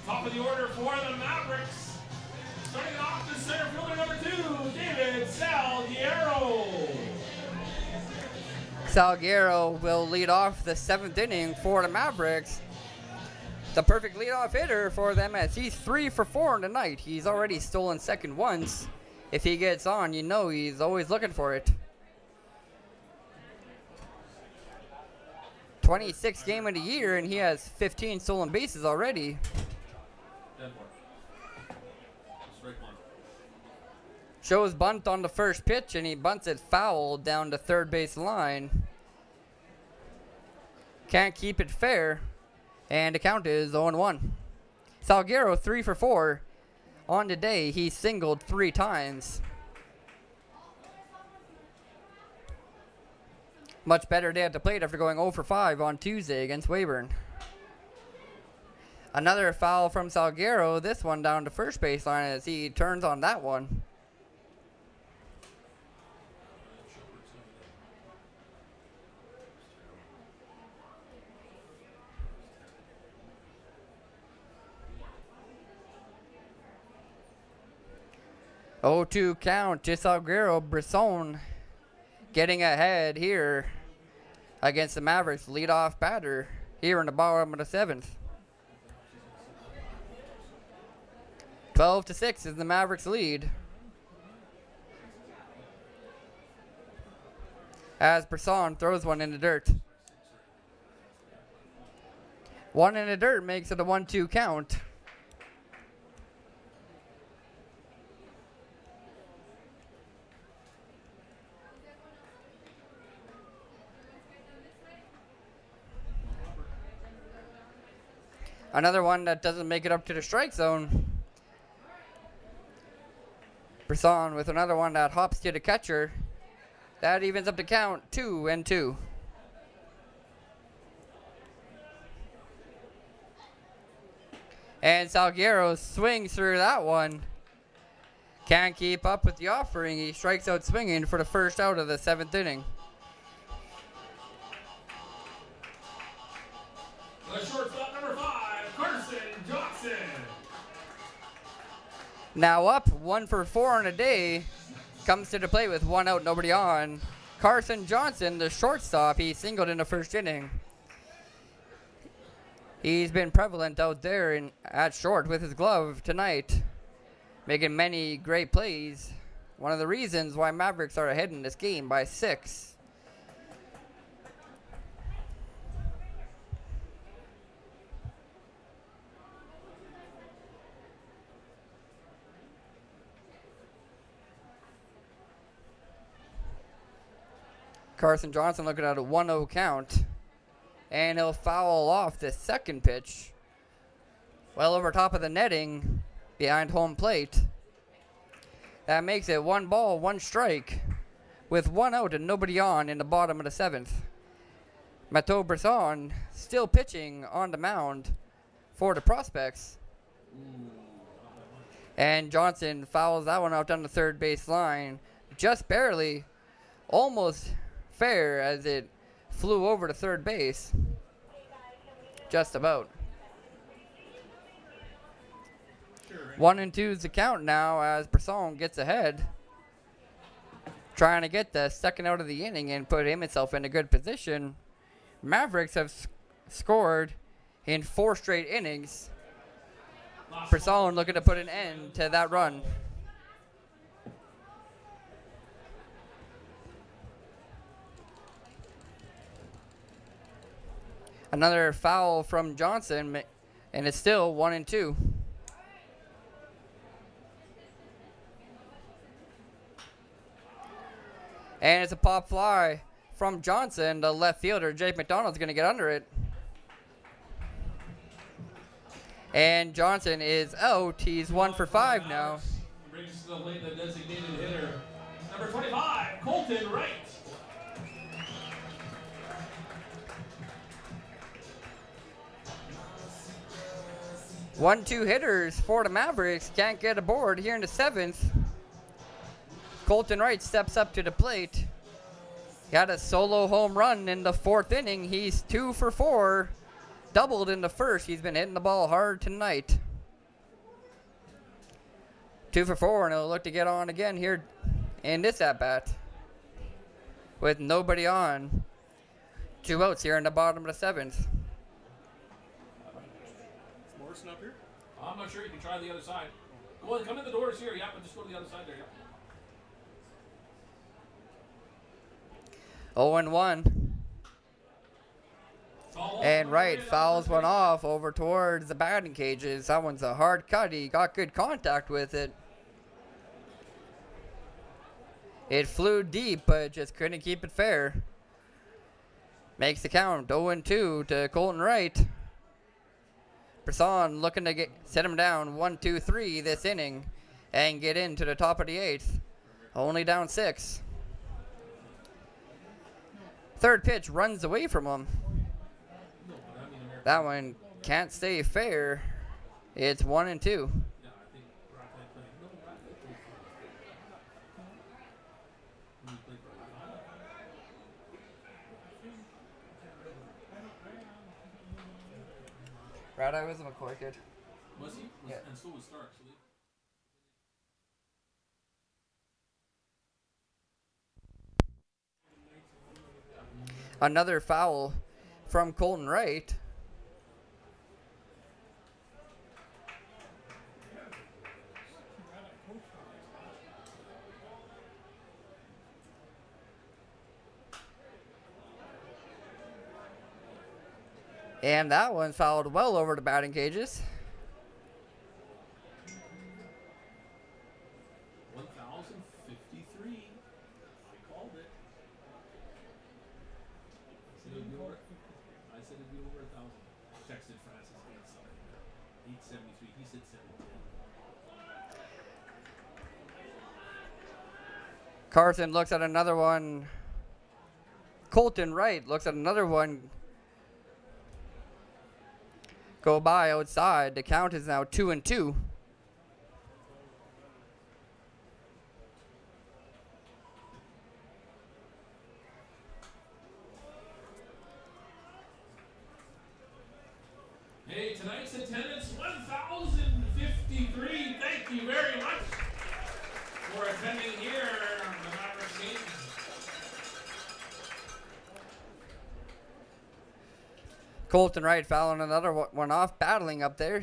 Top of the order for the Mavericks. Starting off the center fielder number 2, David Salguero. Salguero will lead off the 7th inning for the Mavericks. The perfect leadoff hitter for them as he's 3 for 4 in the night. He's already stolen second once. If he gets on, you know he's always looking for it. 26th game of the year, and he has 15 stolen bases already. Shows bunt on the first pitch, and he bunts it foul down the 3rd base line. Can't keep it fair, and the count is 0-1. Salguero 3 for 4. On the day, he singled 3 times. Much better day at the plate after going 0 for 5 on Tuesday against Weyburn. Another foul from Salguero, this one down to first baseline as he turns on that one. Oh, 2 count to Salguero. Brisson getting ahead here against the Mavericks leadoff batter here in the bottom of the 7th. 12-6 is the Mavericks lead. As Brisson throws one in the dirt. One in the dirt makes it a 1-2 count. Another one that doesn't make it up to the strike zone. Brisson with another one that hops to the catcher. That evens up the count, 2-2. And Salguero swings through that one. Can't keep up with the offering. He strikes out swinging for the first out of the 7th inning. The shortstop, number 5, Carson Johnson. Now up 1 for 4 on a day. Comes to the plate with 1 out, nobody on. Carson Johnson, the shortstop, he singled in the first inning. He's been prevalent out there at short with his glove tonight, making many great plays. One of the reasons why Mavericks are ahead in this game by 6. Carson Johnson looking at a 1-0 count. And he'll foul off the second pitch. Well over top of the netting behind home plate. That makes it 1 ball, 1 strike. With 1 out and nobody on in the bottom of the 7th. Matteau Brisson still pitching on the mound for the Prospects. And Johnson fouls that one out down the third base line. Just barely. Almost fair as it flew over to third base. Just about. 1-2 is the count now as Brisson gets ahead. Trying to get the second out of the inning and put himself in a good position. Mavericks have scored in 4 straight innings. Brisson looking to put an end to that run. Another foul from Johnson, and it's still 1-2. And it's a pop fly from Johnson. The left fielder, Jake McDonald's going to get under it. And Johnson is out. He's 1 for 5 now. Brings to the plate the designated hitter, number 25, Colton Wright. 1-2 hitters for the Mavericks. Can't get aboard here in the 7th. Colton Wright steps up to the plate. Got a solo home run in the 4th inning. He's 2 for 4. Doubled in the first. He's been hitting the ball hard tonight. 2 for 4, and he'll look to get on again here in this at-bat. With nobody on. 2 outs here in the bottom of the 7th. Up here? I'm not sure. You can try the other side. Go on, come in the doors here. Yeah, but just go to the other side there. Yeah. 0-1. And Wright fouls one off over towards the batting cages. That one's a hard cut. He got good contact with it. It flew deep, but just couldn't keep it fair. Makes the count 0-2 to Colton Wright. Brisson looking to set him down 1-2-3 this inning and get into the top of the 8th. Only down 6. Third pitch runs away from him. That one can't stay fair. It's 1-2. Rat-Eye was a McCoy kid. Was he? Yeah. And so was Stark. So Another foul from Colton Wright. And that one fouled well over the batting cages. 1,053. I called it. I said it'd be over 1,000. Texted Francis. 873. He said 710. Carson looks at another one. Colton Wright looks at another one. Go by outside. The count is now 2-2. Hey, tonight's attendance 1,053. Thank you very much for attending here on the Mavericks game. Colton Wright fouling another one off, battling up there.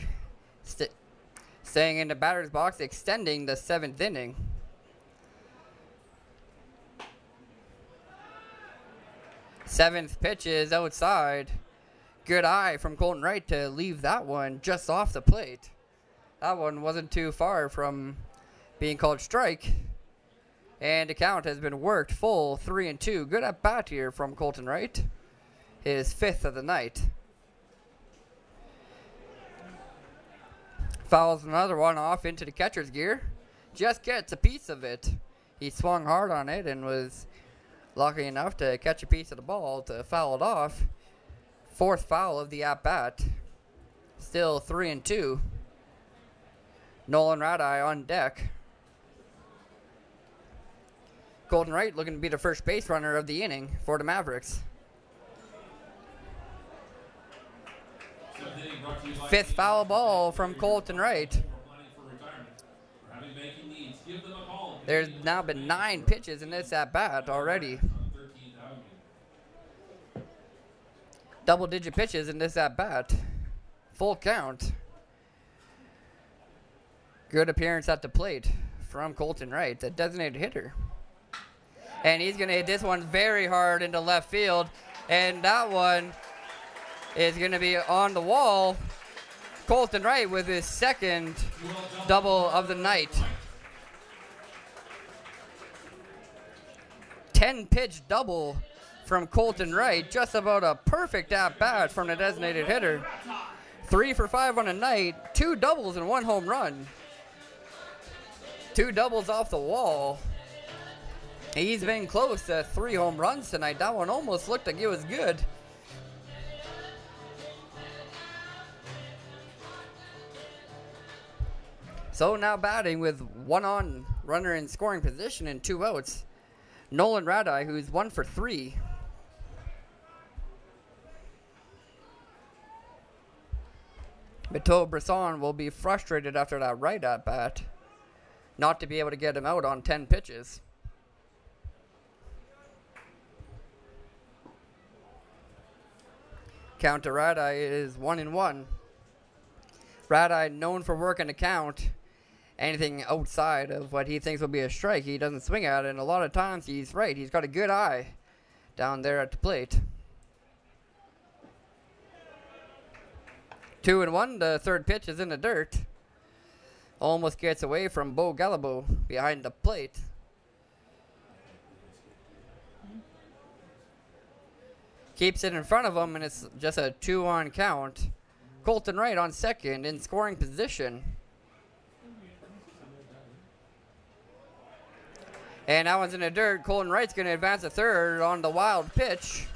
Staying in the batter's box, extending the 7th inning. Seventh pitch is outside. Good eye from Colton Wright to leave that one just off the plate. That one wasn't too far from being called strike. And the count has been worked full 3-2. Good at bat here from Colton Wright. His 5th of the night. Fouls another one off into the catcher's gear. Just gets a piece of it. He swung hard on it and was lucky enough to catch a piece of the ball to foul it off. 4th foul of the at-bat. Still 3-2. Nolan Rat-Eye on deck. Colton Wright looking to be the first base runner of the inning for the Mavericks. 5th foul ball from Colton Wright. There's now been 9 pitches in this at-bat already. Double-digit pitches in this at-bat. Full count. Good appearance at the plate from Colton Wright, the designated hitter. And he's going to hit this one very hard into left field. And that one is going to be on the wall. Colton Wright with his 2nd double of the night. 10-pitch double from Colton Wright. Just about a perfect at-bat from the designated hitter. 3 for 5 on the night. 2 doubles and 1 home run. 2 doubles off the wall. He's been close to 3 home runs tonight. That one almost looked like it was good. So now batting with 1 on, runner in scoring position and 2 outs. Nolan Rat-Eye, who's 1 for 3. Beto Brisson will be frustrated after that right at bat, not to be able to get him out on 10 pitches. Count to Rat-Eye is 1-1. Rat-Eye known for working the count. Anything outside of what he thinks will be a strike, he doesn't swing at it. And a lot of times he's right. He's got a good eye down there at the plate. 2-1. The 3rd pitch is in the dirt. Almost gets away from Bo Gallibo behind the plate. Keeps it in front of him, and it's just a 2-on count. Colton Wright on 2nd in scoring position. And that one's in the dirt. Colton Wright's going to advance to third on the wild pitch.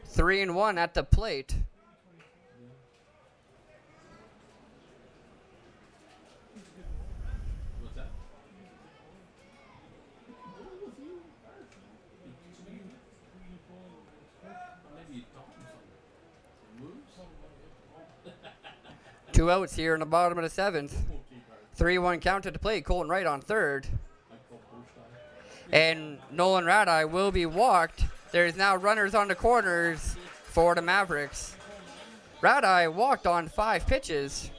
Three and one at the plate. What's that? Maybe Two outs here in the bottom of the seventh. 3-1 count at the plate. Colton Wright on third. And Nolan Radai will be walked. There's now runners on the corners for the Mavericks. Radai walked on 5 pitches.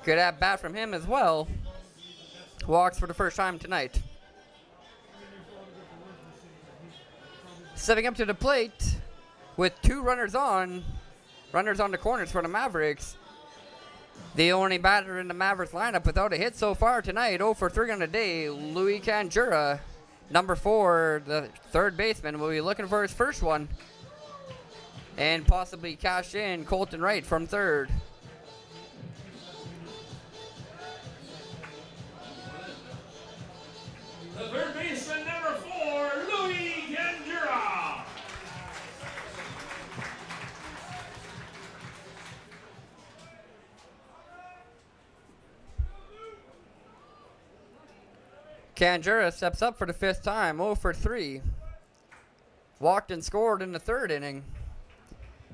Good at bat from him as well. Walks for the first time tonight. Stepping up to the plate with 2 runners on the corners for the Mavericks. The only batter in the Mavericks lineup without a hit so far tonight, 0 for 3 on the day, Louis Canjura. Number 4, the third baseman, will be looking for his first one. And possibly cash in Colton Wright from third. The third baseman, number 4, Louis Canjura. Canjura steps up for the 5th time, 0 for 3. Walked and scored in the 3rd inning.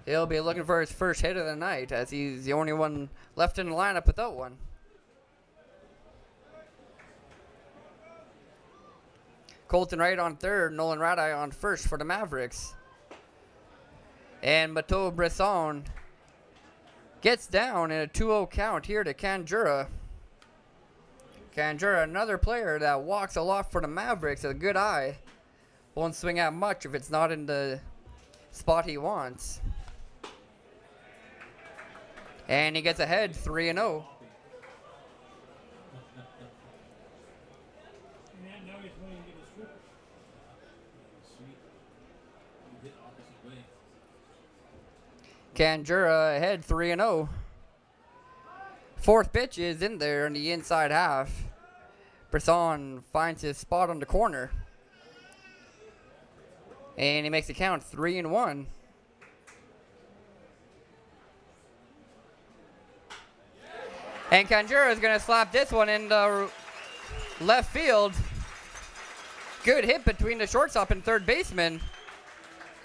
He'll be looking for his first hit of the night, as he's the only one left in the lineup without one. Colton Wright on third, Nolan Radai on first for the Mavericks. And Mateau Brisson gets down in a 2-0 count here to Canjura. Canjura, another player that walks a lot for the Mavericks, has a good eye. Won't swing out much if it's not in the spot he wants. And he gets ahead 3-0. Canjura ahead 3-0. 4th pitch is in there in the inside half. Brisson finds his spot on the corner. And he makes the count 3-1. And Canjura is going to slap this one in the left field. Good hit between the shortstop and third baseman.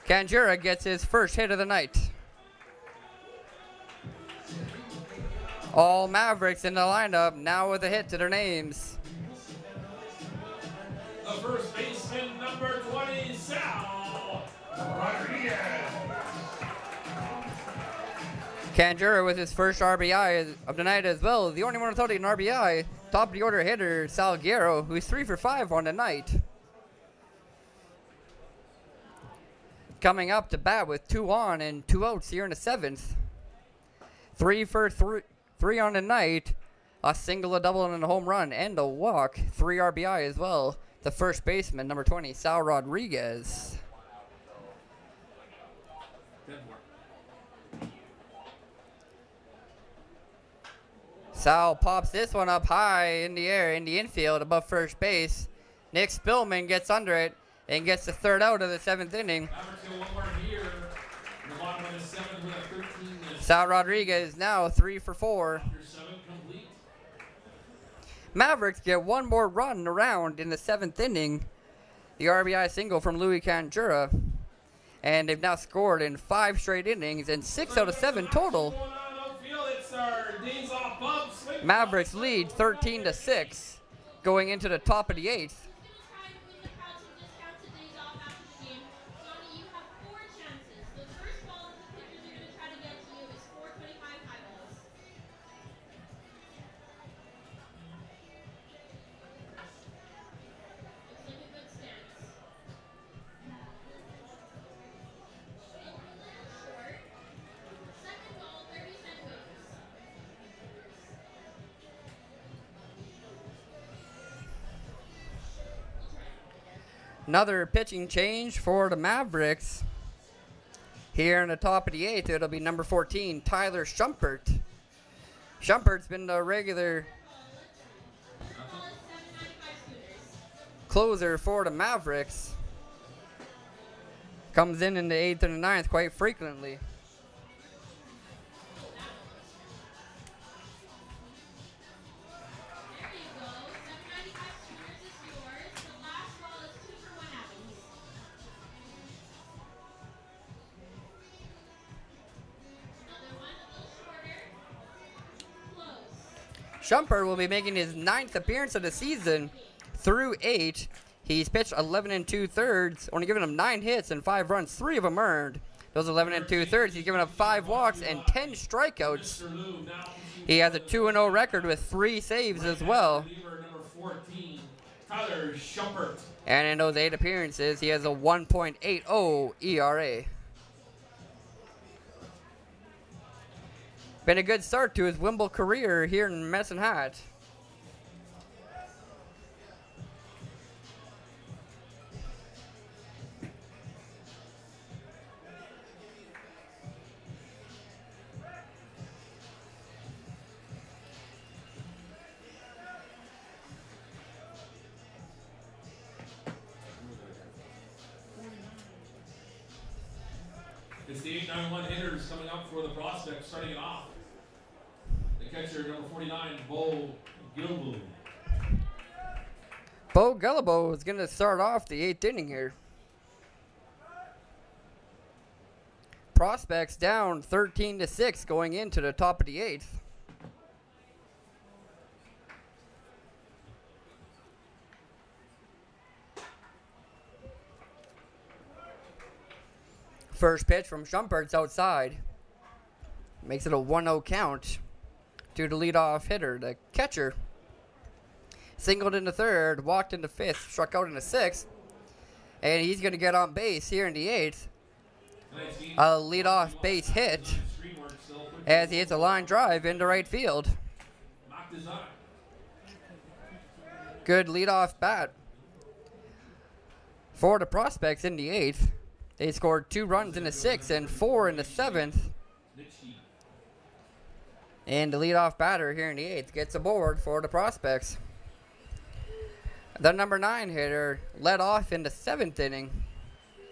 Canjura gets his first hit of the night. All Mavericks in the lineup now with a hit to their names. The first baseman, number 20, Sal Rodriguez. Canjura with his first RBI of the night as well. The only one without an RBI, top of the order hitter, Salguero, who's 3 for 5 on the night. Coming up to bat with 2 on and 2 outs here in the 7th. 3 for 3 on the night, a single, a double, and a home run, and a walk. 3 RBI as well. The first baseman, number 20, Sal Rodriguez. Sal pops this one up high in the air, in the infield, above first base. Nick Spillman gets under it and gets the 3rd out of the 7th inning. Sal Rodriguez now 3 for 4. Mavericks get one more run around in the 7th inning. The RBI single from Louis Canjura. And they've now scored in 5 straight innings and 6 out of 7 total. Mavericks lead 13-6 going into the top of the 8th. Another pitching change for the Mavericks. Here in the top of the 8th, it'll be number 14, Tyler Schumpert, Shumpert's been the regular closer for the Mavericks. Comes in the 8th and the 9th quite frequently. Shumpert will be making his 9th appearance of the season through 8. He's pitched 11 2/3, only giving him 9 hits and 5 runs, 3 of them earned. Those 11 2/3, he's given up 5 walks and 10 strikeouts. He has a 2-0 record with 3 saves as well. And in those 8 appearances, he has a 1.80 ERA. Been a good start to his Wimbledon career here in Medicine Hat. It's the 8-9-1 hitters coming up for the prospects, starting it off. The catcher, number 49, Bo Gilbo. Bo Gullibo is going to start off the 8th inning here. Prospects down 13-6 going into the top of the 8th. First pitch from Shumpert's outside. Makes it a 1-0 count to the leadoff hitter, the catcher. Singled in the 3rd, walked in the 5th, struck out in the 6th. And he's going to get on base here in the 8th. A leadoff base hit as he hits a line drive into right field. Good leadoff bat for the prospects in the 8th. They scored 2 runs in the 6th and 4 in the 7th. And the leadoff batter here in the 8th gets aboard for the prospects. The number 9 hitter led off in the 7th inning.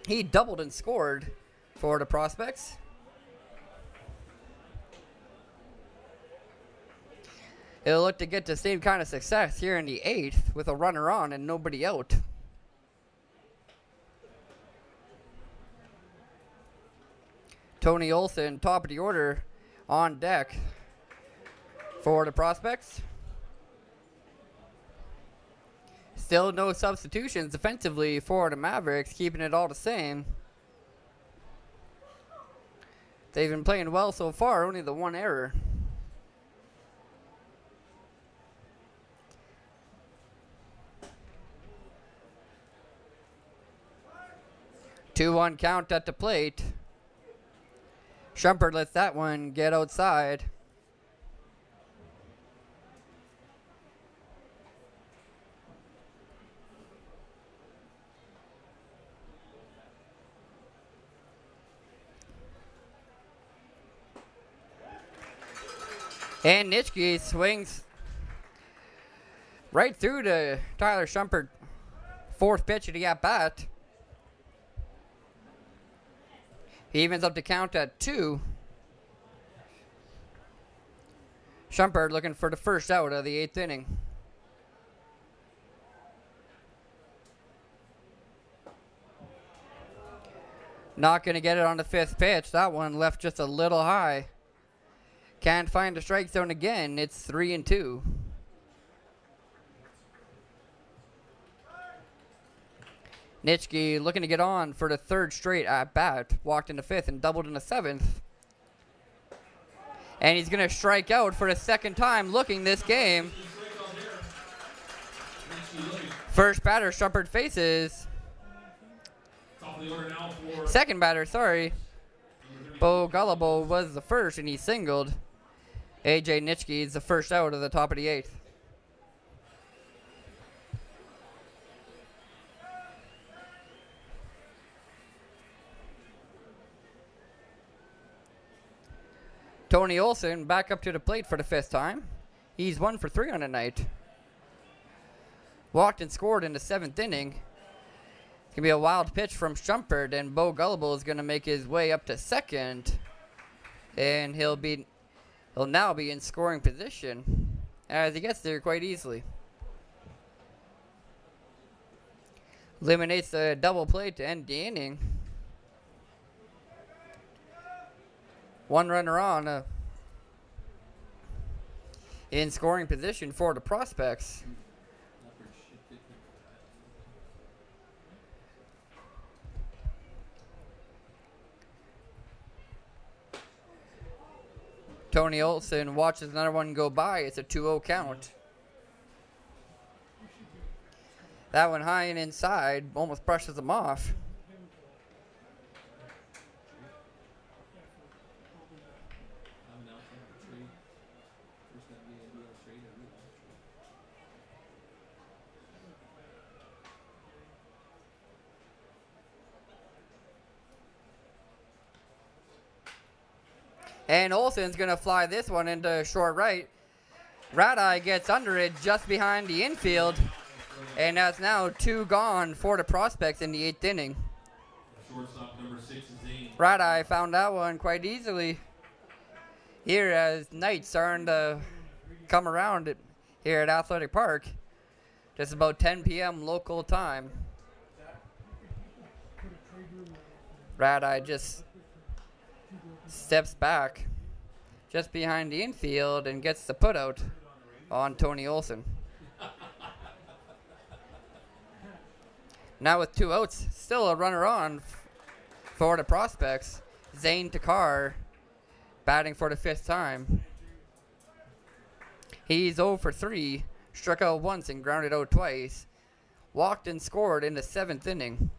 He doubled and scored for the prospects. He'll look to get the same kind of success here in the 8th with a runner on and nobody out. Tony Olson, top of the order, on deck for the prospects. Still no substitutions defensively for the Mavericks, keeping it all the same. They've been playing well so far, only the 1 error. Two-one count at the plate. Shumpert lets that one get outside. And Nitschke swings right through to Tyler Shumpert. 4th pitch of the at-bat. He evens up the count at 2. Shumpert looking for the first out of the 8th inning. Not going to get it on the 5th pitch. That one left just a little high. Can't find the strike zone again. It's 3-2. Nitschke looking to get on for the 3rd straight at bat. Walked in the 5th and doubled in the 7th. And he's going to strike out for the 2nd time looking this game. First batter Shumpert faces. 2nd batter, sorry. Bo Gullibo was the first and he singled. AJ Nitschke is the first out of the top of the 8th. Tony Olson back up to the plate for the 5th time. He's 1 for 3 on the night. Walked and scored in the 7th inning. It's going to be a wild pitch from Shumpert, and Bo Gullible is going to make his way up to second. And he'll now be in scoring position as he gets there quite easily. Eliminates the double play to end the inning. 1 runner on in scoring position for the Prospects. Tony Olson watches another one go by. It's a 2-0 count. That one high and inside, almost brushes him off. And Olsen's going to fly this one into short right. Radai gets under it just behind the infield. And that's now 2 gone for the Prospects in the 8th inning. Shortstop number 6 is Zane. Radai found that one quite easily. Here as Knight's starting to come around here at Athletic Park. Just about 10 p.m. local time. Radai just steps back just behind the infield and gets the putout on Tony Olson. Now with 2 outs, still a runner on for the Prospects. Zane Takar batting for the 5th time. He's 0 for 3, struck out once and grounded out twice. Walked and scored in the 7th inning.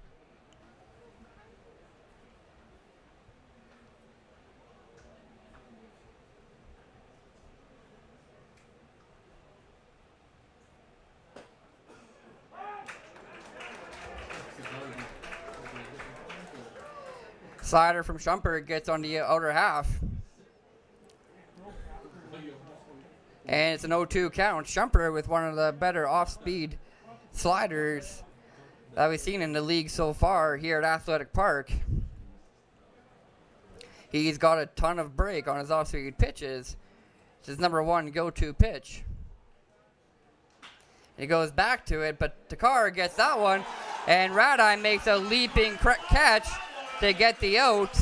Slider from Shumpert gets on the outer half. And it's an 0-2 count. Shumpert with one of the better off-speed sliders that we've seen in the league so far here at Athletic Park. He's got a ton of break on his off-speed pitches. It's his number 1 go-to pitch. He goes back to it, but Takar gets that one. And Radai makes a leaping catch to get the out.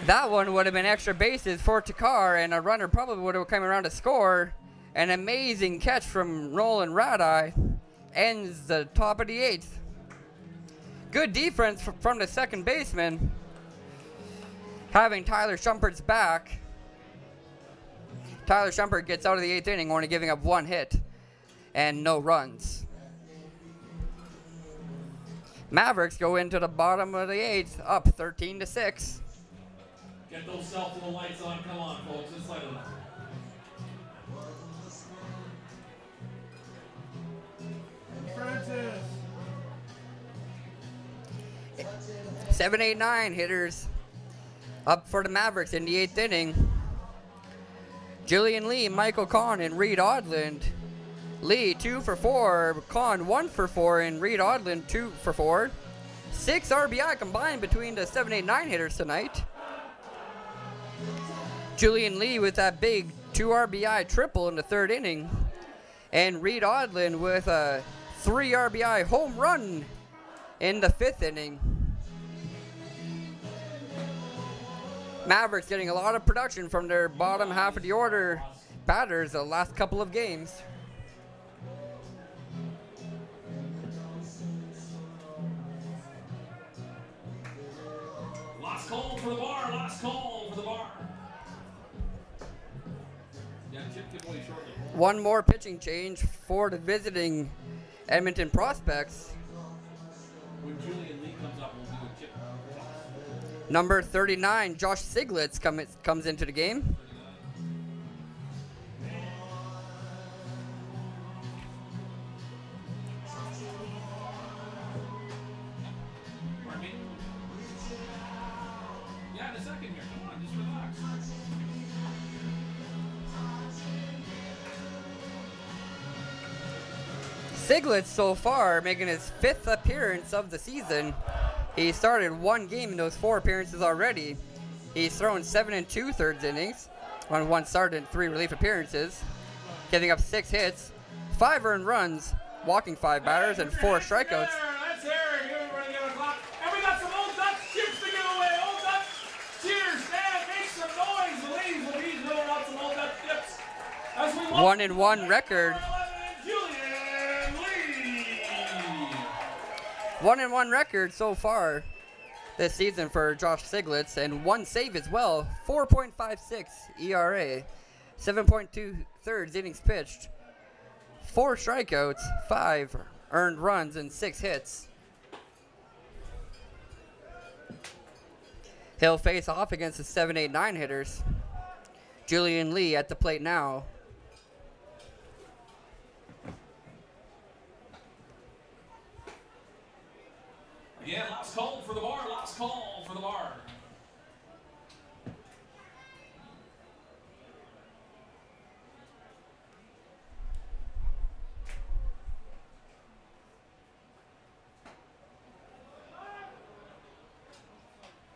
That one would have been extra bases for Takar, and a runner probably would have come around to score. An amazing catch from Roland Radai ends the top of the 8th. Good defense from the second baseman, having Tyler Shumpert's back. Tyler Shumpert gets out of the 8th inning, only giving up 1 hit and no runs. Mavericks go into the bottom of the 8th, up 13-6. Get those cell phone lights on. Come on, folks. Just let them. 7, 8, 9 hitters up for the Mavericks in the 8th inning. Julian Lee, Michael Kahn, and Reed Odland. Lee 2 for 4, Kahn 1 for 4, and Reed Odland 2 for 4. 6 RBI combined between the 7, 8, 9 hitters tonight. Julian Lee with that big 2 RBI triple in the 3rd inning. And Reed Odland with a 3 RBI home run in the 5th inning. Mavericks getting a lot of production from their bottom half of the order batters the last couple of games. Last call for the bar. Last call for the bar. Yeah, Chip give away shortly. One more pitching change for the visiting Edmonton Prospects. When Julian Lee comes up, we'll do a Chip. Number 39, Josh Siglitz comes into the game. Pardon me? Yeah, in a second here. Come on, just relax. Siglitz so far making his 5th appearance of the season. He started 1 game in those 4 appearances already. He's thrown 7 2/3 innings on 1 start and 3 relief appearances, giving up 6 hits, 5 earned runs, walking 5 batters, and 4 strikeouts. Let's hear it. Everybody give a clap. And we got some Old Dutch chips to give away. Old Dutch, cheers, man. Make some noise. The ladies will be throwing out some Old Dutch chips. As we 1-1 record. 1-1 record so far this season for Josh Siglitz, and 1 save as well. 4.56 ERA, 7.2/3 innings pitched, 4 strikeouts, 5 earned runs, and 6 hits. He'll face off against the 7-8-9 hitters. Julian Lee at the plate now. Yeah, last call for the bar. Last call for the bar.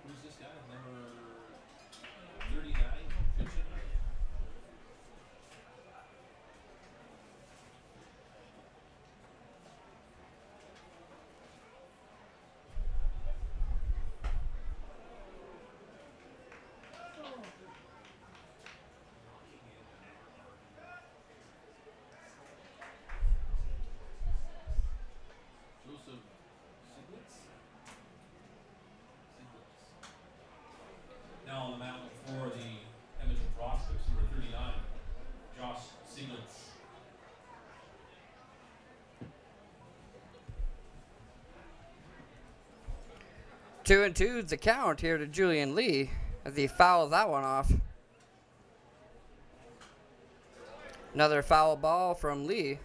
Who's this guy? Number 39. Pitching. Joseph Siglitz. Now on the mound for the Edmonton Prospects, number 39, Josh Siglitz. Two and two's the count here to Julian Lee as he fouls that one off. Another foul ball from Lee.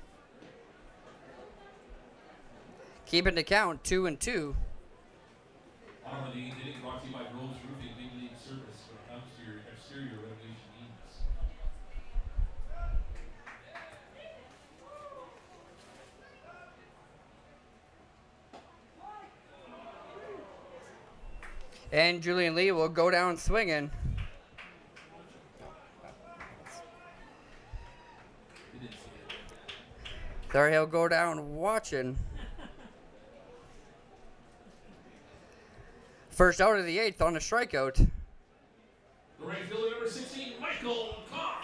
Keeping the count 2-2. Bottom of the 8th inning, brought to you by Groves Roofing, Big League Service when it comes to your exterior renovation needs. And Julian Lee will go down swinging. There he'll go down watching. First out of the 8th on a strikeout. The right fielder, number 16, Michael Kahn.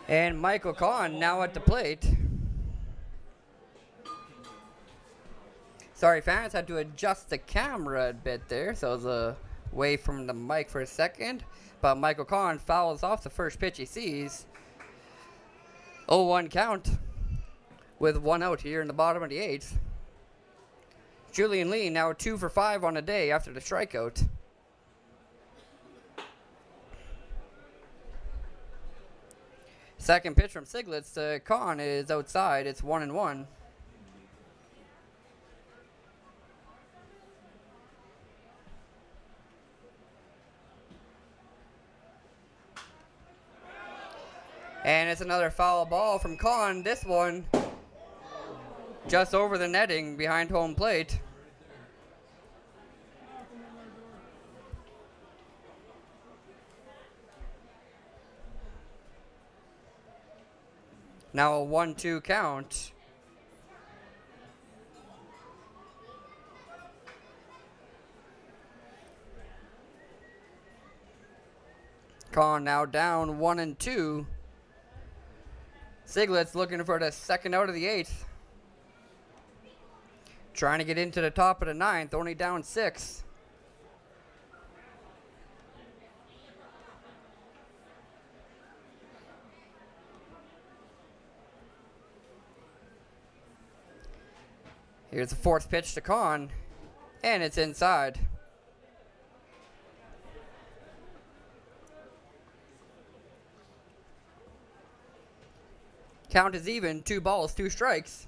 And Michael Kahn now at the plate. Sorry, fans, had to adjust the camera a bit there, so it was away from the mic for a second. But Michael Kahn fouls off the first pitch he sees. 0-1 count with 1 out here in the bottom of the 8th. Julian Lee now 2 for 5 on the day after the strikeout. Second pitch from Siglitz to Kahn is outside. It's 1-1. And it's another foul ball from Kahn. This one just over the netting behind home plate. Now a 1-2 count. Kahn now down 1-2. Siglitz looking for the second out of the 8th. Trying to get into the top of the 9th, only down 6. Here's the 4th pitch to Kahn, and it's inside. Count is even, 2 balls, 2 strikes.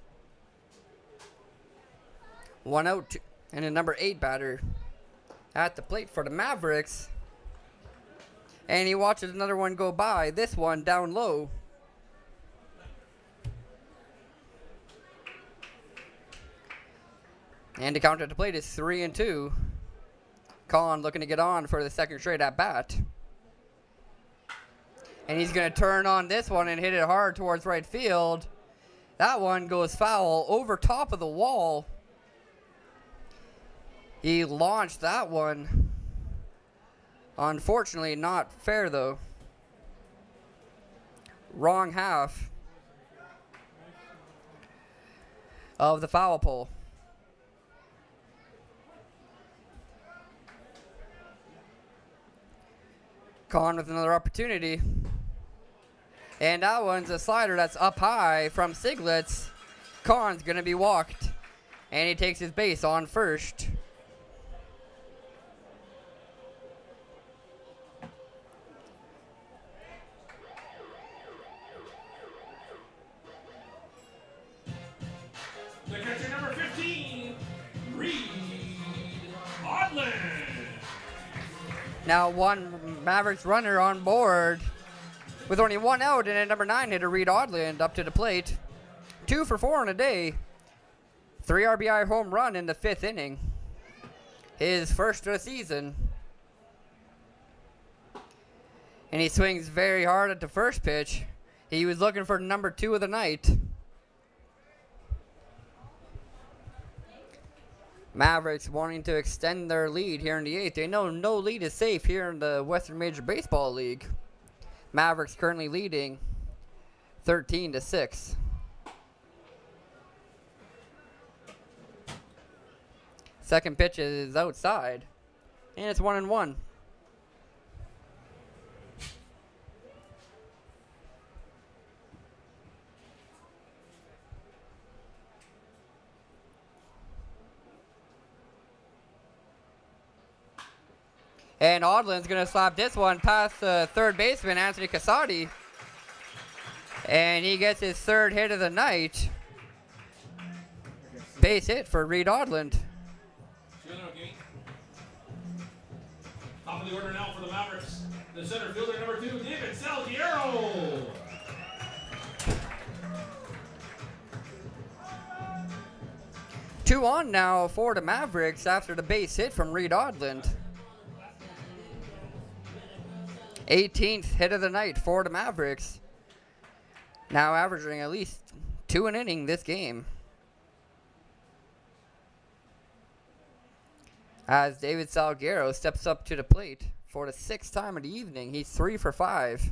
1 out, and a number 8 batter at the plate for the Mavericks. And he watches another one go by. This one down low. And the count at the plate is 3-2. Colin looking to get on for the second straight at bat. And he's going to turn on this one and hit it hard towards right field. That one goes foul over top of the wall. He launched that one. Unfortunately, not fair though. Wrong half of the foul pole. Con with another opportunity. And that one's a slider that's up high from Siglitz. Con's going to be walked. And he takes his base on first. The catcher number 15, Reed Odland. Now one Mavericks runner on board with only 1 out, and at number 9 hitter Reed Odland up to the plate. 2 for 4 on a day. 3 RBI home run in the 5th inning. His first of the season. And he swings very hard at the first pitch. He was looking for number 2 of the night. Mavericks wanting to extend their lead here in the 8th. They know no lead is safe here in the Western Major Baseball League. Mavericks currently leading 13-6. Second pitch is outside, and it's 1-1. And Odland's going to slap this one past the third baseman, Anthony Casati. And he gets his 3rd hit of the night. Base hit for Reed Odland. Top of the order now for the Mavericks. The center fielder number 2, David Salguero. Two on now for the Mavericks after the base hit from Reed Odland. 18th hit of the night for the Mavericks. Now averaging at least 2 an inning this game. As David Salguero steps up to the plate for the 6th time of the evening. He's 3 for 5.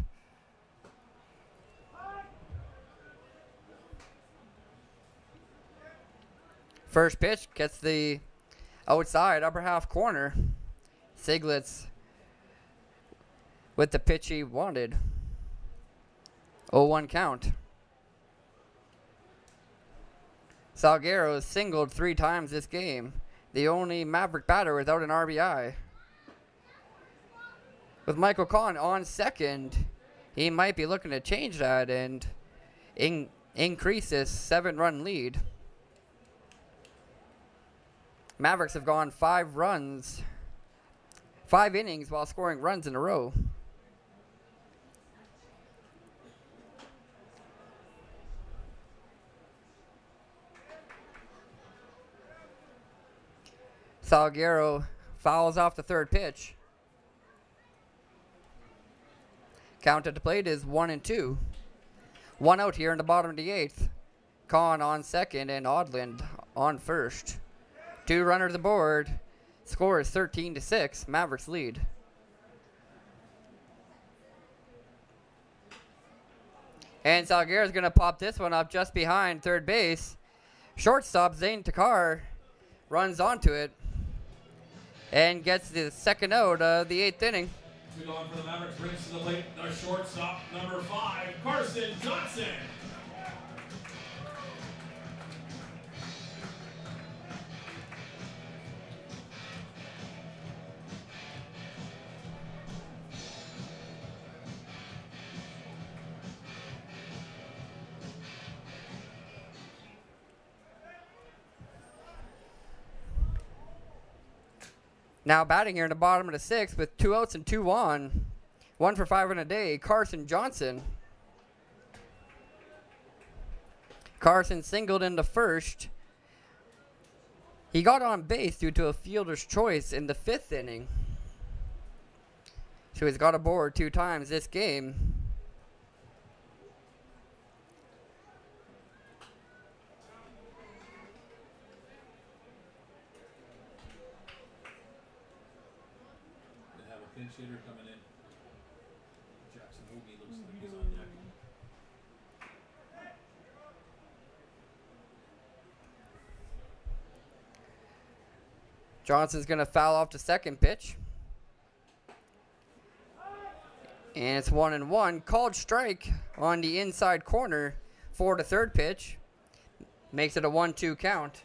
First pitch gets the outside upper half corner. Siglitz with the pitch he wanted. 0-1 count. Salguero has singled 3 times this game. The only Maverick batter without an RBI. With Michael Kahn on second, he might be looking to change that and increase this 7-run lead. Mavericks have gone 5 innings while scoring runs in a row. Salguero fouls off the 3rd pitch. Count at the plate is 1-2. 1 out here in the bottom of the 8th. Kahn on second and Odland on first. 2 runners aboard. Score is 13-6. Mavericks lead. And Salguero is going to pop this one up just behind third base. Shortstop Zane Takar runs onto it and gets the 2nd out of the 8th inning. We go on for the Mavericks, brings to the plate the shortstop, number 5, Carson Johnson. Now batting here in the bottom of the 6th with 2 outs and 2 on. 1 for 5 in a day, Carson Johnson. Carson singled in the first. He got on base due to a fielder's choice in the 5th inning. So he's got aboard 2 times this game. They have a pinch hitter coming in. Jackson Hoagie looks like he's on deck. Johnson's going to foul off the second pitch. And it's 1-1. Called strike on the inside corner for the third pitch. Makes it a 1-2 count.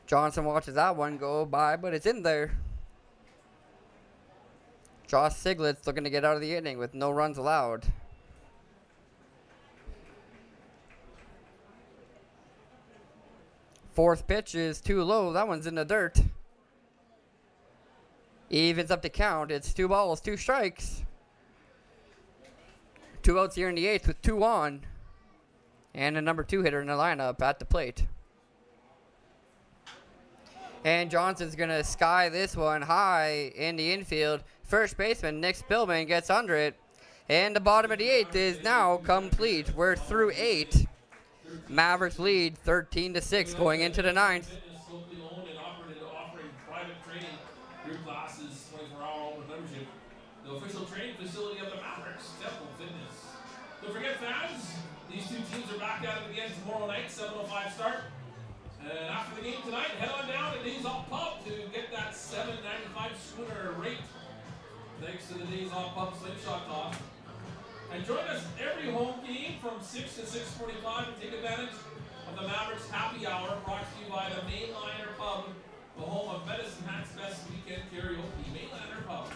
Johnson watches that one go by, but it's in there. Josh Siglett's looking to get out of the inning with no runs allowed. Fourth pitch is too low. That one's in the dirt. Evens up the count. It's 2 balls, 2 strikes. 2 outs here in the 8th with 2 on. And a number 2 hitter in the lineup at the plate. And Johnson's going to sky this one high in the infield. First baseman Nick Spillman gets under it. And the bottom of the 8th is now complete. We're through 8. Mavericks lead 13-6 going into the 9th. Locally owned and offering private training group classes, 24-hour open membership. The official training facility of the Mavericks, Temple Fitness. Don't forget, fans, these 2 teams are back at it again tomorrow night, 7:05 start. And after the game tonight, head on down to Days Off Pub to get that $7.95 schooner rate. Thanks to the Days Off Pub Slingshot Toss. And join us every home game from 6 to 6:45 and take advantage of the Mavericks Happy Hour brought to you by the Mainliner Pub, the home of Medicine Hat's best weekend karaoke. Mainliner Pub.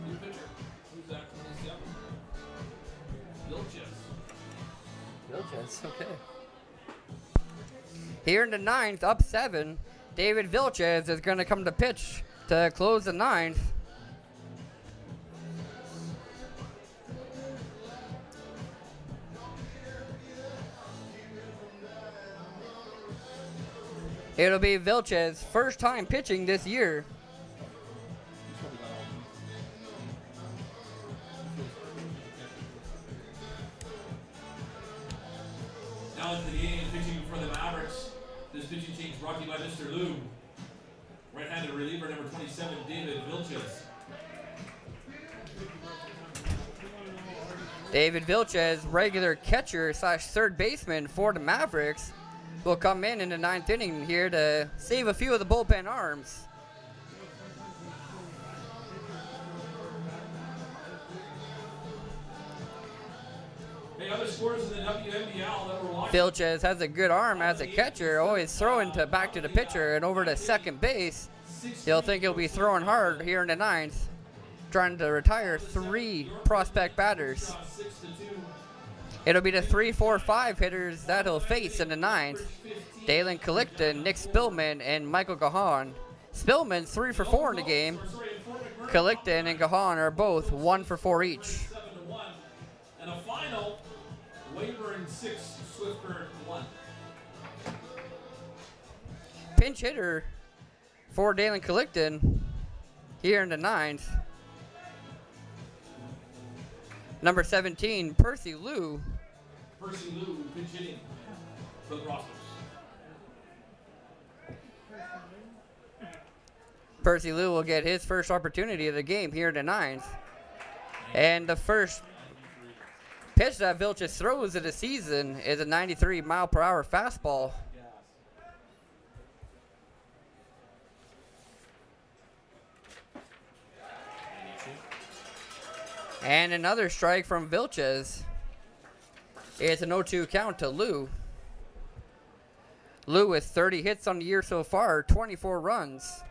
New pitcher. Who's that? Vilches, okay. Here in the 9th, up 7, David Vilches is going to come to pitch to close the 9th. It'll be Vilches' first time pitching this year. Now into the game, pitching for the Mavericks. This pitching change brought to you by Mr. Lou. Right-handed reliever number 27, David Vilches. David Vilches, regular catcher / third baseman for the Mavericks, will come in the 9th inning here to save a few of the bullpen arms. Hey, other scores in the WNBL that we're watching. Vilches has a good arm as a catcher, always throwing back to the pitcher and over to second base. He'll think he'll be throwing hard here in the 9th, trying to retire 3 prospect batters. It'll be the 3, 4, 5 hitters that he'll face in the 9th. Dalen Collicton, Nick Spillman, and Michael Gahan. Spillman's 3 for 4 in the game. Collicton and Gahan are both 1 for 4 each. And a final, Wayburn 6, Swiftburn 1. Pinch hitter for Dalen Collicton here in the 9th. Number 17, Percy Liu. Percy Liu pinch hitting for the Roosters. Percy Liu will get his first opportunity of the game here in the 9th. And the first pitch that Vilches throws of the season is a 93-mile-per-hour fastball. And another strike from Vilches. It's an 0-2 count to Liu. Liu with 30 hits on the year so far, 24 runs.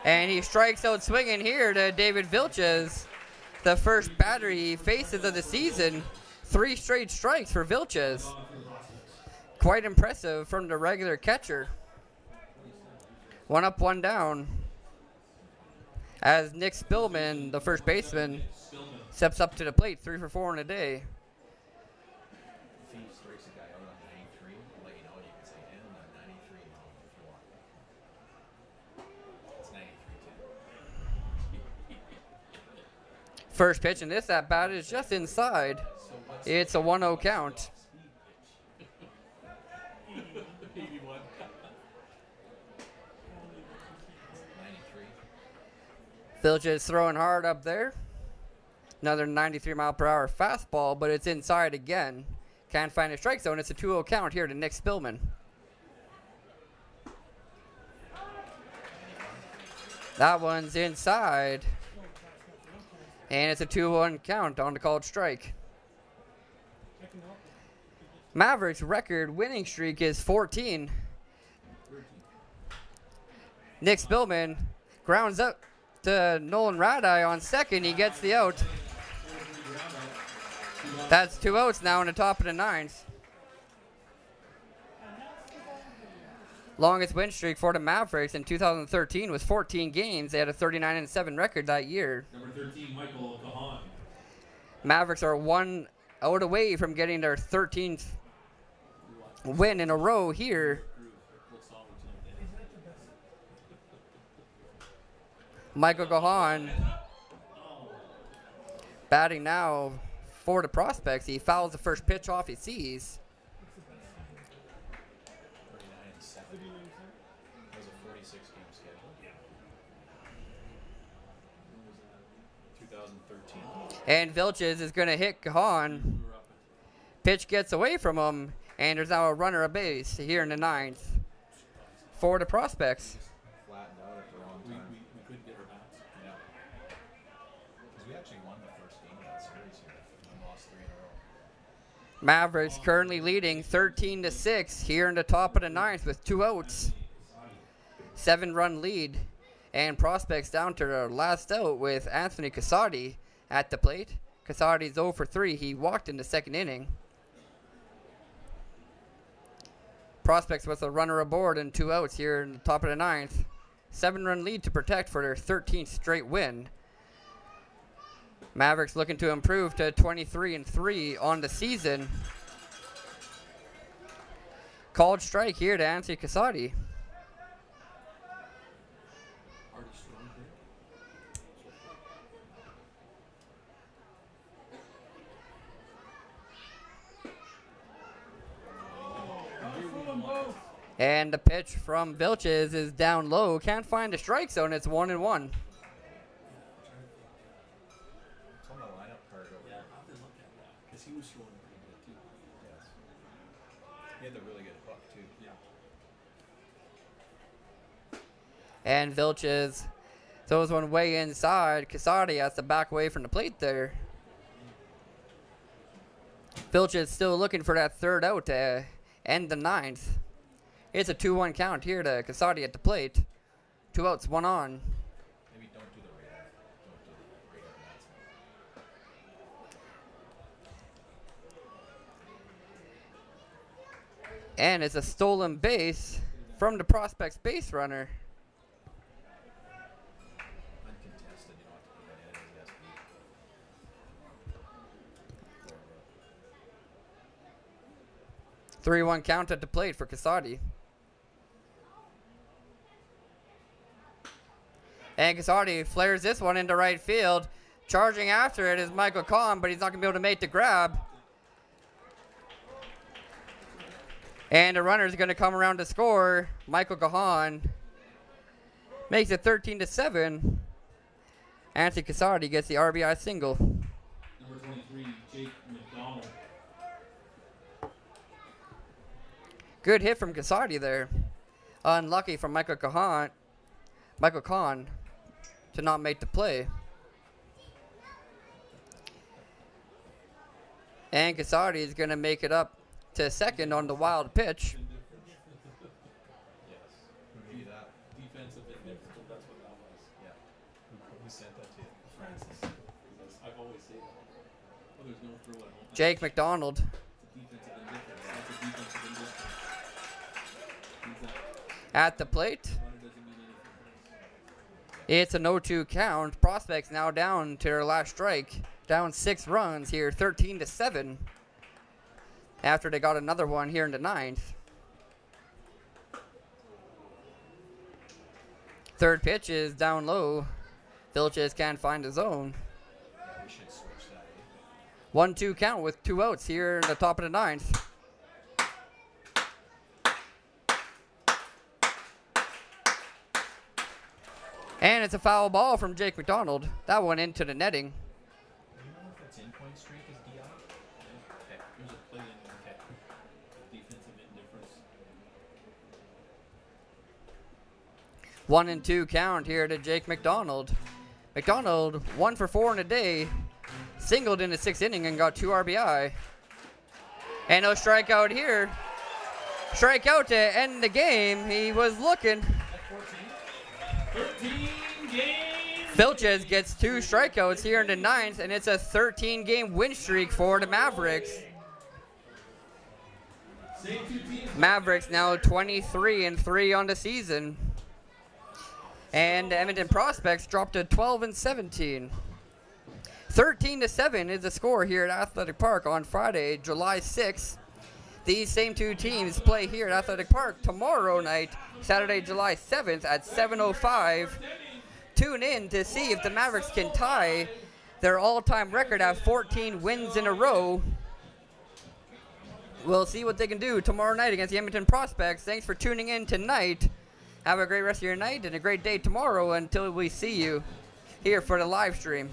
And he strikes out swinging here to David Vilches. the first batter he faces of the season. 3 straight strikes for Vilches. Quite impressive from the regular catcher. 1 up, 1 down. As Nick Spillman, the first baseman, steps up to the plate, 3 for 4 in a day. If he strikes a guy out on 93, I'll let you know, you can say, and on 93 now if you want. It's 93 too. First pitch in this at bat is just inside. It's a 1-0 count. Vilches throwing hard up there. Another 93-mile-per-hour fastball, but it's inside again. Can't find a strike zone. It's a 2-0 count here to Nick Spillman. That one's inside. And it's a 2-1 count on the called strike. Mavericks' record winning streak is 14. Nick Spillman grounds up to Nolan Radai on second. He gets the out. That's 2 outs now in the top of the 9th. Longest win streak for the Mavericks in 2013 was 14 games. They had a 39-7 record that year. Number 13, Michael Kahan. Mavericks are 1 out away from getting their 13th win in a row here. Michael Gahan batting now for the Prospects. He fouls the first pitch off he sees. 39-7. That was a 46-game schedule. 2013. And Vilches is going to hit Gahan. Pitch gets away from him, and there's now a runner at base here in the 9th for the Prospects. Flattened out at the wrong time. We couldn't get our bats. Yeah. Because we actually won the first game of that series here and lost 3 in a row. Mavericks currently leading 13-6 here in the top of the 9th with 2 outs. 7-run lead. And Prospects down to their last out with Anthony Casati at the plate. Casati's 0 for 3. He walked in the second inning. Prospects with a runner aboard and 2 outs here in the top of the 9th. 7-run lead to protect for their 13th straight win. Mavericks looking to improve to 23-3 on the season. Called strike here to Anthony Casati. And the pitch from Vilches is down low. Can't find a strike zone. It's 1-1. It's on the lineup card over there. I'll have to look at that because he was throwing pretty good too. Yes. He had the really good hook, too. Yeah. And Vilches throws one way inside. Casati has to back away from the plate there. Vilches still looking for that 3rd out to end the 9th. It's a 2-1 count here to Casati at the plate. 2 outs, 1 on. Maybe don't do the radar. Don't do the radar announcement. And it's a stolen base from the Prospects base runner. Uncontested, you don't have to put that in as SB. 3-1 count at the plate for Casati. And Casati flares this one into right field. Charging after it is Michael Kahn, but he's not going to be able to make the grab. And the runner is going to come around to score. Michael Gahan makes it 13-7. Anthony Casati gets the RBI single. Number 23, Jake McDonald. Good hit from Casati there. Unlucky from Michael Kahn to not make the play. And Casati is going to make it up to second on the wild pitch. Yes. Who gave you that? Defensive indifference, that's what that was. Yeah. Who sent that to you? Francis. I've Oh, there's no throw at home. Jake McDonald. Defensive indifference. That's a defensive indifference. Means that At the plate. runner doesn't mean anything. It's a 0-2 count. Prospects now down to their last strike. Down 6 runs here, 13-7. After they got another one here in the 9th. Third pitch is down low. Vilches can't find the zone. Yeah, we should switch that. 1-2 count with 2 outs here in the top of the 9th. And it's a foul ball from Jake McDonald. That one into the netting. Do you know if it's in point streak is DI? Okay. There's a play in there. Okay. Defensive indifference. 1-2 count here to Jake McDonald. McDonald 1 for 4 in a day. Singled in the 6th inning and got 2 RBI. And no strikeout here. Strikeout to end the game. He was looking. At 13 games. Vilches gets 2 strikeouts here in the 9th, and it's a 13-game win streak for the Mavericks. Same 2 teams. Mavericks now 23-3 on the season. And the Edmonton Prospects dropped to 12-17. 13-7 is the score here at Athletic Park on Friday, July 6th. These same 2 teams play here at Athletic Park tomorrow night, Saturday, July 7th at 7:05. Tune in to see if the Mavericks can tie their all-time record at 14 wins in a row. We'll see what they can do tomorrow night against the Edmonton Prospects. Thanks for tuning in tonight. Have a great rest of your night and a great day tomorrow until we see you here for the live stream.